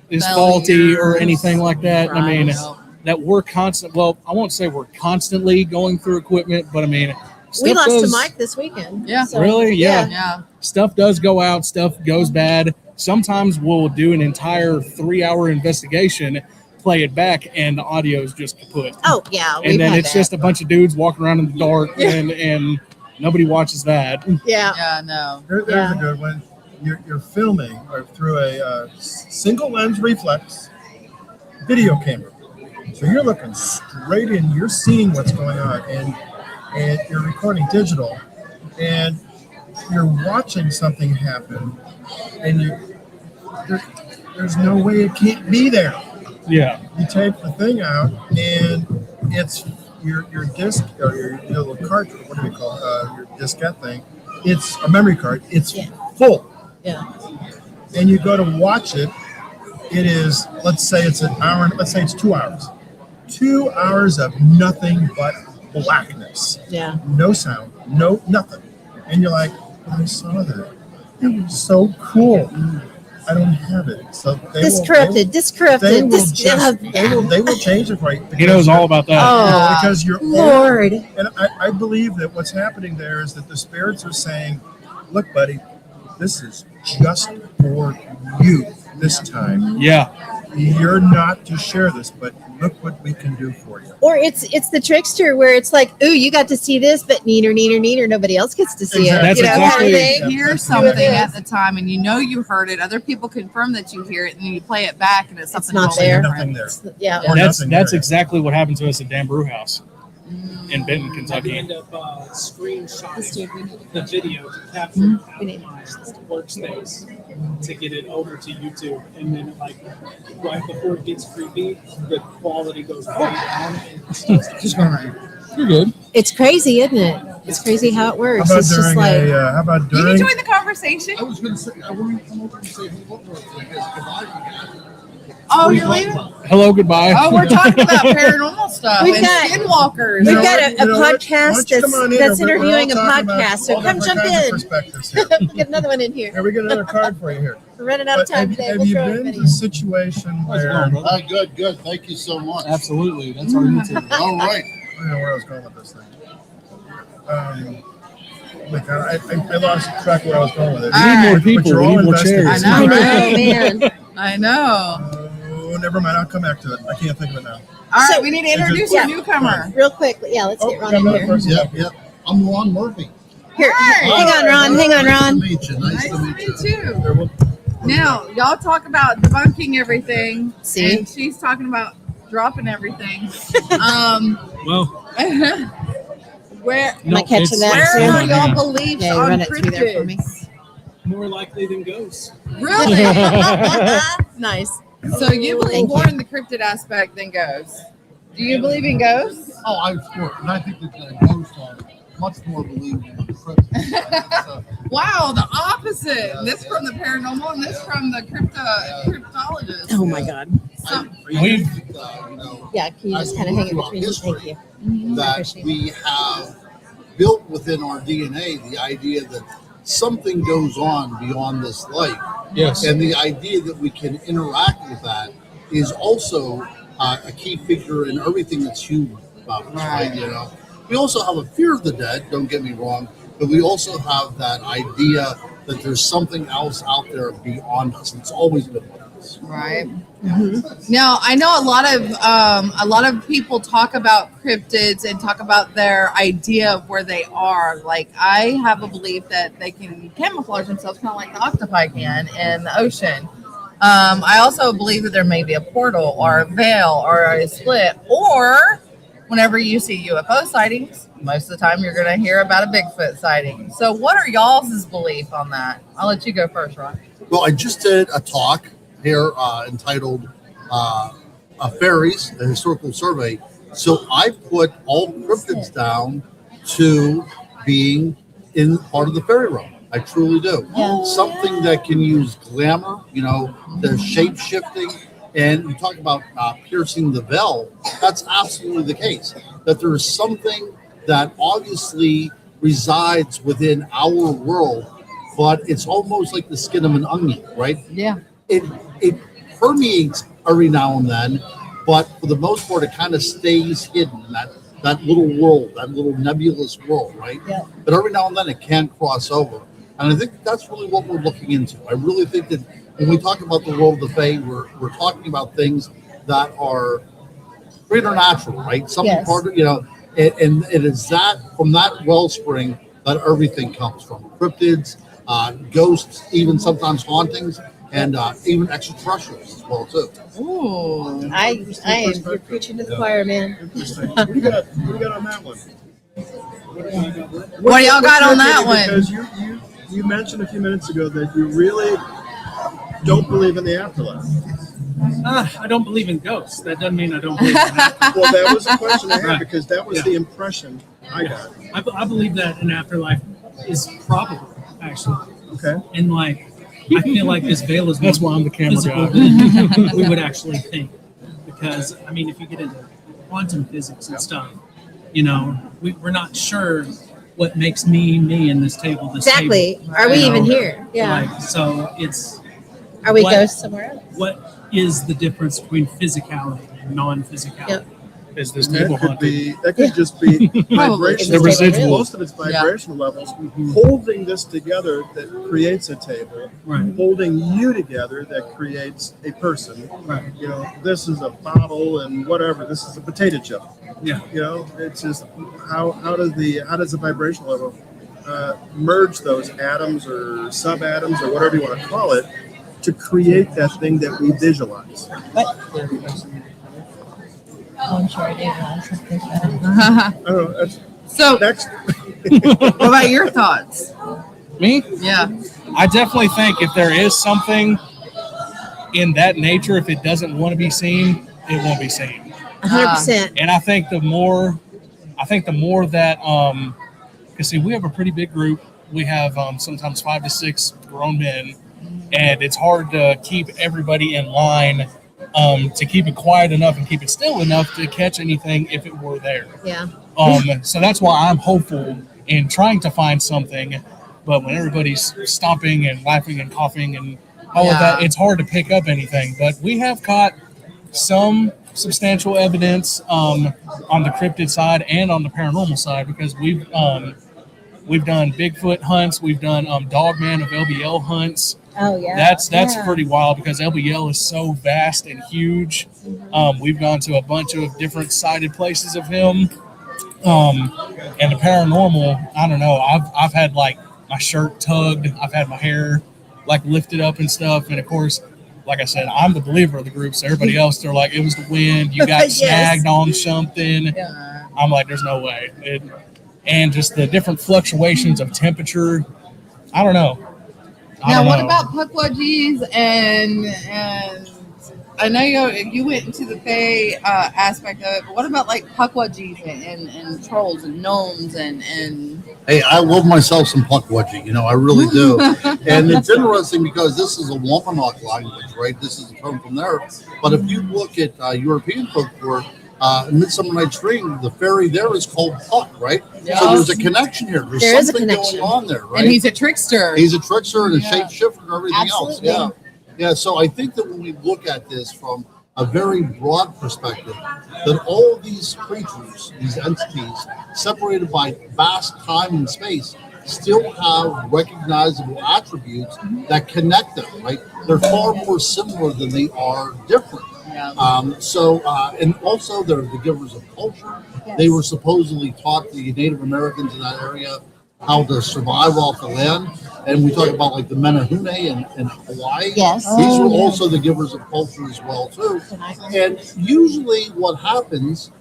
is Failures. faulty or anything like that. I mean, Right. that we're constant. Well, I won't say we're constantly going through equipment, but I mean, We stuff lost does- to Mike this weekend. Yeah. Really? Yeah. Yeah. Stuff does go out, stuff goes bad. Sometimes we'll do an entire 3-hour investigation, play it back, and the audio is just kaput. Oh yeah. And then it's just a bunch of dudes walking around in the dark, and nobody watches that. yeah. Yeah. No. There's Yeah. a good one. You're filming through a single lens reflex video camera. So you're looking straight in, you're seeing what's going on, and you're recording digital, and you're watching something happen, and there's no way it can't be there. Yeah. You take the thing out, and it's your disc or your little cartridge. What do we call your diskette thing? It's a memory card. It's Yeah. full, Yeah. and you go to watch it. It is, let's say it's an hour. Let's say it's 2 hours. 2 hours of nothing but blackness, Yeah. no sound, no nothing, and you're like, I saw that. It was so cool. I don't have it. So Discorrupted. they will change it right. He knows all about that. Oh, because you're Lord. And I believe that what's happening there is that the spirits are saying, look, buddy, this is just for you this time. Yeah. You're not to share this, but look what we can do for you. Or it's the trickster where it's like, ooh, you got to see this, but neener, nobody else gets to see Exactly. it. You know, That's kind of exactly- thing. Hear something at the time, and you know you heard it. Other people confirm that you hear it, and then you play it back, and it's something not totally there. Nothing different. there. Yeah. Or That's nothing that's there. exactly what happened to us at Dan Brew House in Benton, I Kentucky. end up screenshotting the video to capture We need my workspace to get it over to YouTube, and then like right before it gets creepy, the quality goes way down. And it starts to You're good. It's crazy, isn't it? It's crazy how it works. How about It's just during like, how about You can during? join the conversation. I was going to say, I want to come over and say hello because Oh, you're leaving? Hello, goodbye. Oh, we're talking about paranormal stuff We've and got- skinwalkers. we've You know got what? a You know what? Why podcast don't you come on in that's and we're all interviewing a talking about podcast. So all come different jump kinds of in. perspectives here. Get another one in here. Here, we get another card for you here. We're running out of But time have, today. have We'll you throw been everybody in a situation How's it where going, brother? good. Thank you so much. Absolutely. That's our YouTube. All right. I don't know where I was going with this thing. Like I lost track of where I was going with it. We need more But people. you're We all need more invested. chairs. I know, in. right? Man. I know. Oh, never mind. I'll come back to it. I can't think of it now. All right, So- we need to introduce Yeah. a newcomer. Real quick. Yeah, let's get we Ron got in another here. person. Yep. I'm Ron Murphy. Here, Hi. hang on, Ron. Hang on, Nice Ron. to meet you. Nice to meet you too. There will- Now, y'all talk about debunking everything. See? And she's talking about dropping everything. Well, Where Am I catching it's- that? where Yeah. are y'all beliefs Yeah, on run it through there for me. cryptids? more likely than ghosts. Really? Nice. So you believe Thank more in the cryptid aspect than ghosts? Do you believe in ghosts? Oh, I swear. And I think that ghosts are much more believable than cryptids. Wow, the opposite. This from the paranormal and this from the cryptologist. Oh my God. So, We've- Yeah, can you just kind of hang it between us? Thank you. that Appreciate it. we have built within our DNA the idea that something goes on beyond this life. yes. And the idea that we can interact with that is also a key figure in everything that's human about us, right? Right. You know, we also have a fear of the dead. Don't get me wrong, but we also have that idea that there's something else out there beyond us. It's always been with us. right. Now I know a lot of people talk about cryptids and talk about their idea of where they are. Like I have a belief that they can camouflage themselves, kind of like the octopi can in the ocean. I also believe that there may be a portal or a veil or a split, or whenever you see UFO sightings, most of the time you're going to hear about a Bigfoot sighting. So what are y'all's belief on that? I'll let you go first, Ron. Well, I just did a talk here entitled Fairies, a Historical Survey. So I put all cryptids down to being in part of the fairy realm. I truly do. Yeah. Something that can use glamour, the shape shifting. And you talk about piercing the veil. That's absolutely the case. That there is something that obviously resides within our world, but it's almost like the skin of an onion, right? Yeah. It permeates every now and then, but for the most part, it kind of stays hidden in that little world, that little nebulous world, right? Yeah. But every now and then, it can cross over, and I think that's really what we're looking into. I really think that when we talk about the world of the Fae, we're talking about things that are preternatural, right? Something Yes. part of and it is that from that wellspring that everything comes from. Cryptids, ghosts, even sometimes hauntings, and even extraterrestrials as well too. Ooh. You're preaching to the choir, man. Interesting. What do you got on that one? What do y'all got on that one? Because you mentioned a few minutes ago that you really don't believe in the afterlife. I don't believe in ghosts. That doesn't mean I don't believe in afterlife. Well, that was the question I had Right. because that was Yeah. the impression I got. I believe that an afterlife is probable, actually. Okay. And I feel like this veil is That's more why I'm the camera physical guy. than we would actually think. Because, if you get into quantum physics and stuff, we're not sure what makes me in this table. Exactly. Table, Are we even here? Yeah. Like, so it's. Are we ghosts somewhere else? What is the difference between physicality and non-physicality? Yep. Is this That table could haunted? that could just be Probably. vibration. The residual. Most of it's vibration levels. Holding this together that creates a table. Right. Holding you together that creates a person. Right. This is a bottle and whatever. This is a potato chip. Yeah. It's just how does the vibration level merge those atoms or subatoms or whatever you want to call it to create that thing that we visualize. Oh, I'm sure I did. I don't know. That's So, next. what about your thoughts? Me? Yeah. I definitely think if there is something in that nature, if it doesn't want to be seen, it won't be seen. 100%. And I think the more that, because see, we have a pretty big group. We have sometimes 5 to 6 grown men, and it's hard to keep everybody in line, to keep it quiet enough and keep it still enough to catch anything if it were there. Yeah. So that's why I'm hopeful in trying to find something. But when everybody's stomping and laughing and coughing and all of that, it's hard to pick up anything. But we have caught some substantial evidence on the cryptid side and on the paranormal side, because we've done Bigfoot hunts, we've done Dogman of LBL hunts. Oh yeah. That's pretty wild because LBL is so vast and huge. We've gone to a bunch of different sighted places of him. And the paranormal, I don't know. I've had like my shirt tugged. I've had my hair like lifted up and stuff. And of course, like I said, I'm the believer of the group. So everybody else, they're like, it was the wind. You got Yes. snagged on something. Yeah. I'm like, there's no way. And just the different fluctuations of temperature. I don't know. Now, what about Pukwudgies and I know you went into the Fae aspect of it, but what about like Pukwudgies and trolls and gnomes and Hey, I love myself some Pukwudgie, I really do. And it's interesting because this is a Wampanoag language, right? This is a term from there. But if you look at European folklore, Midsummer Night's Dream, the fairy there is called Puck, right? Yes. So there's a connection here. There's There is a something connection. going on there, right? and he's a trickster. He's a trickster and a Yeah. shapeshifter and everything Absolutely. else. Yeah. So I think that when we look at this from a very broad perspective, that all of these creatures, these entities, separated by vast time and space, still have recognizable attributes that connect them, right? They're far more similar than they are different. Yeah. And also they're the givers of culture. Yes. They were supposedly taught the Native Americans in that area how to survive off the land. And we talk about like the Menehune in Hawaii. Yes. These were also the givers of culture as well too. And usually what happens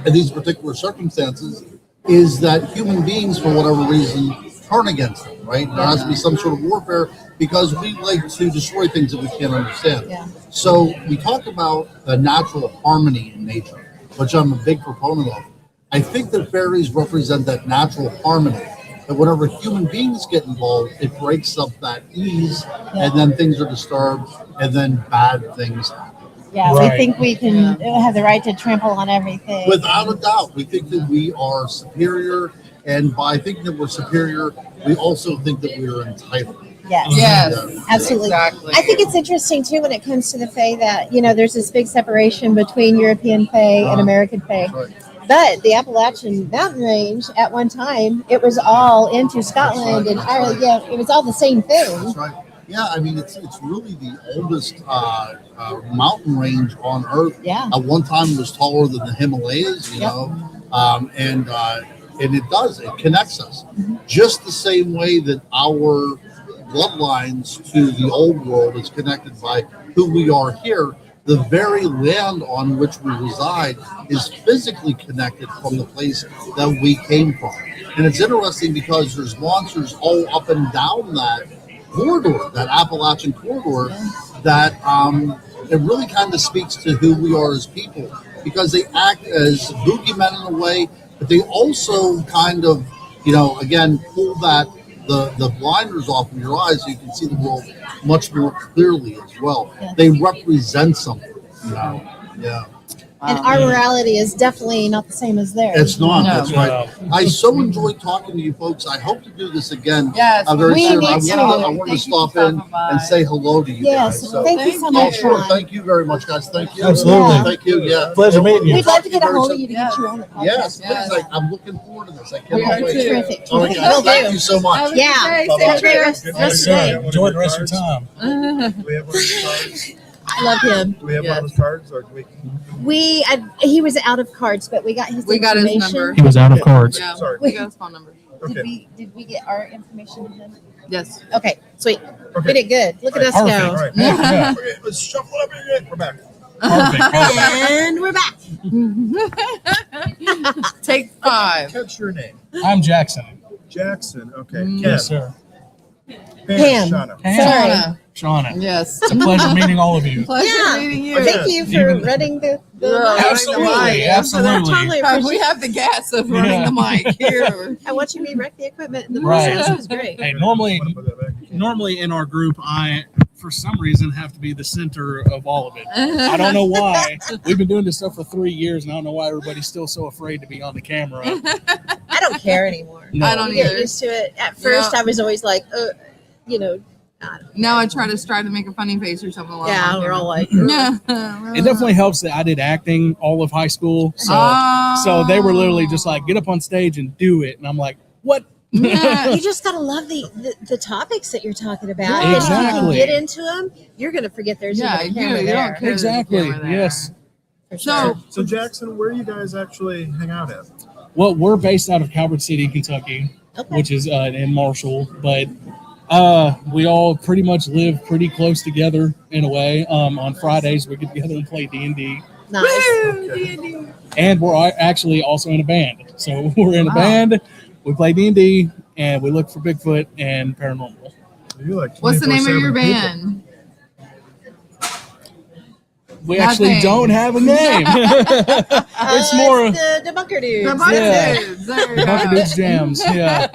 in these particular circumstances is that human beings, for whatever reason, turn against them, right? There has to be some sort of warfare because we like to destroy things that we can't understand. Yeah. So we talk about the natural harmony in nature, which I'm a big proponent of. I think that fairies represent that natural harmony. That whenever human beings get involved, it breaks up that ease, and then things are disturbed, and then bad things happen. Yeah, Right. we think we can have the right to trample on everything. Without a doubt, we think that we are superior, and by thinking that we're superior, we also think that we are entitled. Yes. Yes. Absolutely. Exactly. I think it's interesting too when it comes to the Fae that, there's this big separation between European Fae and American Fae. That's right. But the Appalachian Mountain Range, at one time, it was all into Scotland and Ireland. Yeah, it was all the same thing. That's right. Yeah, I mean, it's really the oldest mountain range on Earth. Yeah. At one time, it was taller than the Himalayas, and it connects us. Just the same way that our bloodlines to the old world is connected by who we are here. The very land on which we reside is physically connected from the place that we came from. And it's interesting because there's monsters all up and down that corridor, that Appalachian corridor, that it really kind of speaks to who we are as people, because they act as boogeymen in a way, but they also kind of, again, pull the blinders off of your eyes so you can see the world much more clearly as well. Yeah. They represent something, Yeah. And our morality is definitely not the same as theirs. It's not. No. That's right. I so enjoyed talking to you folks. I hope to do this again. Yes, Very we soon. need I to. want to stop in and say hello to you Yes, guys. So, thank you so Thank much, you. sure. Ron. Thank you very much, guys. Thank you. Absolutely. Thank you. Yeah. Pleasure meeting you. We'd love to get a Very hold of soon. you to Yeah. get you on the podcast. Yes, Yes. please. I'm looking forward to this. I We cannot are wait. too. Terrific. All right, Will guys. do. Thank you so much. Have a good Yeah. day. Bye-bye. Take care. Rest of the day. Enjoy the rest of your time. Uh, Do we have one of those cards? I love him. Do we have one of Yes. those cards, or do we? He was out of cards, but we got his We got his information. number. He was out of cards. Yeah, Sorry. we got his phone number. Okay. Did we get our information to him? Yes. Okay, sweet. We Okay. did good. Look at us All go. right. Yeah. Okay, let's shuffle up again. We're back. Perfect. And we're back. Take 5. Catch your name. I'm Jackson. Jackson. Okay. Mm. Ken. Yes, sir. Pam. Shauna. Pam. Sorry. Shauna. Yes. It's a pleasure meeting all of you. Pleasure Yeah. meeting you. Thank you for running the Yeah. Absolutely. I Absolutely. totally We appreciate have the gas of running Yeah. the mic here. I watched me wreck the equipment in the Right. process. It was great. Hey, normally Wanna put that back? normally in our group, I, for some reason, have to be the center of all of it. I don't know why. We've been doing this stuff for 3 years, and I don't know why everybody's still so afraid to be on the camera. I don't care anymore. No. I don't You get either. used to it. At first, Yeah. I was always like, you know, Now I try to strive to make a funny face or something. while yeah, I'm we're all like, Yeah. It definitely helps that I did acting all of high school, so they were literally just like, get up on stage and do it, and I'm like, what? Yeah. you just gotta love the topics that you're talking about. Yeah. And if you Exactly. can get into them, you're gonna forget there's Yeah, even a you camera don't there. care. There's a Exactly. camera there. Yes. For So- sure. So Jackson, where do you guys actually hang out at? Well, we're based out of Calvert City, Kentucky, Okay. which is in Marshall, but we all pretty much live pretty close together in a way. On Fridays, we get together and play D&D, Nice. and we're actually also in a band. So we're in a Wow. band, we play D&D, and we look for Bigfoot and paranormal. You're like What's the name of your 24/7 people. band? We actually Nothing. don't have a name. It's more the bunker dudes. The Bunker Yeah. Dudes. There you Bunker go. Dudes Jams. Yeah,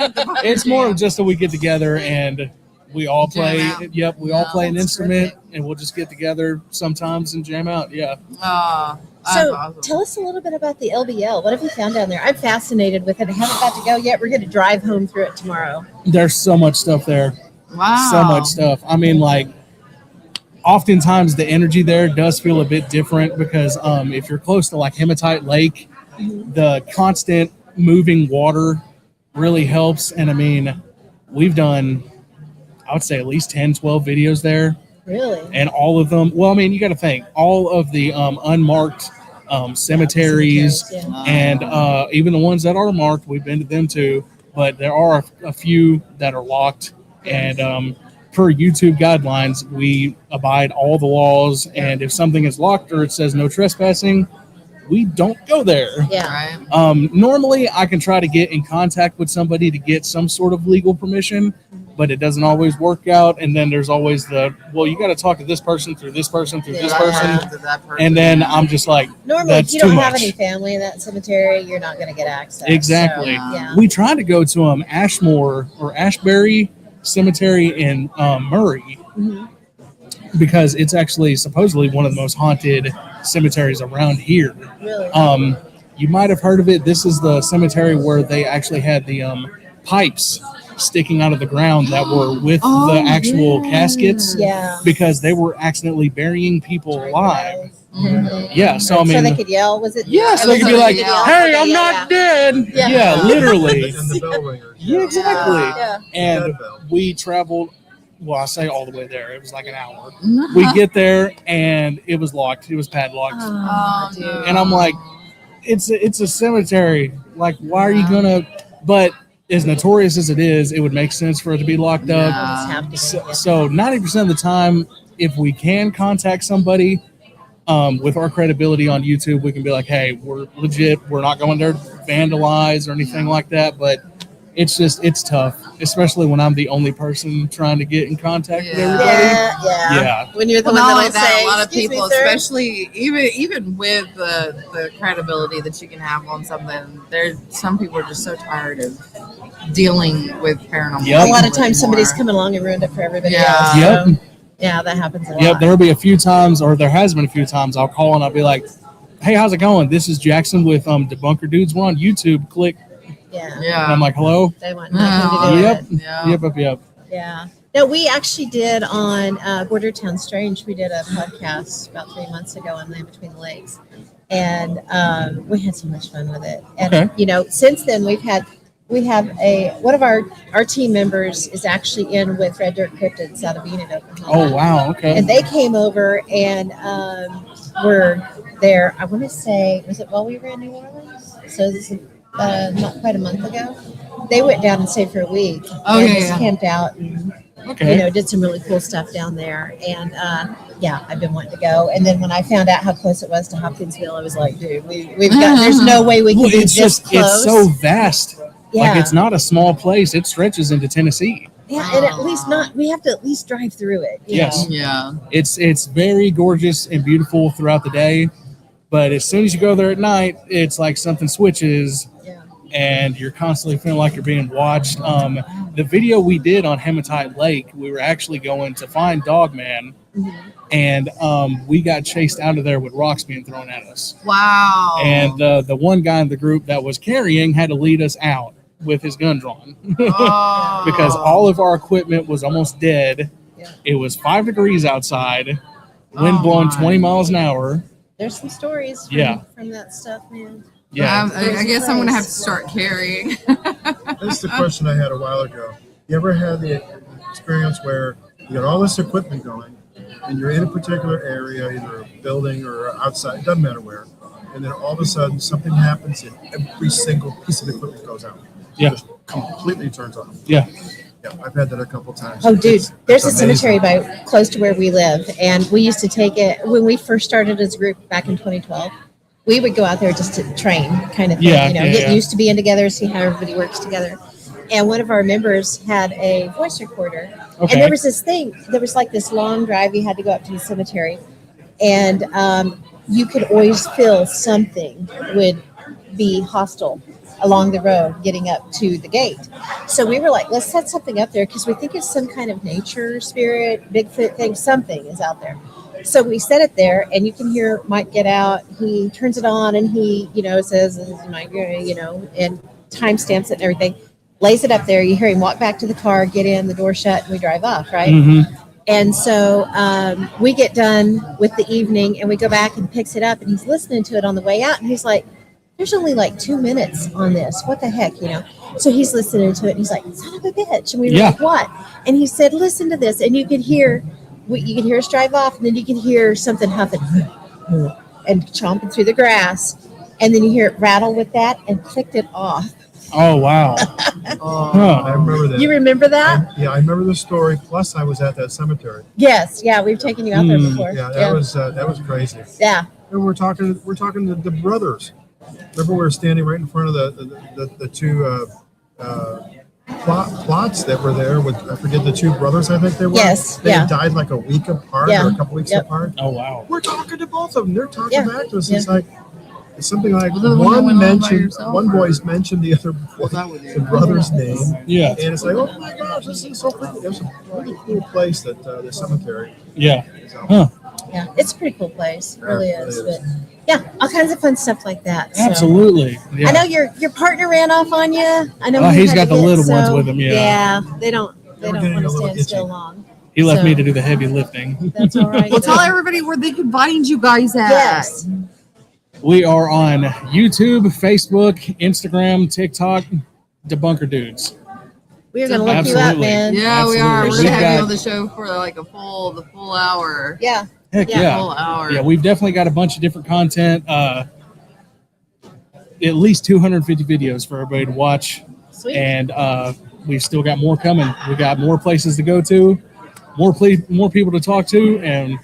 it's more of just that we get together and we all play. Jam out. Yep, we all Yeah, play an that's instrument, and we'll just get together sometimes and jam out. Yeah. Oh, that's So awesome. tell us a little bit about the LBL. What have you found down there? I'm fascinated with it. I haven't got to go yet. We're going to drive home through it tomorrow. There's so much stuff there. Wow. So much stuff. I mean, like, oftentimes the energy there does feel a bit different because if you're close to like Hematite Lake, the constant moving water really helps. And I mean, we've done, I would say, at least 10, 12 videos there. Really? And all of them, well, I mean, you got to think, all of the unmarked cemeteries Yeah. and even the ones that are marked, we've been to them too. But there are a few that are locked. And per YouTube guidelines, we abide all the laws. And if something is locked or it says no trespassing, we don't go there. Yeah. Right. Normally, I can try to get in contact with somebody to get some sort of legal permission, but it doesn't always work out. And then there's always well, you got to talk to this person through this person through this Yeah. person. To that person. And then I'm just like, Normally, that's if you too don't have much. any family in that cemetery, you're not going to get access. Exactly. So, yeah. We tried to go to Ashmore or Ashbury Cemetery in Murray Mhm. because it's actually supposedly one of the most haunted cemeteries around here. Really? You might have heard of it. This is the cemetery where they actually had the pipes sticking out of the ground that were with Oh, the actual yeah. caskets Yeah. because they were accidentally burying people alive. Mhm. Yeah, so I so they mean, could yell. Was it? yeah, so they could be so like, they could yell. "Hey, Okay, I'm yeah, not dead." Yeah. Yeah, literally. And the bell ringers. Yeah, exactly. Yeah. And Dead bell. we traveled, well, I say all the way there. It was like an hour. We get there and it was locked. It was padlocked. Oh, dude. no. And I'm like, it's a cemetery. Like, why are you gonna? But as notorious as it is, it would make sense for it to be locked up. Yeah. Just have to So, be, yeah. so 90% of the time, if we can contact somebody with our credibility on YouTube, we can be like, hey, we're legit. We're not going there to vandalize or anything like that. But it's tough, especially when I'm the only person trying to get in contact with Yeah. everybody. Yeah. Yeah. When you're the Well, one not that'll only that, say, a lot of "Excuse me, people, sir." especially even with the credibility that you can have on something, there's some people are just so tired of dealing with paranormal. Yep. A lot of people times somebody's anymore. coming along and ruined it for everybody Yeah. else. Yep. So, yeah, that happens a lot. Yep. There'll be a few times, or there has been a few times, I'll call and I'll be like, hey, how's it going? This is Jackson with Debunker Dudes. We're on YouTube. Click. Yeah. And Yeah. I'm like, hello. They want nothing to do Yep. with it. Yeah. Yep. Yeah. No, we actually did on Border Town Strange. We did a podcast about 3 months ago on Land Between the Lakes, and we had so much fun with it. And Okay. since then we have one of our team members is actually in with Red Dirt Cryptids out of Enid, Oklahoma. Oh, wow. Okay. And they came over and were there. I want to say, was it while we were in New Orleans? So this is not quite a month ago. They went down and stayed for a week. Oh, and yeah, just yeah. camped out and Okay. did some really cool stuff down there. And I've been wanting to go. And then when I found out how close it was to Hopkinsville, I was like, dude, we've got. There's no way we can Well, be it's this just close. it's so vast. Yeah. Like it's not a small place. It stretches into Tennessee. Yeah, and at least not. We have to at least drive through it. you Yes. know? Yeah. It's very gorgeous and beautiful throughout the day, but as soon as you go there at night, it's like something switches, Yeah. and you're constantly feeling like you're being watched. The video we did on Hematite Lake, we were actually going to find Dogman, and we got chased out of there with rocks being thrown at us. Wow. And the one guy in the group that was carrying had to lead us out with his gun drawn Oh. because all of our equipment was almost dead. Yeah. It was 5 degrees outside, wind Oh, blowing my. 20 miles an hour. There's some stories from that stuff, man. Yeah. I guess I'm gonna have to start carrying. That's the question I had a while ago. You ever had the experience where you got all this equipment going and you're in a particular area, either a building or outside, doesn't matter where, and then all of a sudden something happens and every single piece of equipment goes out. Yeah. Just completely turns off. Yeah. Yeah, I've had that a couple times. Oh, dude, there's a It's amazing. cemetery close to where we live, and we used to take it when we first started as a group back in 2012. We would go out there just to train, kind of thing, Yeah, get yeah. used to being together, see how everybody works together. And one of our members had a voice recorder, Okay. and there was this thing. There was like this long drive you had to go up to the cemetery, and you could always feel something would be hostile along the road getting up to the gate. So we were like, let's set something up there because we think it's some kind of nature spirit, Bigfoot thing, something is out there. So we set it there, and you can hear Mike get out. He turns it on, and he, says, "This is Mike," and timestamps it and everything. Lays it up there. You hear him walk back to the car, get in, the door shut, and we drive off, right? Mm-hmm. And so we get done with the evening, and we go back and picks it up, and he's listening to it on the way out, and he's like, "There's only like 2 minutes on this. What the heck, So he's listening to it, and he's like, "Son of a bitch!" And we were like, "What?" And he said, "Listen to this," and you could hear us drive off, and then you could hear something huffing and chomping through the grass, and then you hear it rattle with that, and clicked it off. Oh, wow. I remember that. You remember that? I remember the story. Plus, I was at that cemetery. Yes. Yeah, we've taken you out there before. Yeah, that was crazy. Yeah. And we're talking to the brothers. Remember, we were standing right in front of the two plots that were there with, I forget, the two brothers, I think they were. Yes, They yeah. died like a week apart Yeah. or a couple weeks Yep. apart. Oh, wow. We're talking to both of them. They're talking Yeah. back to us. Yeah. It's like, it's something like Was it the one that went on by yourself, one or- boy's mentioned the other boy, the brother's name. Yeah. And it's like, oh my gosh, this is so cool. It was a really cool place, that the cemetery. Yeah. So, Huh. Yeah. It's a pretty cool place. It really Yeah, it is. really But yeah, all kinds of fun stuff like that. So. Absolutely. Yeah. I know your partner ran off on you. I know He's had got to the get, little ones with him, yeah. Yeah, they don't They were want getting to a little stand still itchy. long. He left me So- to do the heavy lifting. That's all right. Well, tell everybody where they can find you guys at. Yes. We are on YouTube, Facebook, Instagram, TikTok, Debunker Dudes. We are going to look you up, Absolutely. man. Yeah, we are. Absolutely. We're We've gonna have you got- on the show for like the full hour. Yeah. Heck Yeah. yeah. Full hour. Yeah, we've definitely got a bunch of different content. At least 250 videos for everybody to watch. Sweet. And we've still got more coming. We got more places to go to, more people to talk to, and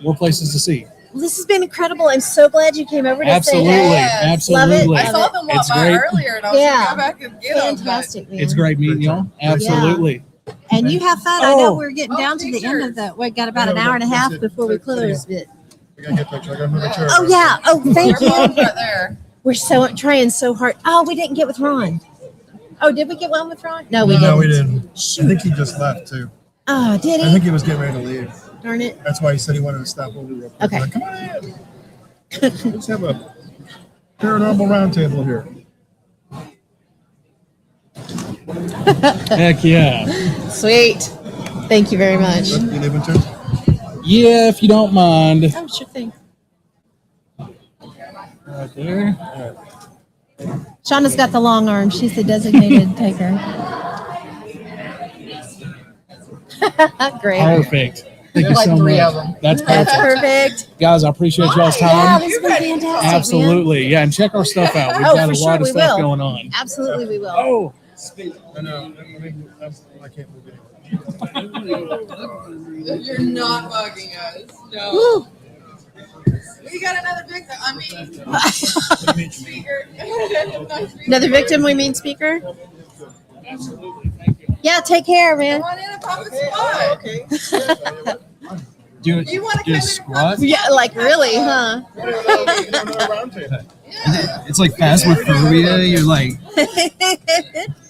more places to see. Well, this has been incredible. I'm so glad you came over to Absolutely. say hey. Yes. Absolutely. Love I saw them walk It's by great. earlier, and I was Yeah. gonna go back and get them. Fantastic, man. It's great meeting y'all. Absolutely. And you have fun. I know Oh. we're getting Oh, down to the end t-shirts. of the. We got about an hour and a half before we close. But I gotta get a picture. I gotta move a chair. oh yeah. Oh, thank Your phone's you. right there. We're trying so hard. Oh, we didn't get with Ron. Oh, did we get one with Ron? No, we didn't. No, we didn't. I Shoot. think he just left too. Oh, did I he? think he was getting ready to leave. Darn it. That's why he said he wanted to stop over real quick. Okay. Like, come on in. Let's have a paranormal roundtable here. Heck yeah. Sweet. Thank you very much. You leaving too? Yeah, if you don't mind. Oh, sure thing. Right there. Shauna's got the long arm. She's the designated taker. Great. Perfect. Thank There's you like so 3 much. of them. That's That's perfect. perfect. Guys, I appreciate y'all's Yeah, time. this has been fantastic, man. Absolutely. Yeah, and check our stuff out. We've Oh, got for a sure, lot of we stuff will. going on. Absolutely, we will. Oh, I know. I can't move it. You're not bugging us. No. Woo. We got another victim. I mean, speaker. Another victim, we mean speaker? Yeah, take care, man. Come on in and pop a spot. do You want to come do in and squat? Yeah, like really, huh? Yeah. It's like phasmophobia. You're like,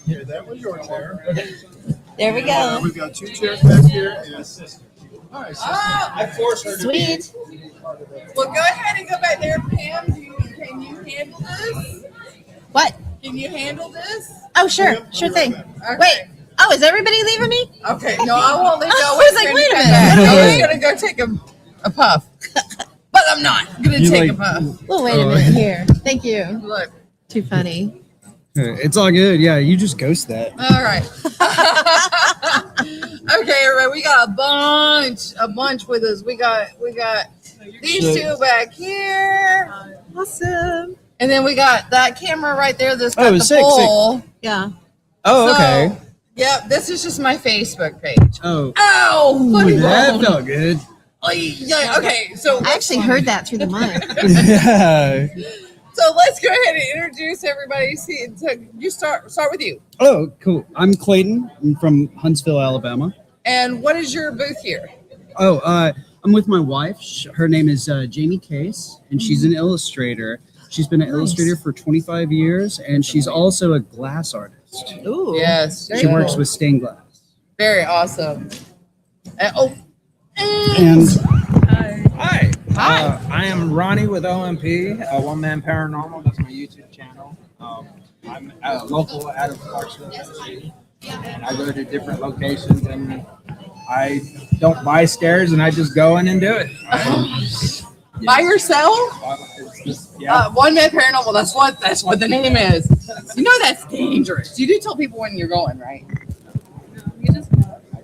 Here, that was your chair. There we go. We've got 2 chairs back here. All right, Oh, forced her Sweet. well, go ahead and go back there, Pam. Can you handle this? What? Can you handle this? Oh, sure. Sure thing. Okay. Wait. Oh, is everybody leaving me? Okay. No, I won't leave. I No, was like, wait a minute. I was gonna go take a puff, but I'm not gonna You take like- a puff. Well, wait a minute here. Thank you. Look. Too funny. it's all good. Yeah, you just ghost that. All right. Okay, everybody, we got a bunch with us. We got these 2 back here. Awesome. And then we got that camera right there that's got the sick, pole. Yeah. Oh, So, okay. Yep, this is just my Facebook page. Oh, Oh, funny that bone. felt good. Oh, yeah, okay, so I actually heard that through the mic. Yeah. So let's go ahead and introduce everybody. See, you start with you. Oh, cool. I'm Clayton. I'm from Huntsville, Alabama. And what is your booth here? Oh, I'm with my wife. Her name is Jamie Case, and she's an illustrator. She's been an illustrator for 25 years, and she's also a glass artist. Ooh. Yes, She works with stained glass. very awesome. And Hi. Hi. I am Ronnie with OMP, One Man Paranormal. That's my YouTube channel. I'm local out of Clarksville, Tennessee, and I go to different locations and I don't buy scares and I just go in and do it. by yourself? It's just, yeah. One Man Paranormal. That's what the name is. You know that's dangerous. You do tell people when you're going, right?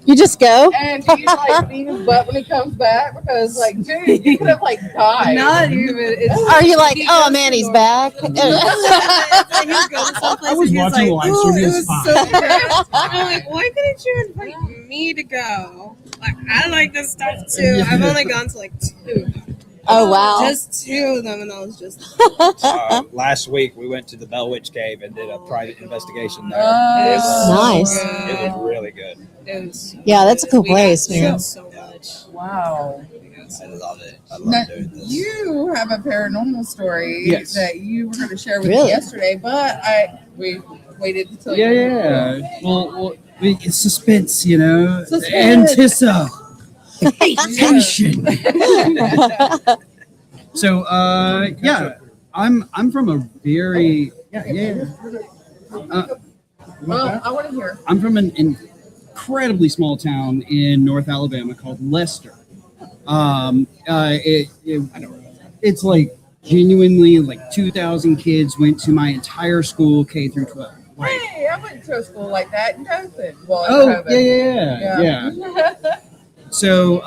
You just go? And do you like leave his butt when he comes back? Because like, dude, you could have like died. Not even. It's Are you like, oh man, he's back? like he'll go to some place I was and he's watching like, the live "Ooh, stream. it It was was fine." so good. I'm like, why couldn't you invite me to go? Like, I like this stuff too. I've only gone to like 2. Oh wow. Just 2 of them, and I was just. Last week we went to the Bell Witch Cave and did a private investigation there. Nice. It was really good. It was. Yeah, that's a cool we got place, man. So much. Wow. I love it. I Now, love doing this. you have a paranormal story Yes. that you were going to share with Really? me yesterday, but we waited until Yeah, you yeah. Well, it's suspense, you know. Suspense. Anticipation. So, yeah, I'm from a very Well, I want to hear. I'm from an incredibly small town in North Alabama called Lester. It's like genuinely like 2,000 kids went to my entire school, K through 12. Like, Hey, I went to a school like that in COVID. Well, in oh COVID. yeah. So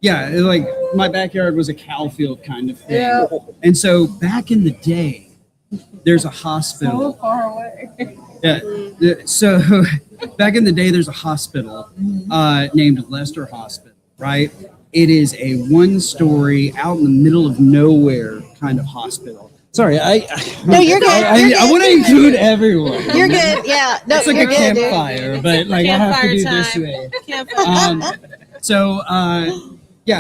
like my backyard was a cow field kind of thing. Yeah. And so back in the day, there's a So hospital. far away. So back in the day, there's a hospital named Lester Hospital, right? It is a 1-story out in the middle of nowhere kind of hospital. Sorry, No, you're good. I want to include everyone. You're good. Yeah. No, It's like you're a good, dude. campfire, but like I have to do this way. So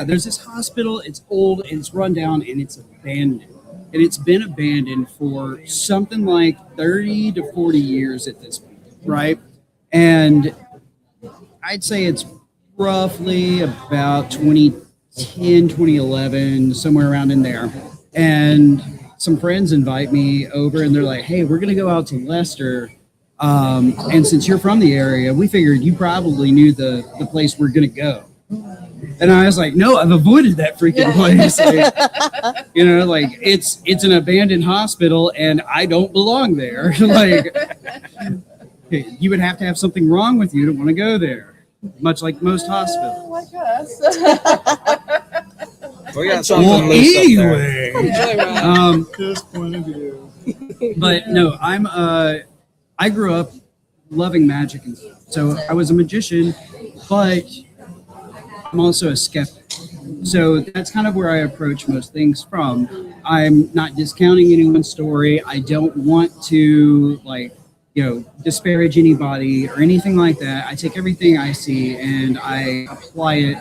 there's this hospital. It's old and it's run down and it's abandoned. And it's been abandoned for something like 30 to 40 years at this point, right? And I'd say it's roughly about 2010, 2011, somewhere around in there. And some friends invite me over, and they're like, "Hey, we're gonna go out to Leicester, and since you're from the area, we figured you probably knew the place we're gonna go." And I was like, "No, I've avoided that freaking place. Like, you know, like it's an abandoned hospital, and I don't belong there. Like, you would have to have something wrong with you to want to go there, much like most hospitals." Like us. We got something Well, loose up there. anyway, Just point of view. but no, I grew up loving magic, and so I was a magician, but I'm also a skeptic. So that's kind of where I approach most things from. I'm not discounting anyone's story. I don't want to disparage anybody or anything like that. I take everything I see and I apply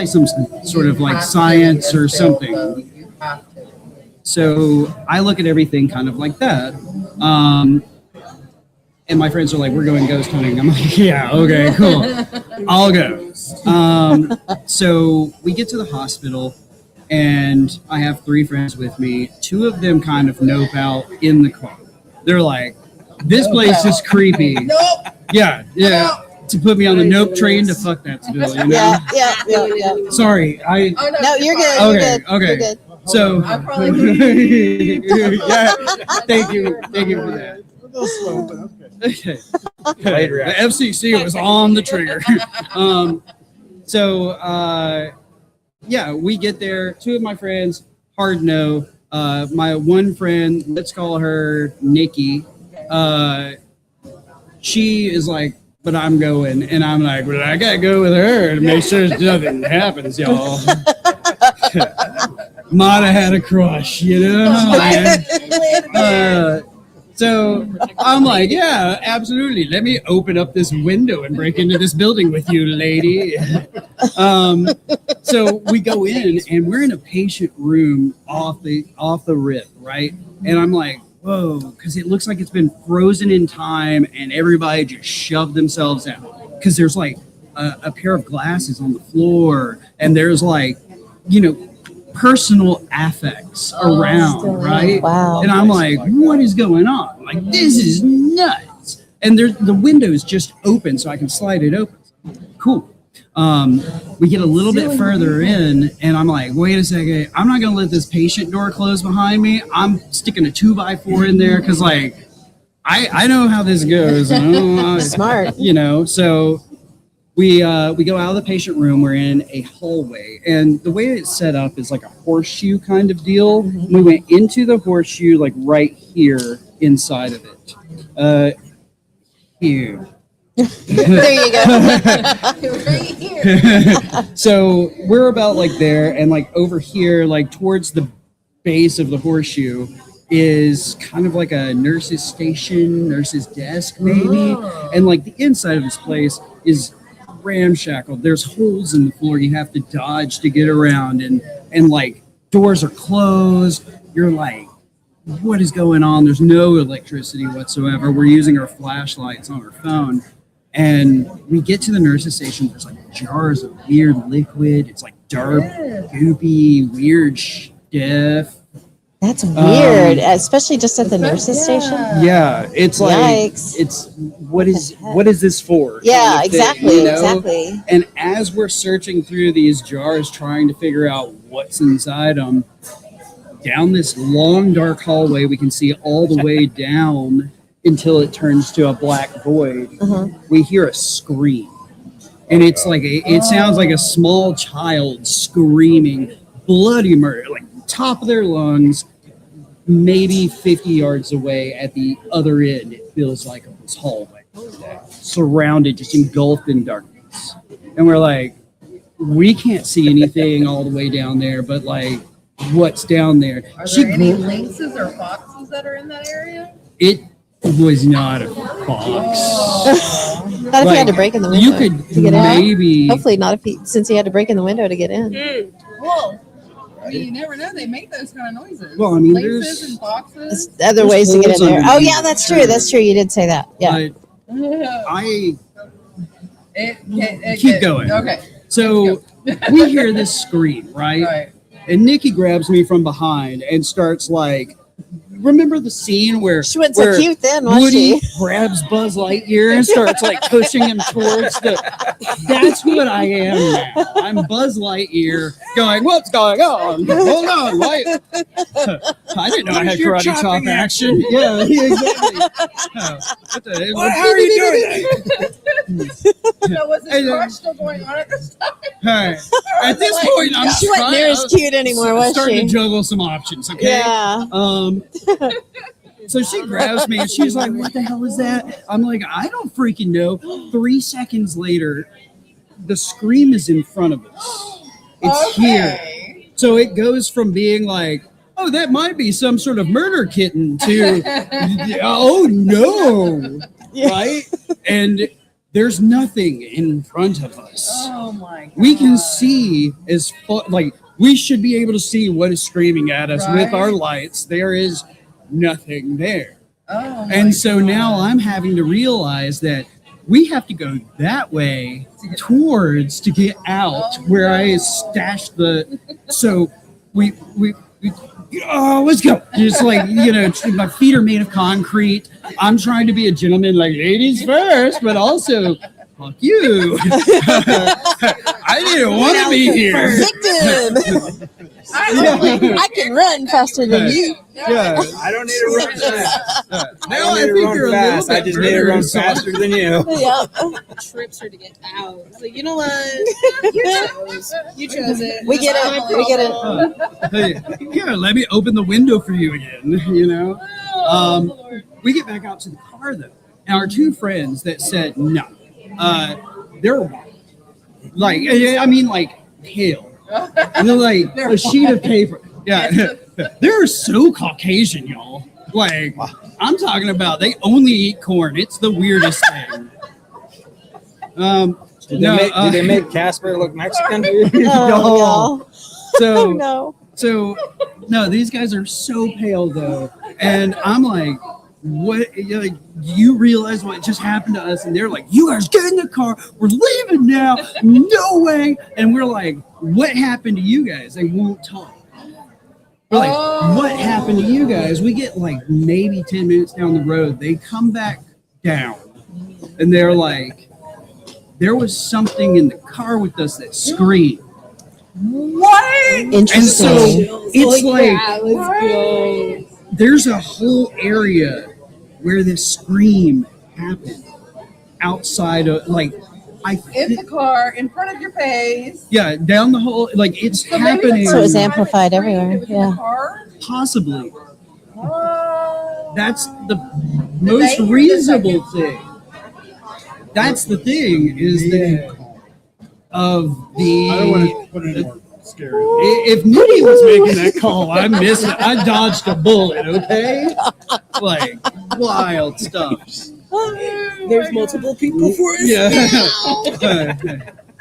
some sort of like science or something. You have to. So I look at everything kind of like that. And my friends are like, "We're going ghost hunting." I'm like, "Yeah, okay, cool. I'll go." So we get to the hospital, and I have 3 friends with me. 2 of them kind of nope out in the car. They're like, "This place is creepy." Nope. Yeah. To put me on the nope train to fuck that still, you know? Yeah. Sorry, I. Oh, No, you're good. Okay, You're good. okay. You're good. So. I probably Yeah. Thank you for that. Okay. The FCC was on the trigger. Yeah, we get there. 2 of my friends, hard no. My one friend, let's call her Nikki. She is like, "But I'm going," and I'm like, "But I gotta go with her to make sure nothing happens, y'all." Might have had a crush, you know. So I'm like, "Yeah, absolutely. Let me open up this window and break into this building with you, lady." So we go in, and we're in a patient room off the rip, right? And I'm like, "Whoa," because it looks like it's been frozen in time, and everybody just shoved themselves out. Because there's like a pair of glasses on the floor, and there's like, personal affects around, right? Wow. And I'm like, "What is going on? Like, this is nuts." And the window is just open, so I can slide it open. Cool. We get a little bit further in, and I'm like, "Wait a second. I'm not going to let this patient door close behind me. I'm sticking a 2x4 in there because, like, I know how this goes." Smart. So we go out of the patient room. We're in a hallway, and the way it's set up is like a horseshoe kind of deal. Mm-hmm. We went into the horseshoe like right here inside of it. Here. There you go. Right here. So we're about like there, and like over here, like towards the base of the horseshoe is kind of like a nurse's station, nurse's desk maybe. And like the inside of this place is ramshackled. There's holes in the floor you have to dodge to get around, and like doors are closed. You're like, what is going on? There's no electricity whatsoever. We're using our flashlights on our phone. And we get to the nurse's station. There's like jars of weird liquid. It's like dark, goopy, weird stuff. That's weird, especially just at the nurse's station. Yeah, it's like, Yikes. it's what is this for? Yeah, kind of thing, exactly, exactly. And as we're searching through these jars, trying to figure out what's inside them, down this long, dark hallway, we can see all the way down until it turns to a black void. We hear a scream, and it's like it sounds like a small child screaming bloody murder, like top of their lungs, maybe 50 yards away at the other end. It feels like of this hallway, surrounded, just engulfed in darkness. And we're like, we can't see anything all the way down there, but like, what's down there? Are there any lynxes or foxes that are in that area? It was not a fox. Not if he had to break in the window. You could to get maybe. in. Hopefully not since he had to break in the window to get in. Whoa. I mean, you never know. They make those kind of noises. Well, I mean, lynxes and foxes. There's other ways to get in there. holes Oh yeah, that's true. That's true. You did say that. Yeah. Keep going. Okay. So we hear this scream, right? And Nikki grabs me from behind and starts like, remember the scene where She wasn't so where cute then, was Woody she? grabs Buzz Lightyear and starts like pushing him towards the. That's what I am now. I'm Buzz Lightyear going, what's going on? Hold on, wait. I didn't know I had karate chop action. Yeah, exactly. How are you doing that? So was his crush still going on at this time? Hey, at this point, I'm She wasn't near as cute anymore, was starting she? to juggle some options. Okay. Yeah. So she grabs me and she's like, "What the hell is that?" I'm like, "I don't freaking know." 3 seconds later, the scream is in front of us. It's here. So it goes from being like, "Oh, that might be some sort of murder kitten," to, "Oh no!" Right? And there's nothing in front of us. Oh my God. We can see like we should be able to see what is screaming at us with our lights. There is nothing there. Oh And so now I'm having to realize that we have to go that way towards to get out where I stashed the. So we let's go. It's like, my feet are made of concrete. I'm trying to be a gentleman, like ladies first, but also fuck you. I didn't want to be here. Victim. I can run faster than you. Yeah. I don't need to run fast. Now I I don't need to think run you're a fast. little I bit just need to run murderous. faster than you. Yep. Trips her to get out. It's like, you know what? You chose it. We get It's it. my We get it. problem. Hey, here, let me open the window for you again. We get back out to the car though, and our 2 friends that said no, they're like, I mean, like pale. And they're like a sheet of paper. Yeah, they're so Caucasian, y'all. Like, I'm talking about they only eat corn. It's the weirdest thing. Did they make Casper look Mexican? Oh, So, no. So, no, these guys are so pale though, and I'm like, "What? Like, you realize what just happened to us?" And they're like, "You guys get in the car. We're leaving now. No way!" And we're like, "What happened to you guys?" They won't talk. We're like, "What happened to you guys?" We get like maybe 10 minutes down the road. They come back down, and they're like, "There was something in the car with us that screamed." What? And so it's like there's a whole area where this scream happened outside of In the car, in front of your face. yeah, down the whole, like it's happening. So it was amplified everywhere. Yeah. Possibly. That's the most reasonable thing. That's the thing is that of the. I don't want to put it more scary. If Nitty was making that call, I missed it. I dodged a bullet, okay? Like, wild stuff. There's multiple people for us. Yeah.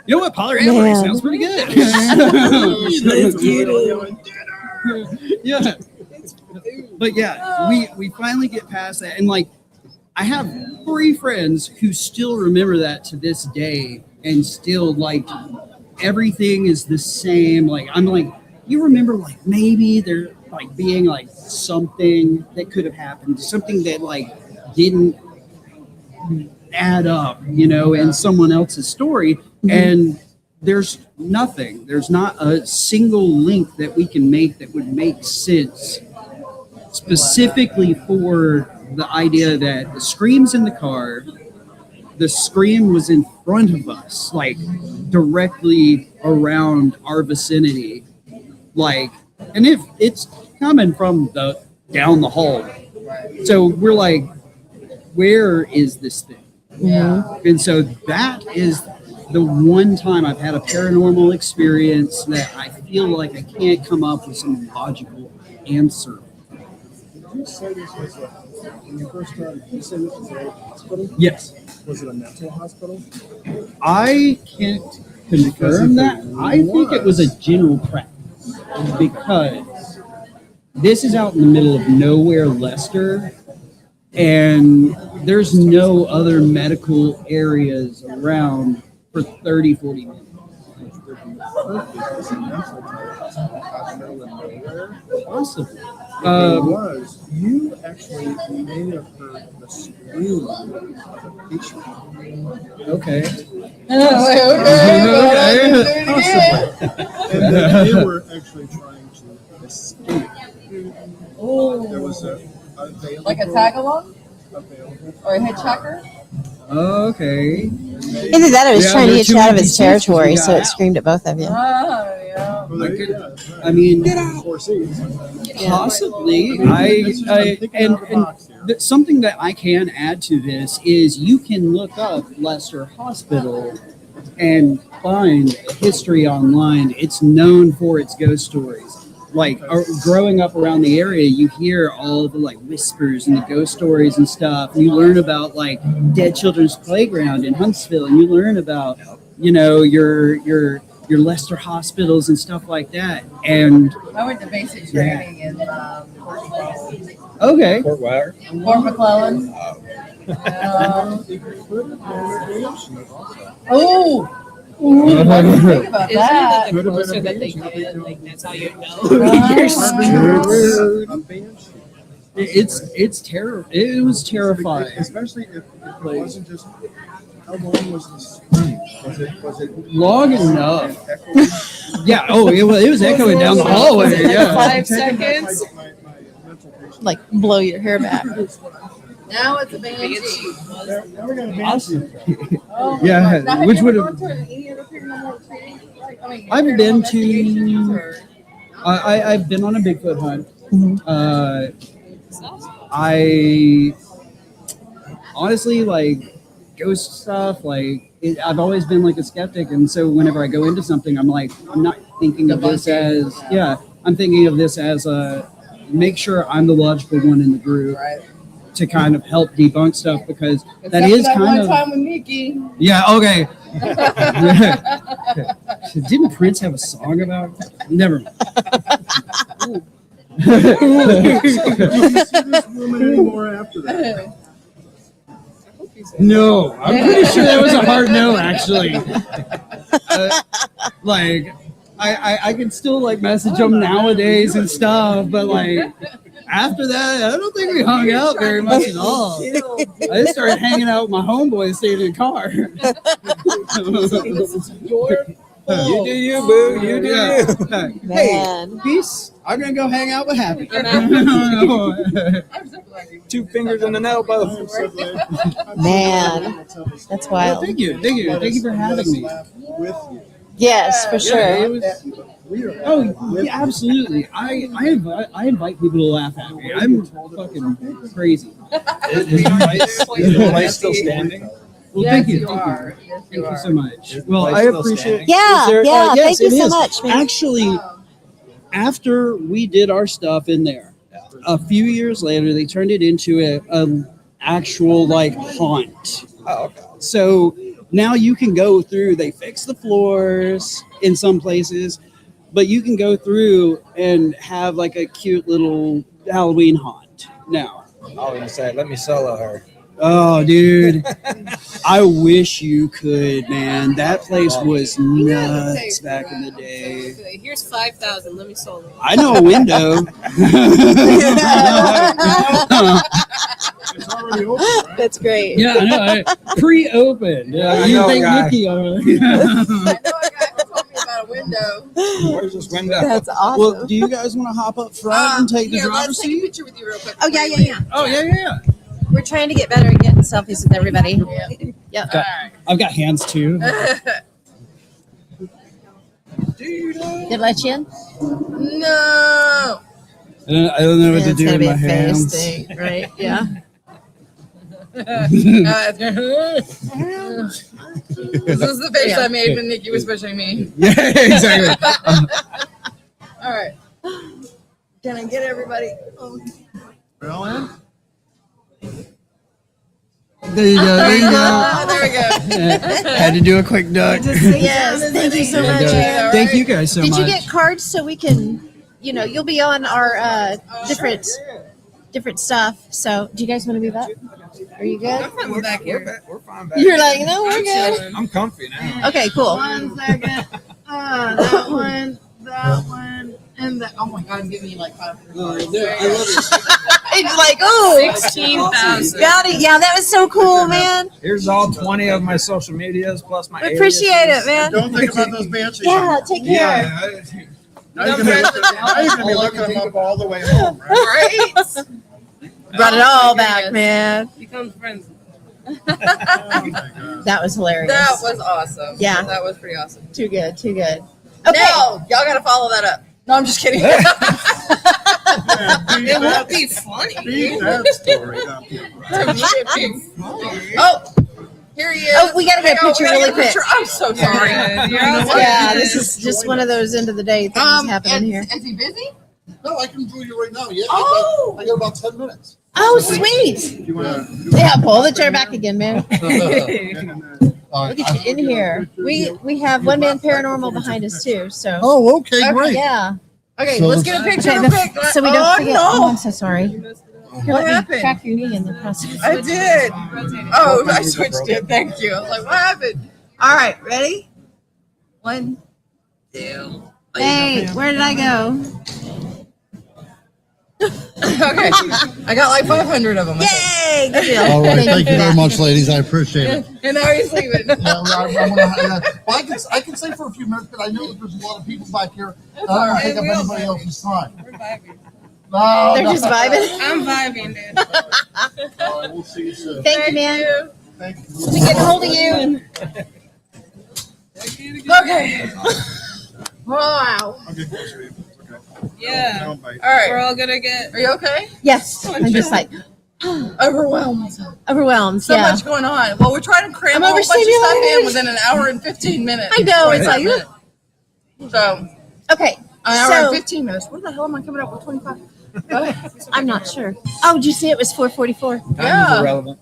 You know what? Polyamory Man. sounds pretty good. Let's get it. Yeah. But yeah, we finally get past that. And like, I have 3 friends who still remember that to this day and still like everything is the same. Like, I'm like, you remember like maybe there like being like something that could have happened, something that like didn't add up, in someone else's story. And there's nothing. There's not a single link that we can make that would make sense specifically for the idea that the scream's in the car, the scream was in front of us, like directly around our vicinity. Like, and if it's coming from the down the hall. So we're like, where is this thing? Yeah. And so that is the one time I've had a paranormal experience that I feel like I can't come up with some logical answer. Did you say this was when you first started? You said this was a hospital? Yes. Was it a mental hospital? I can't confirm that. I think it was a general practice because this is out in the middle of nowhere, Leicester, and there's no other medical areas around for 30, 40 minutes. It's a mental terrace out in the middle of nowhere. Awesome. It was. You actually may have heard the scream of a patient. Okay. And then they were actually trying to escape. There was a available, Like a tag along available. or a hitchhiker? Okay. Either that or it was Yeah, trying to there are get you two out of his NPCs territory, we so got. it screamed at both of you. Oh, yeah. Well, there you go. I mean, Four seats. possibly. I'm thinking out of the box here. Something that I can add to this is you can look up Leicester Hospital and find history online. It's known for its ghost stories. Like growing up around the area, you hear all the like whispers and the ghost stories and stuff. And you learn about like Dead Children's Playground in Huntsville, and you learn about your Leicester hospitals and stuff like that. And I went to basic training in okay, Fort Wire. Fort McClellan. Oh! Ooh, what do you think about Isn't that? it the closer that they get, like that's how you know? you're scared. it's terrible. It was terrifying. Especially if it wasn't just. How long was the scream? Was it Long enough. echoing? Yeah. Oh, it was echoing down the hallway. Yeah. 5 seconds. My mental patient. Like blow your hair back. Now it's a banshee. Now we got a Awesome. Oh my Yeah, gosh. Now, have which you would ever have- gone to any other paranormal retreat? Like, I mean, I've been paranormal to- investigations or- I've been on a Bigfoot hunt. I honestly like ghost stuff. Like I've always been like a skeptic, and so whenever I go into something, I'm like, I'm not thinking of this as I'm thinking of this as make sure I'm the logical one in the group. Right. To kind of help debunk stuff because that Except is for that kind one of time with Nikki. yeah okay. Didn't Prince have a song about it? Never mind. Did you see this woman anymore after that? No, I'm pretty sure that was a hard no actually. Like I can still like message them nowadays and stuff, but like after that, I don't think we hung out very much at all. I just started hanging out with my homeboys, staying in the car. You do you, boo. You do you. Man. Peace. I'm gonna go hang out with Happy. Two fingers and an elbow. Man. That's wild. Thank you for having me. With you. Yes, for Yeah, sure. it was, oh, yeah, absolutely. I invite people to laugh at me. I'm fucking crazy. Is the place still standing? Well, Yes, thank you. you Thank are. you. Yes, Thank you you are. so much. Is the Well, place I still appreciate standing? Yeah, Is there- yeah. yes, Thank you it so is. much, man. Actually, after we did our stuff in there, a few years later, they turned it into a actual like haunt. Oh, okay. So now you can go through. They fix the floors in some places, but you can go through and have like a cute little Halloween haunt now. I was gonna say, let me solo her. Oh, dude. I wish you could, man. That place was nuts back in the day. Here's 5,000. Let me solve it. I know a window. It's already open, right? That's great. Yeah, I know. Pre-opened. I You know a think guy. Nikki I know a guy who told me about a window. Where's this window? That's awesome. Well, do you guys want to hop up front and take the Here, driver's let's take a seat? picture with you real quick. Oh, yeah. Oh, yeah. We're trying to get better at getting selfies with everybody. Yep. I've got hands too. Did I let you in? No. I don't know what Yeah, to it's do gonna with be my a face hands. thing, right? Yeah. This is the face I made when Nikki was pushing me. Yeah, exactly. All right. Can I get everybody? We're all in? There you go. There you go. There we go. Had to do a quick duck. Yes. Thank you so much, man. Thank you guys so Did much. you get cards so we can, you'll be on our different stuff. So, do you guys want to move up? Are you good? We're back here. We're fine back You're like, no, we're good. I'm comfy now. Okay, cool. 1 second. that one, and that. Oh my God, I'm giving you like 500. I love it. It's like, oh, 16,000. got it. Yeah, that was so cool, man. Here's all 20 of my social medias plus my. We appreciate it, man. Don't think about those banshees. Yeah, take care. Yeah. Now you're gonna be looking them up all the way home, right? Right? Brought it all back, man. Become friends. Oh my God. That was hilarious. That was awesome. Yeah. That was pretty awesome. Too good, too good. Okay. Now, y'all got to follow that up. No, I'm just kidding. Yeah, It won't be funny. beat that story. Oh, here he is. Oh, we gotta get a Hang on, picture we gotta really get a picture. I'm so sorry. Yeah, this is just one of those end of the day things happening here. Is he busy? No, I can do you right now. Yeah, Oh. I got about 10 minutes. Oh, sweet. Yeah, pull the chair back again, man. Look at you in here. We have One Man Paranormal behind us too. So. Oh, okay, great. Yeah. Okay, So- let's get a picture Okay, real quick. so we don't forget. Oh, Oh, I'm so sorry. Here, What let me happened? crack your knee in the process. I did. Oh, I switched it. Thank you. I was like, what happened? All right, ready? 1, 2. Hey, where did I go? Okay, I got like 500 of them. Yay! Good deal. All right, thank you for very that. much, ladies. I appreciate it. And now he's leaving. Yeah, well, I can stay for a few minutes, but I know that there's a lot of people back here. I don't want to take up anybody else's time. We're vibing. No, They're no. just vibing. I'm vibing, dude. All right, we'll see you soon. Thank you, man. Thank you. Let me get a hold of you. Okay. Wow. I'll get closer to you. It's okay. Yeah. Don't bite. All right. We're all gonna get. Are you okay? Yes, I'm just like Overwhelmed. overwhelmed. So Yeah. much going on. Well, we're trying to cram I'm a whole bunch of stuff in overstimulated. within an hour and 15 minutes. I know, it's 25 like, minutes. So, Okay, an hour so and 15 minutes. Where the hell am I coming up with 25? I'm not sure. Oh, did you see it was 4:44? Yeah. Irrelevant.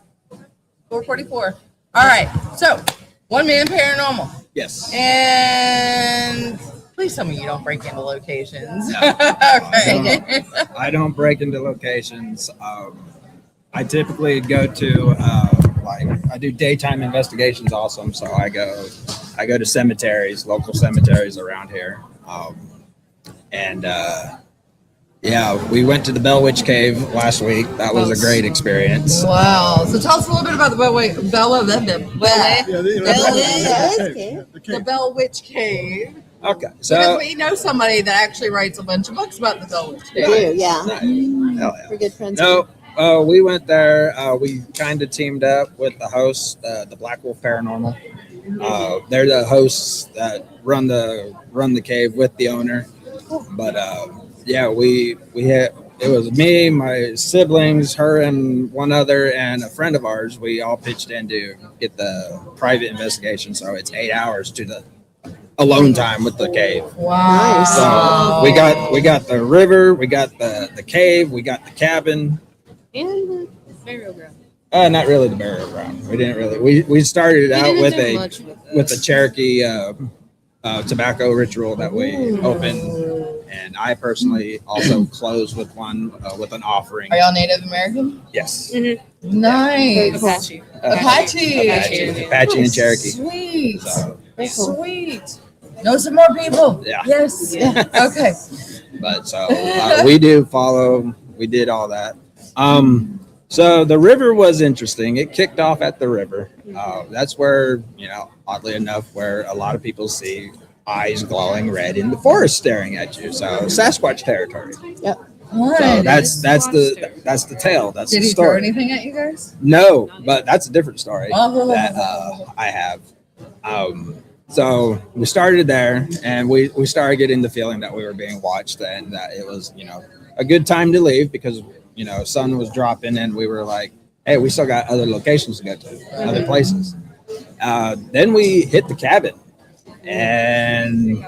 444. All right. So, One Man Paranormal. Yes. And please tell me you don't break into locations. Okay. I don't break into locations. I typically go to I do daytime investigations also. So I go to cemeteries, local cemeteries around here. Yeah, we went to the Bell Witch Cave last week. That was a great experience. Wow. So tell us a little bit about the Bell Witch the Bell Witch Cave. Okay, Because so we know somebody that actually writes a bunch of books about the Bell Witch We Cave. do, yeah. Hell yeah. We're good friends. No, we went there. We kind of teamed up with the hosts, the Black Wolf Paranormal. They're the hosts that run the cave with the owner. But yeah, we had, it was me, my siblings, her, and one other, and a friend of ours. We all pitched in to get the private investigation. So it's 8 hours to the alone time with the cave. Wow. So we got the river, we got the cave, we got the cabin. And the burial ground. Not really the burial ground. We didn't really. We started out with a Cherokee tobacco ritual that we opened, and I personally also closed with one with an offering. Are y'all Native American? Yes. Nice. Apache. Apache and Cherokee. Sweet. So, Sweet. Know some more people. Yeah. Yes. Yeah. Okay. but so we do follow. We did all that. So the river was interesting. It kicked off at the river. That's where, oddly enough, where a lot of people see eyes glowing red in the forest staring at you. So Sasquatch territory. Yep. So that's the tale. That's Did the he throw story. anything at you guys? No, but that's a different story Oh. that I have. So we started there, and we started getting the feeling that we were being watched, and that it was a good time to leave because sun was dropping, and we were like, hey, we still got other locations to go to, other places. Then we hit the cabin, and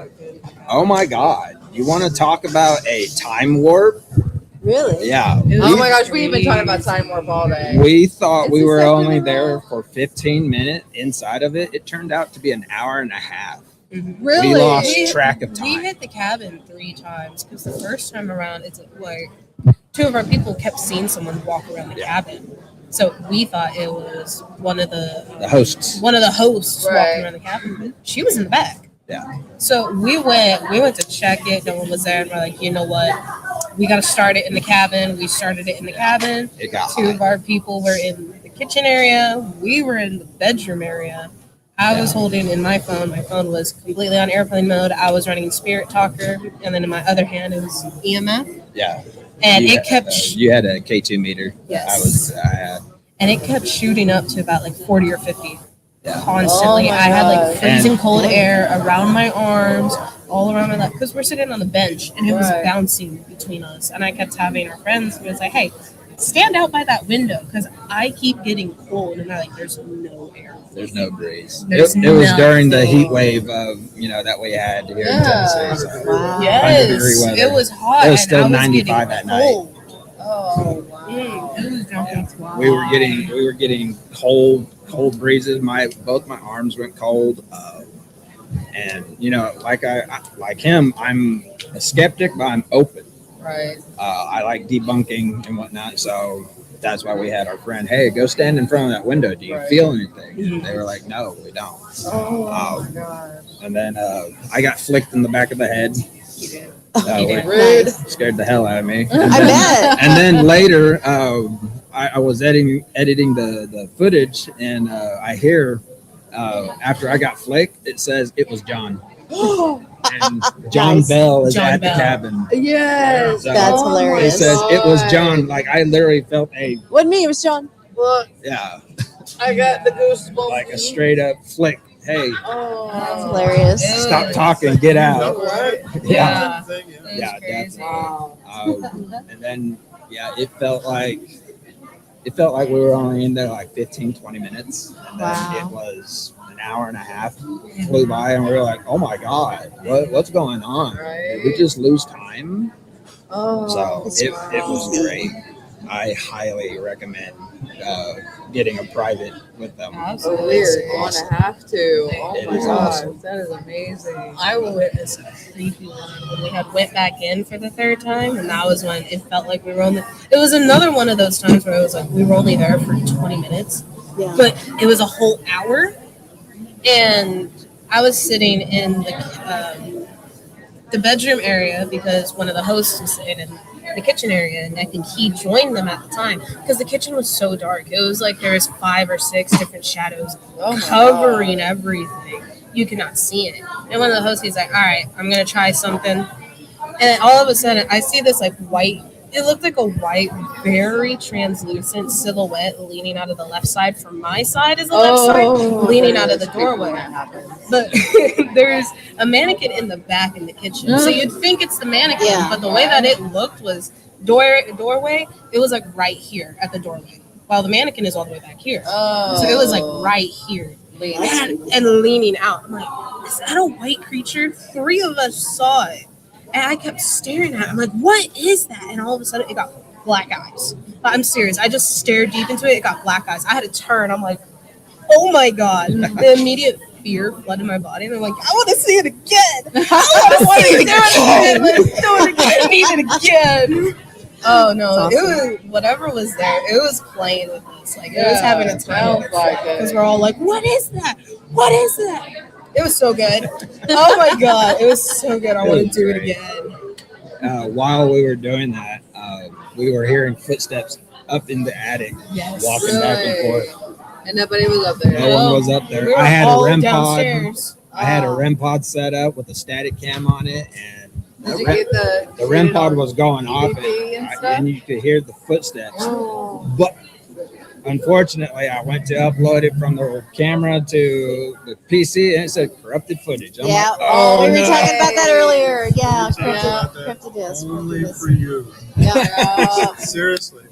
oh my God, you want to talk about a time warp? Really? Yeah. Oh my gosh, we've been talking about time warp all day. We thought we were only there for 15 minutes. Inside of it, it turned out to be an hour and a half. Really? We lost track of We time. hit the cabin 3 times because the first time around, it's like 2 of our people kept seeing someone walk around the cabin. So we thought it was one of the The hosts. hosts Right. walking around the cabin. She was in the back. Yeah. So we went to check it. No one was there, and we're like, you know what? We got to start it in the cabin. We started it in the cabin. It got Two of our people were in the kitchen area. We were in the bedroom area. I was holding in my phone. My phone was completely on airplane mode. I was running Spirit Talker, and then in my other hand it was EMF. Yeah. And you it kept. You had a K2 meter. Yes. I had. And it kept shooting up to about like 40 or 50. Yeah. Constantly. Oh my I had like God. freezing cold air around my arms, all around my lap, because we're sitting on the bench and it was Right. bouncing between us. And I kept having our friends who was like, hey, stand out by that window because I keep getting cold. And they're like, there's no air. There's no breeze. There's It was during the nothing. heat wave of that we had here in Yeah. Tennessee. So Wow. 100-degree Yes, weather. it was hot. It was and still I was 95 getting at night. cold. Oh wow. It was jumping. We were getting cold breezes. Both my arms went cold. And like him, I'm a skeptic, but I'm open. Right. I like debunking and whatnot, so that's why we had our friend, hey, go stand in front of that window. Do you Right. feel anything? And they were like, no, we don't. Oh my gosh. And then I got flicked in the back of the head. Which Rude. scared the hell out of me. And I then, bet. and then later, I was editing the footage, and I hear after I got flicked, it says it was John. And John Nice. Bell is John at Bell. the cabin. Yes. So That's Oh my it hilarious. says it was God. John. Like I literally felt Wasn't me, it was John. Look, yeah, I got the goosebumps. like a straight up flick. Hey, Oh, That's hilarious. stop talking, get out. Right. Yeah, Yeah. yeah, definitely. Wow. And then it felt like we were only in there like 15, 20 minutes, and then Wow. it was an hour and a half flew by, and we were like, oh my god, what's going on? Right. Did we just lose time? Oh. So it was great. I highly recommend getting a private with them. Oh, we're going to have to. Oh It my is gosh, awesome. that is amazing. I will witness a creepy one when we had went back in for the third time, and that was when it felt like we were only. It was another one of those times where it was like we were only there for 20 minutes, Yeah. but it was a whole hour, and I was sitting in the bedroom area because one of the hosts was sitting in the kitchen area, and I think he joined them at the time because the kitchen was so dark. It was like there was 5 or 6 different shadows Oh my covering God. everything. You could not see it. And one of the hosts, he's like, all right, I'm going to try something. And then all of a sudden, I see this like white, it looked like a white, very translucent silhouette leaning out of the left side from my side is the left side, leaning out of the doorway. But there's a mannequin in the back in the kitchen. So you'd think it's the mannequin, Yeah. but the way that it looked was doorway, it was like right here at the doorway. While the mannequin is all the way back here. Oh. So it was like right here. And leaning out. I'm like, is that a white creature? 3 of us saw it. And I kept staring at it. I'm like, what is that? And all of a sudden, it got black eyes. I'm serious. I just stared deep into it. It got black eyes. I had to turn. I'm like, oh my God. The immediate fear flooded my body. And I'm like, I want to see it again. I want to see it again. Let's do it again. I need it again. Oh, no. That's It awesome. was, whatever was there, it was playing with us. Like, it was having a time. Sounds like Because it. we're all like, what is that? What is that? It was so good. Oh my God. It was so good. I want to do it again. While we were doing that, we were hearing footsteps up in the attic, Yes. walking back and Really? forth. And nobody was up there. No one was up there. We were I had a all REM pod. downstairs. I had a REM pod set up with a static cam on it, and Did you get the REM pod was going off, EVP and and, stuff? and you could hear the footsteps. Oh. But unfortunately, I went to upload it from the camera to the PC, and it said corrupted footage. I'm Yeah. like, Oh, we were no. talking about that earlier. Yeah. Yeah. Cryptid disc. Only for you. Yeah. Seriously.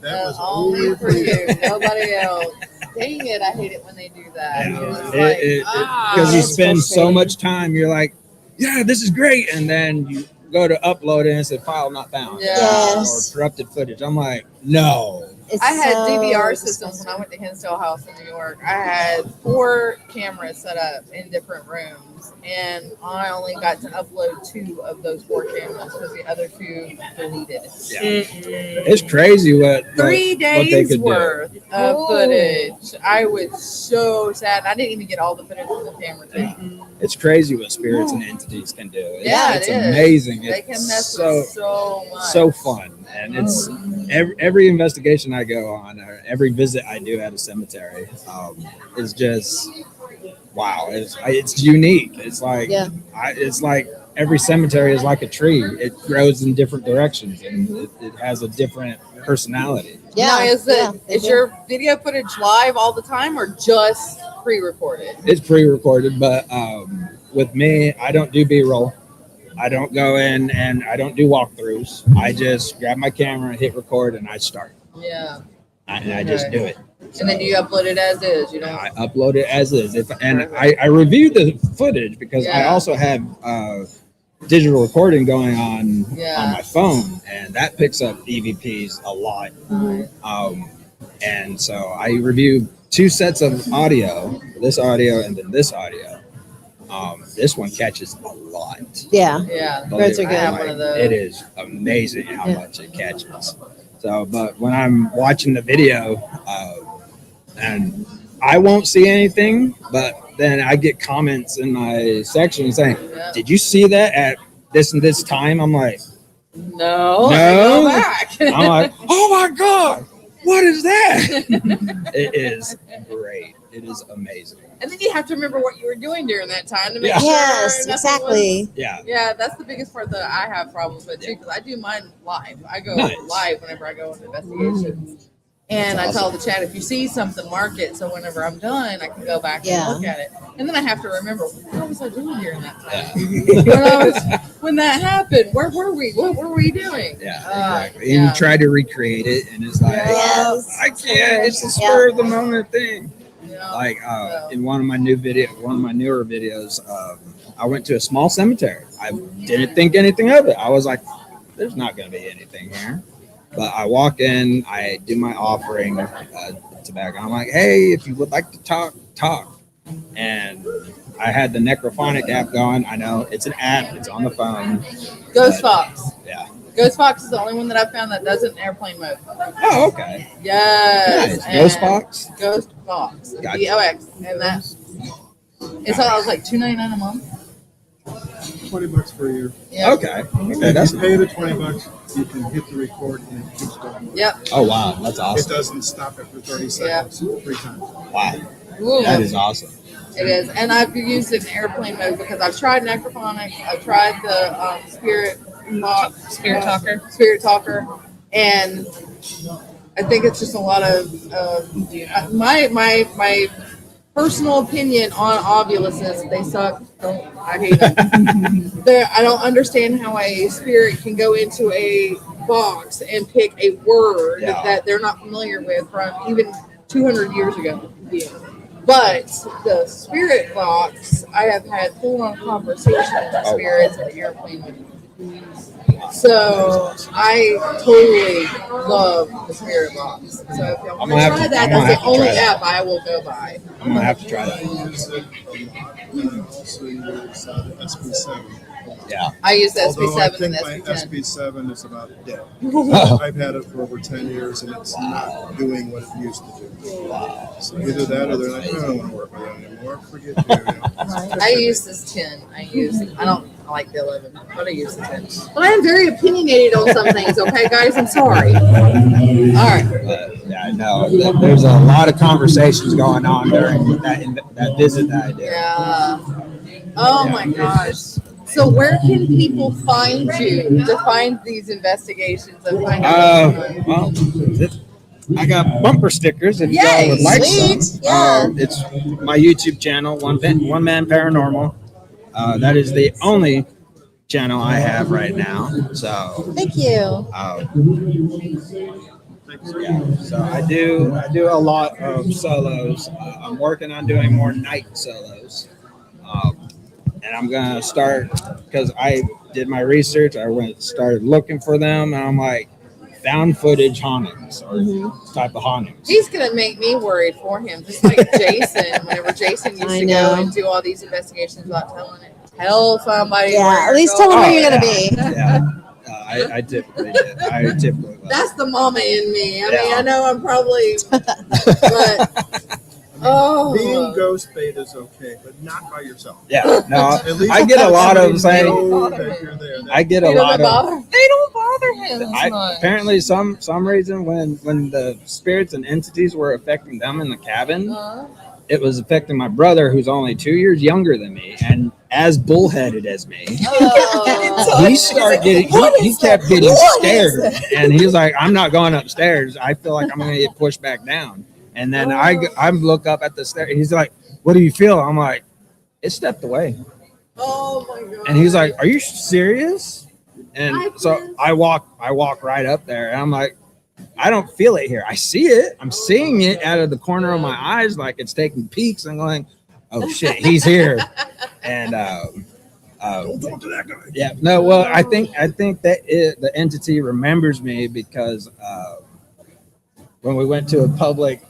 That was Only only for you, nobody else. Dang it, I hate it when they do that. Because you It's spend so frustrating. much time, you're like, yeah, this is great, and then you go to upload it and it said file not found. Yeah. Yes. Or corrupted footage. I'm like, no. It's I had so DVR systems disgusting. when I went to Hinsdale House in New York. I had 4 cameras set up in different rooms, and I only got to upload 2 of those 4 cameras because the other 2 deleted. Yeah. It's crazy what 3 what they days could do. worth of footage. I was so sad. I didn't even get all the footage from the camera tape. It's crazy what spirits and entities can do. It's It is. amazing. They can It's mess so with so much. so fun, and it's every investigation I go on, or every visit I do at a cemetery, is just wow. It's unique. It's like it's like every cemetery is like a tree. It grows in different directions, and it has a different personality. Now, is your video footage live all the time or just pre-recorded? It's pre-recorded, but with me, I don't do B-roll. I don't go in and I don't do walkthroughs. I just grab my camera, hit record, and I start. Yeah. And I just do it. And then you upload it as is, you know? I upload it as is. I review the footage because I also have digital recording going on my phone, and that picks up EVPs a lot. And so I review 2 sets of audio, this audio and then this audio. This one catches a lot. Yeah. Believe Those are it, good. I have one of those. It is amazing how much it catches. So, but when I'm watching the video, and I won't see anything, but then I get comments in my section saying, "Did you see that at this and this time?" I'm like, No. No. Go back. I'm like, "Oh my God, what is that?" It is great. It is amazing. And then you have to remember what you were doing during that time to make Yeah. sure. Yes, nothing exactly. was- Yeah. Yeah, that's the biggest part that I have problems with too, because I do mine live. I go Nice. live whenever I go into investigations. And That's I tell the chat, if you see something, mark it. So whenever I'm done, I can go back and look at it. And then I have to remember, what was I doing during that time? when that happened, where were we? What were we doing? Yeah, exactly. And you try to recreate it, and it's like, Yes. I can't. It's a spur of the moment thing. Like in one of my newer videos, I went to a small cemetery. I didn't think anything of it. I was like, "There's not going to be anything here." But I walk in, I do my offering, tobacco. I'm like, "Hey, if you would like to talk." And I had the necrophonic app going. I know it's an app. It's on the phone. Ghost Fox. Yeah. Ghost Fox is the only one that I've found that doesn't airplane mode. Oh, okay. Yes. Nice. Ghost Fox? Ghost Fox. Gotcha. Duex. And that. It's all, I was like $2.99 a month. $20 per year. Yeah. Okay. If you pay the $20, you can hit the record and it keeps going. Yep. Oh, wow. That's awesome. It doesn't stop after 30 seconds 3 times. Wow. Ooh. That is awesome. It is. And I've used it in airplane mode because I've tried necrophonic. I've tried the Spirit Talker. And I think it's just a lot of my personal opinion on ovuluses. They suck. I hate them. I don't understand how a spirit can go into a box and pick a word that they're not familiar with from even 200 years ago. But the spirit box, I have had full-on conversations with spirits at the airplane with me. So I totally love the spirit box. So if y'all want to try that, that's the only app I will go by. I'm gonna have to try that. Also use SB7. Yeah. I use the Although SB7 I and think my SB10. SB7 is about dead. I've had it for over 10 years and it's not doing what it used to do. Wow. So either that or they're like, I don't want to work with it anymore. Forget you. I use this 10. I don't like the 11, but I use the 10. But I am very opinionated on some things, okay, guys? I'm sorry. All right. Yeah, I know. There's a lot of conversations going on during that visit that I did. Yeah. Oh my gosh. So where can people find you to find these investigations and find out? Well, I got bumper stickers if Yay, y'all would like sweet. some. Yeah. It's my YouTube channel, One Man Paranormal. That is the only channel I have right now. So Thank you. Yeah, so I do a lot of solos. I'm working on doing more night solos, and I'm gonna start because I did my research. I started looking for them, and I'm like, found footage hauntings or type of hauntings. He's gonna make me worried for him, just like Jason. Whenever Jason used I to know. go and do all these investigations without telling it, tell somebody. Yeah, where at you're least tell them going. where you're gonna be. Yeah, I typically did. I typically will. That's the mama in me. I mean, Yeah. I know I'm probably, but Being ghost bait is okay, but not by yourself. Yeah, no, At least I get a lot of saying. know that you're there. I get a They lot don't of. bother. They don't bother him as much. Apparently, some reason when the spirits and entities were affecting them in the cabin, it was affecting my brother, who's only 2 years younger than me and as bullheaded as me. He started getting. He kept getting scared, and he was like, "I'm not going upstairs. I feel like I'm going to get pushed back down." And then I look up at the stairs. He's like, "What do you feel?" I'm like, "It stepped away." Oh my god! And he's like, "Are you serious?" And so I walk right up there, and I'm like, "I don't feel it here. I see it. I'm seeing it out of the corner of my eyes, like it's taking peeks." And going, "Oh shit, he's here!" And Don't talk to that guy. yeah, no, well, I think that the entity remembers me because when we went to a public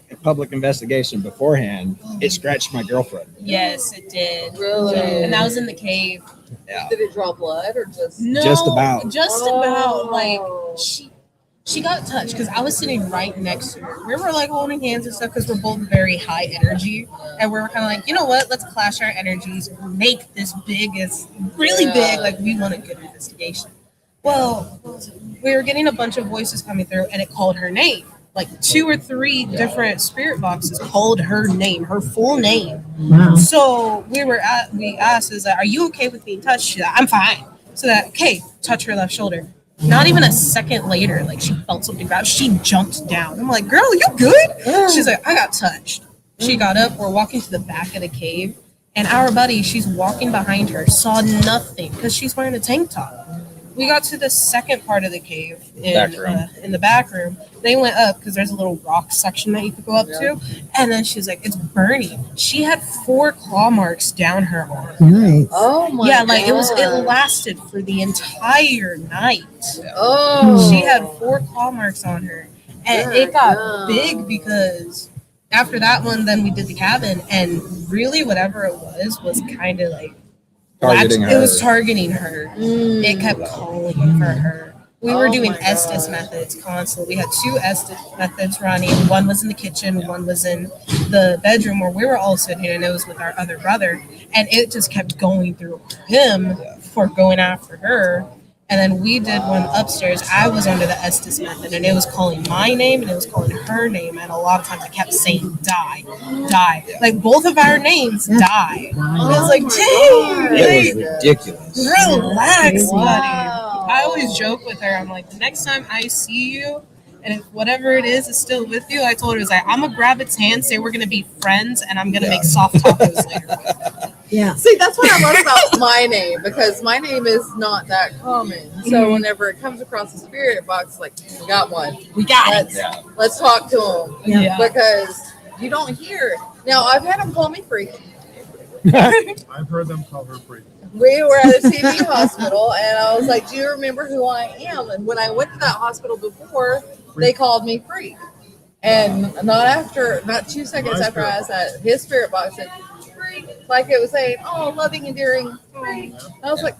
investigation beforehand, it scratched my girlfriend. Yes, it did. Really? And that was in the cave. Yeah. Did it draw blood or just? No, Just about. Just about. Like she got touched because I was sitting right next to her. We were like holding hands and stuff because we're both very high energy, and we were kind of like, you know what? Let's clash our energies, make this big, as really big. Like we want a good investigation. Well, we were getting a bunch of voices coming through, and it called her name. Like 2 or 3 different spirit boxes called her name, her full name. Wow. So we asked, is like, are you okay with being touched? She's like, I'm fine. So that, okay, touch her left shoulder. Not even a second later, like she felt something grab. She jumped down. I'm like, girl, you good? She's like, I got touched. She got up. We're walking to the back of the cave. And our buddy, she's walking behind her, saw nothing because she's wearing a tank top. We got to the second part of the cave in the back room. They went up because there's a little rock section that you could go up to. And then she's like, it's burning. She had 4 claw marks down her arm. Nice. Oh my! Yeah, like God. it lasted for the entire night. Oh, She had 4 claw marks on her. And it got big because after that one, then we did the cabin. And really whatever it was kind of like Targeting her. It was targeting her. It kept calling for her. We were doing Estes methods constantly. We had 2 Estes methods running. One was in the kitchen, one was in the bedroom where we were all sitting, and it was with our other brother. And it just kept going through him for going after her. And then we did one upstairs. I was under the Estes method, and it was calling my name, and it was calling her name. And a lot of times I kept saying, die, die. Like both of our names, die. And I was like, dang, It was ridiculous. relax, buddy. Wow. I always joke with her. I'm like, the next time I see you, and if whatever it is still with you, I told her, I was like, I'm going to grab its hand, say we're going to be friends, and I'm going to make soft tacos later. Yeah. See, that's what I love about my name, because my name is not that common. So whenever it comes across the spirit box, it's like, we got one. We got it. Let's talk to him. Yeah. Because you don't hear it. Now, I've had them call me freak. I've heard them call her freak. We were at a TV hospital, and I was like, do you remember who I am? And when I went to that hospital before, they called me freak. And not 2 seconds after I asked that, his spirit box said, freak. Like it was saying, oh, loving, endearing, freak. I was like,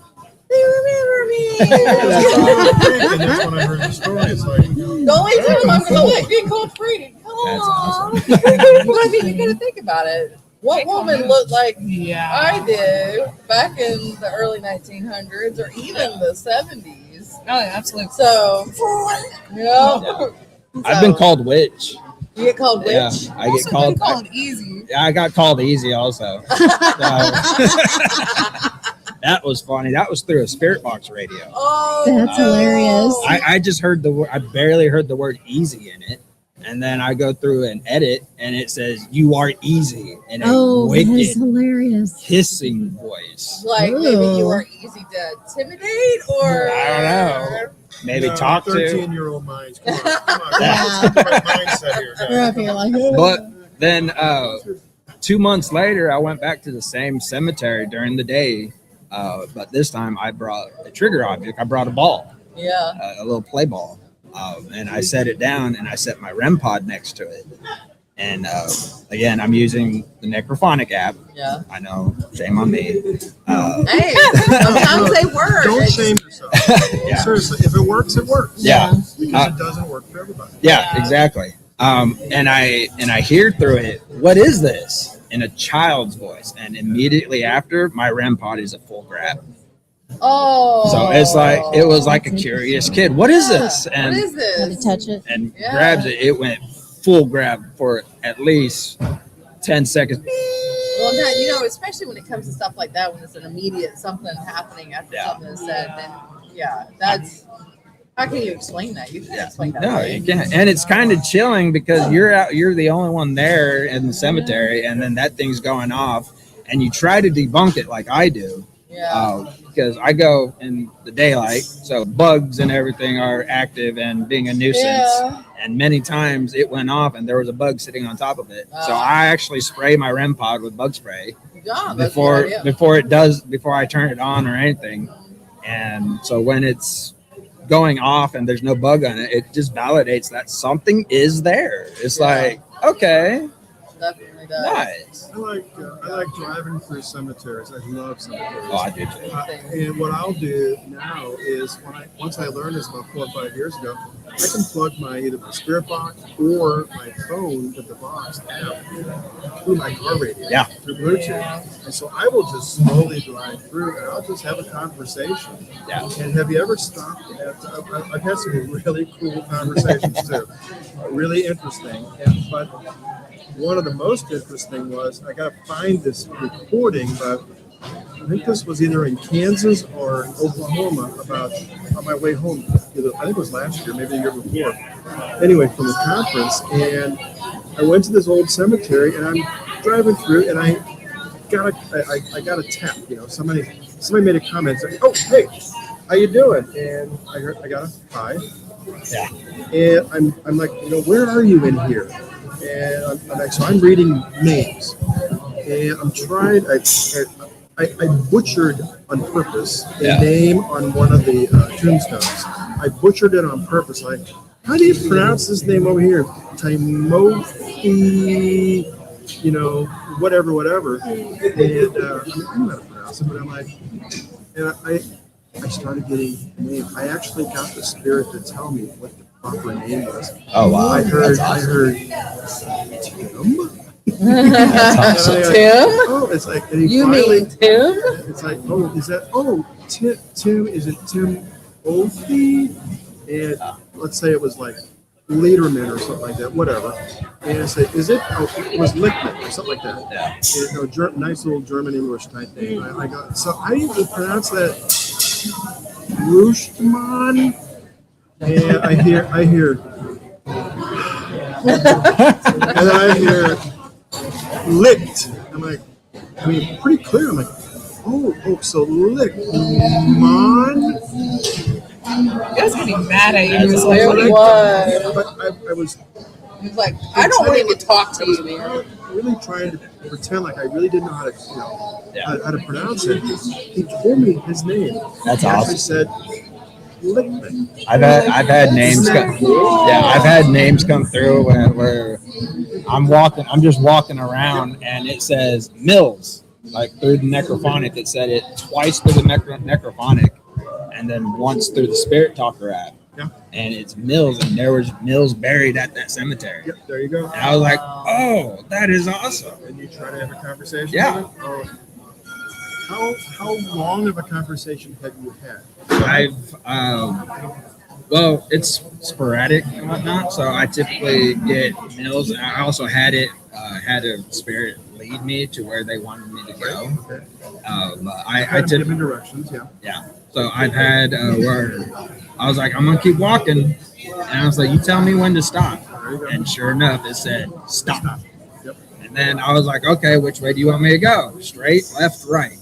they remember me. And that's when I heard the story. It's like, The only time I'm going to like being called freak. Aww. But I mean, you got to think about it. What woman looked like I did back in the early 1900s or even the 70s? Oh, yeah, absolutely. So, yeah. I've been called witch. You get called witch? Yeah, I get called. easy. I got called easy also. That was funny. That was through a spirit box radio. Oh, That's hilarious. I just heard the word. I barely heard the word easy in it, and then I go through and edit, and it says "You are easy" in a That is wicked, hilarious. hissing voice. Like maybe you were easy to intimidate, or I don't know. Maybe no, talk to. 13-year-old minds. Come on. Let's get the right mindset here, guys. We're up here like, But then 2 months later, I went back to the same cemetery during the day, but this time I brought a trigger object. I brought a ball, yeah. a little play ball. And I set it down and I set my REM pod next to it. And again, I'm using the Necrophonic app. Yeah. I know, shame on me. Hey, sometimes they work. Don't shame yourself. Yeah. Seriously, if it works, it works. Yeah. Because it doesn't work for everybody. Yeah, exactly. And I hear through it, what is this? In a child's voice. And immediately after, my REM pod is a full grab. Oh. So it's like, it was like a curious kid. What is this? And, what is this? Had to touch it. and grabs it. It went full grab for at least 10 seconds. Well, now, you know, especially when it comes to stuff like that, when it's an immediate something happening after something is said, then that's. How can you explain that? You can't explain that. No, right? you can't. And it's kind of chilling because you're the only one there in the cemetery, and then that thing's going off, and you try to debunk it like I do. Yeah. Because I go in the daylight, so bugs and everything are active and being a nuisance. Yeah. And many times it went off, and there was a bug sitting on top of it. So I actually spray my REM pod with bug spray before I turn it on or anything. And so when it's going off and there's no bug on it, it just validates that something is there. It's like, okay, Definitely does. nice. I like driving through cemeteries. I love cemeteries. Oh, I do too. And what I'll do now is once I learned this about 4 or 5 years ago, I can plug either my spirit box or my phone with the box app through my car radio, through Bluetooth. And so I will just slowly drive through and I'll just have a conversation. Yeah. And have you ever stopped I've had some really cool conversations too, really interesting. But one of the most interesting was I got to find this recording, but I think this was either in Kansas or Oklahoma about on my way home. I think it was last year, maybe the year before. Anyway, from the conference, and I went to this old cemetery, and I'm driving through, and I got a tap. You know, somebody made a comment saying, "Oh, hey, how you doing?" And I got a hi. Yeah. And I'm like, where are you in here? And I'm reading names, and I'm trying. I butchered on purpose a name on one of the tombstones. I butchered it on purpose. How do you pronounce this name over here? Timothy, whatever. And I don't know how to pronounce it, but I'm like, and I started getting the name. I actually got the spirit to tell me what the proper name was. Oh wow! I heard Tim. That's awesome. Tim? Oh, it's like, and you mean Tim? It's like, Tim, is it Tim Oakley? And let's say it was like Lederman or something like that, whatever. And I said, it was Lichtman or something like that. Yeah. And, nice little German English type name. I got, so I even pronounce that Rushman. And I hear, and then I hear licked. I'm like, pretty clear. I'm like, so licked, man. You guys gonna be mad at you. Just like, but I was. He was like, I don't want to even talk to you, man. Really trying to pretend like I really didn't know how to, how to pronounce it. He told me his name. That's he awesome. Said, Lickman. I've had names. I've had names come through where I'm just walking around and it says Mills, like through the necrophonic. It said it twice through the necrophonic, and then once through the Spirit Talker app. Yeah. And it's Mills, and there was Mills buried at that cemetery. Yep, there you go. And I was like, oh, that is awesome. And you try to have a conversation. Yeah. With him? How long of a conversation have you had? Well, it's sporadic and whatnot, so I typically get Mills, and I also had a spirit lead me to where they wanted me to go. Okay. I give them directions, yeah. So I've had where I was like, I'm gonna keep walking, and I was like, you tell me when to stop, and sure enough, it said stop. Yep. And then I was like, okay, which way do you want me to go? Straight, left, right?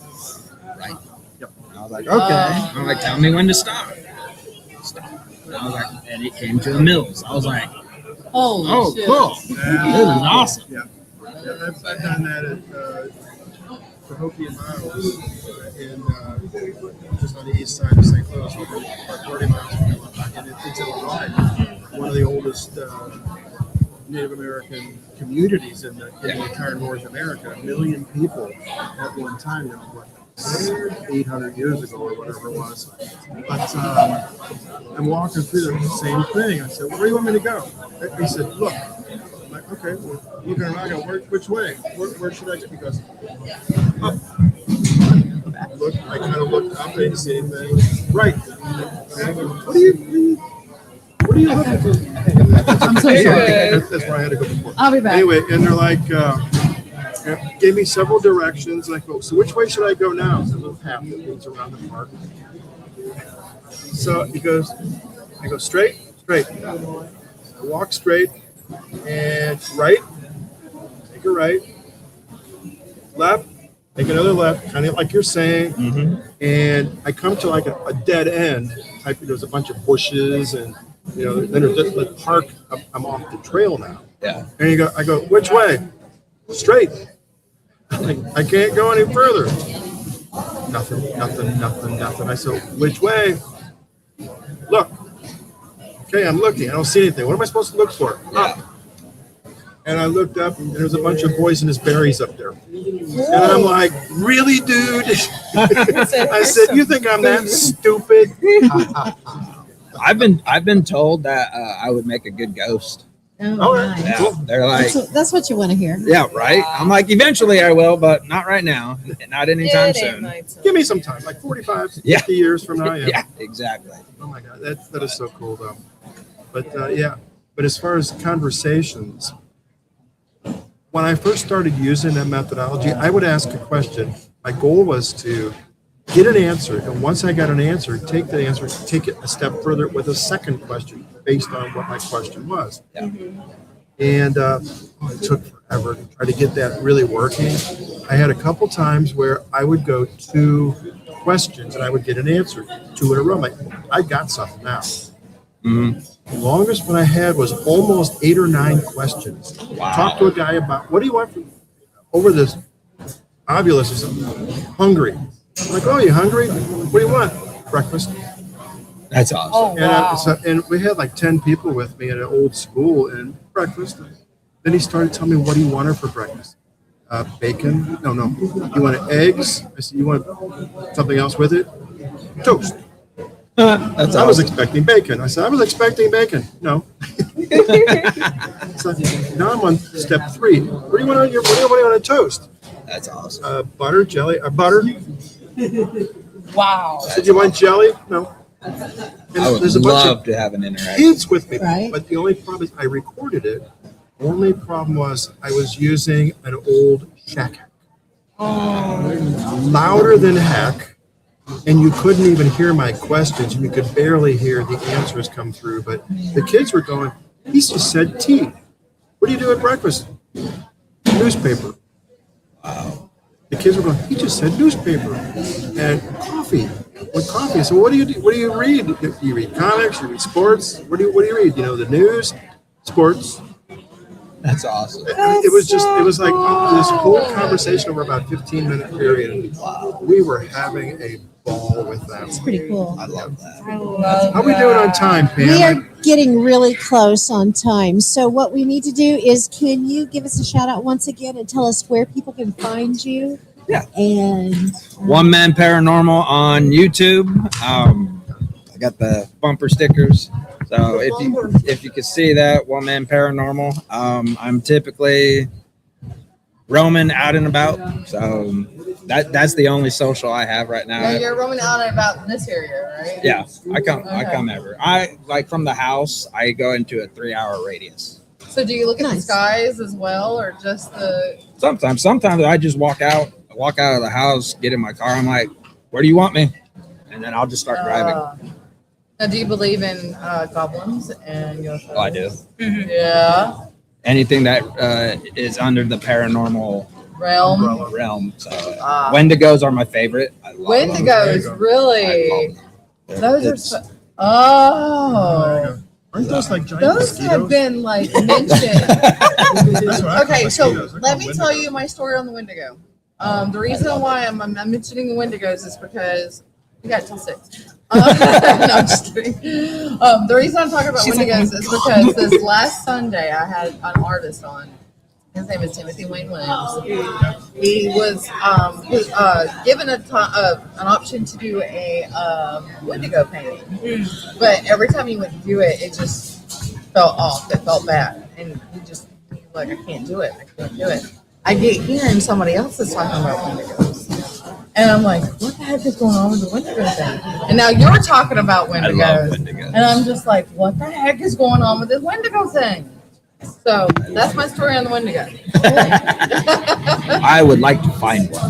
Right. Yep. And I was like, okay. I'm like, tell me when to stop. Stop. And I was like, and it came to the Mills. I was like, holy shit. cool. This is awesome. Yeah. Yeah, I've done that at the Hokie and Miles in just on the east side of St. Louis, about 40 miles from Illinois. And it's Illinois, one of the oldest Native American communities in the entire North America. 1 million people at one time. You know, what, 800 years ago or whatever it was. But I'm walking through the same thing. I said, "Where do you want me to go?" He said, "Look." I'm like, "Okay, well, looking around, I go, which way? Where should I go?" He goes, "Up." Look, I kind of looked up, I didn't see anything. Right. What are you looking for? I'm so sorry. That's where I had to go before. I'll be back. Anyway, and they're like, gave me several directions. And I go, "So which way should I go now?" It's a little path that leads around the park. So he goes, I go, straight. I walk straight and right, take a right, left, take another left, kind of like you're saying. And I come to like a dead end. There's a bunch of bushes and, you know, then there's the park. I'm off the trail now. Yeah. And I go, "Which way?" "Straight." I'm like, "I can't go any further." Nothing. I said, "Which way?" "Look." "Okay, I'm looking. I don't see anything. What am I supposed to look for?" "Up." And I looked up, and there was a bunch of poisonous berries up there. And I'm like, "Really, dude?" I said, "You think I'm that stupid?" I've been told that I would make a good ghost. Oh, nice. Yeah, they're like, That's what you want to hear. yeah, right. I'm like, eventually I will, but not right now. Not anytime soon. Give me some time, like 45, 50 Yeah. years from now. Yeah. Yeah, exactly. Oh my God, that is so cool though. But yeah, but as far as conversations, when I first started using that methodology, I would ask a question. My goal was to get an answer, and once I got an answer, take the answer, take it a step further with a second question based on what my question was. Yeah. And it took forever to try to get that really working. I had a couple times where I would go 2 questions and I would get an answer 2 in a row. Like, I got something now. The longest one I had was almost 8 or 9 questions. Wow. Talk to a guy about, "What do you want from over this ovulus or something?" "Hungry." I'm like, "Oh, you hungry? What do you want?" "Breakfast." That's awesome. And we had like 10 people with me at an old school and breakfast. Then he started telling me what he wanted for breakfast. Bacon? No. "You want eggs?" I said, "You want something else with it?" "Toast." That's I was awesome. expecting bacon. I said, "I was expecting bacon." "No." So now I'm on step 3. What do you want on a toast? That's awesome. Butter, jelly, butter. Wow. I said, "You want jelly?" "No." And I would there's a bunch love of to have an interaction. kids with me, Right. but the only problem is I recorded it. Only problem was I was using an old shack hack. Louder than heck, and you couldn't even hear my questions, and you could barely hear the answers come through. But the kids were going, "He just said tea. What do you do at breakfast?" "Newspaper." Wow. The kids were going, "He just said newspaper." And coffee. With coffee. So what do you do? What do you read? You read comics, you read sports. What do you read? You know, the news, sports. That's awesome. It was like this whole conversation over about 15-minute period. We were having a ball with that. It's pretty cool. I love that. How we doing on time, Pam? We are getting really close on time. So what we need to do is, can you give us a shout out once again and tell us where people can find you? Yeah. And One Man Paranormal on YouTube. I got the bumper stickers. So if you could see that, One Man Paranormal. I'm typically roaming out and about. So that's the only social I have right now. Yeah, you're roaming out and about this area, right? Yeah, I come ever. I like from the house. I go into a 3-hour radius. So do you look at the Nice. skies as well, or just the? Sometimes I just walk out of the house, get in my car. I'm like, "Where do you want me?" And then I'll just start driving. Now, do you believe in goblins and UFOs? Oh, I do. Yeah. Anything that is under the paranormal Realm. So Wendigos are my favorite. I love them. Wendigos, really? I love them. Those are It's- so. Oh. Aren't those like giant Those have mosquitoes? been like mentioned. That's what I call Okay, so mosquitoes. I let call me Wendigo. tell you my story on the Wendigo. The reason why I'm mentioning the Wendigos is because we got till 6. No, I'm just kidding. The reason I'm talking about Wendigos is because this last Sunday I had an artist on. His name is Timothy Wayne Williams. He was given an option to do a Wendigo painting, but every time he went to do it, it just felt off. It felt bad, and he just like, I can't do it. I can't do it. I get hearing somebody else is talking about Wendigos, and I'm like, what the heck is going on with the Wendigo thing? And now you're talking about Wendigos, I love Wendigos. and I'm just like, what the heck is going on with this Wendigo thing? So that's my story on the Wendigo. I would like to find one.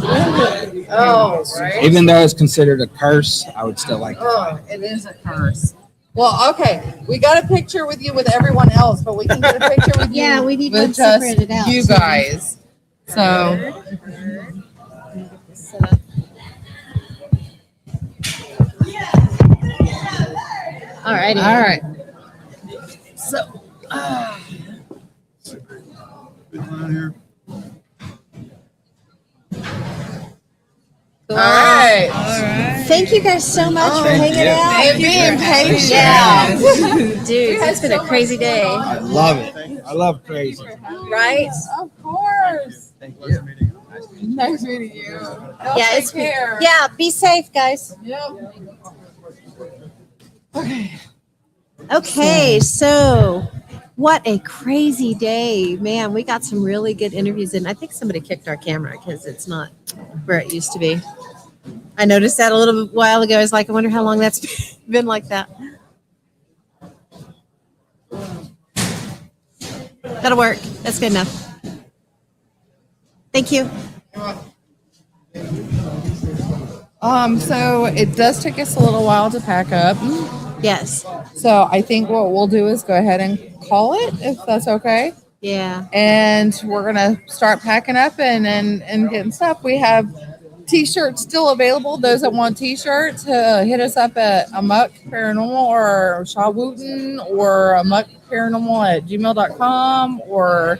Oh, right. Even though it's considered a curse, I would still like to. Oh, it is a curse. Well, okay, we got a picture with you with everyone else, but we can get a picture with you. Yeah, we need with one just separated out, you too. guys. So. All righty. All right. So. Here. All right. Thank you guys so much for Thank hanging you. out. And being patient. Yeah. Dude, it's been a crazy day, I love it. I love crazy. right? Of course. Thank you. Nice meeting you. Yeah, Take it's care. yeah. Be safe, guys. Yep. Okay, so what a crazy day, man. We got some really good interviews in. I think somebody kicked our camera because it's not where it used to be. I noticed that a little while ago. I was like, I wonder how long that's been like that. That'll work. That's good enough. Thank you. So it does take us a little while to pack up. Yes. So I think what we'll do is go ahead and call it, if that's okay. Yeah. And we're gonna start packing up and getting stuff. We have t-shirts still available. Those that want t-shirts, hit us up at A.M.O.K Paranormal or Shawwooten or A.M.O.K Paranormal at gmail.com or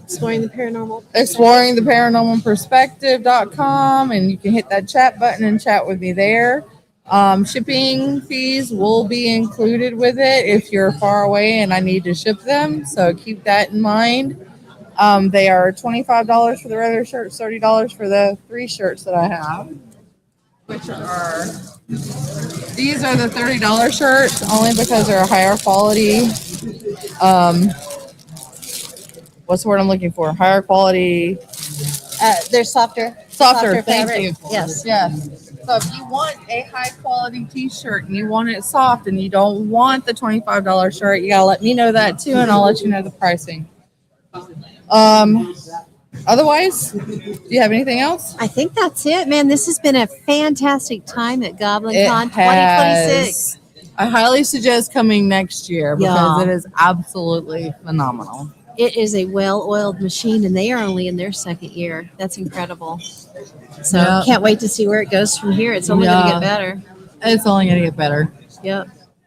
Exploring the Paranormal. exploringtheparanormalperspective.com, and you can hit that chat button and chat with me there. Shipping fees will be included with it if you're far away and I need to ship them, so keep that in mind. They are $25 for the regular shirts, $30 for the 3 shirts that I have, which are, these are the $30 shirts only because they're a higher quality, what's the word I'm looking for? Higher quality. They're softer. Softer, thank fabric. you. Yes. Yes. So if you want a high quality t-shirt and you want it soft and you don't want the $25 shirt, you gotta let me know that too, and I'll let you know the pricing. Otherwise, do you have anything else? I think that's it, man. This has been a fantastic time at Goblincon It has. 2026. I highly suggest coming next year because Yeah. it is absolutely phenomenal. It is a well-oiled machine, and they are only in their 2nd year. That's incredible. So Yep. can't wait to see where it goes from here. It's only going to Yeah. get better. It's only gonna get better. Yep.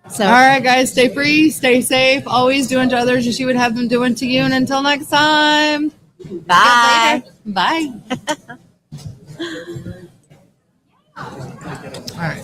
So All right, guys, stay free, stay safe. Always do unto others as you would have them do unto you. And until next time, bye. bye. All right.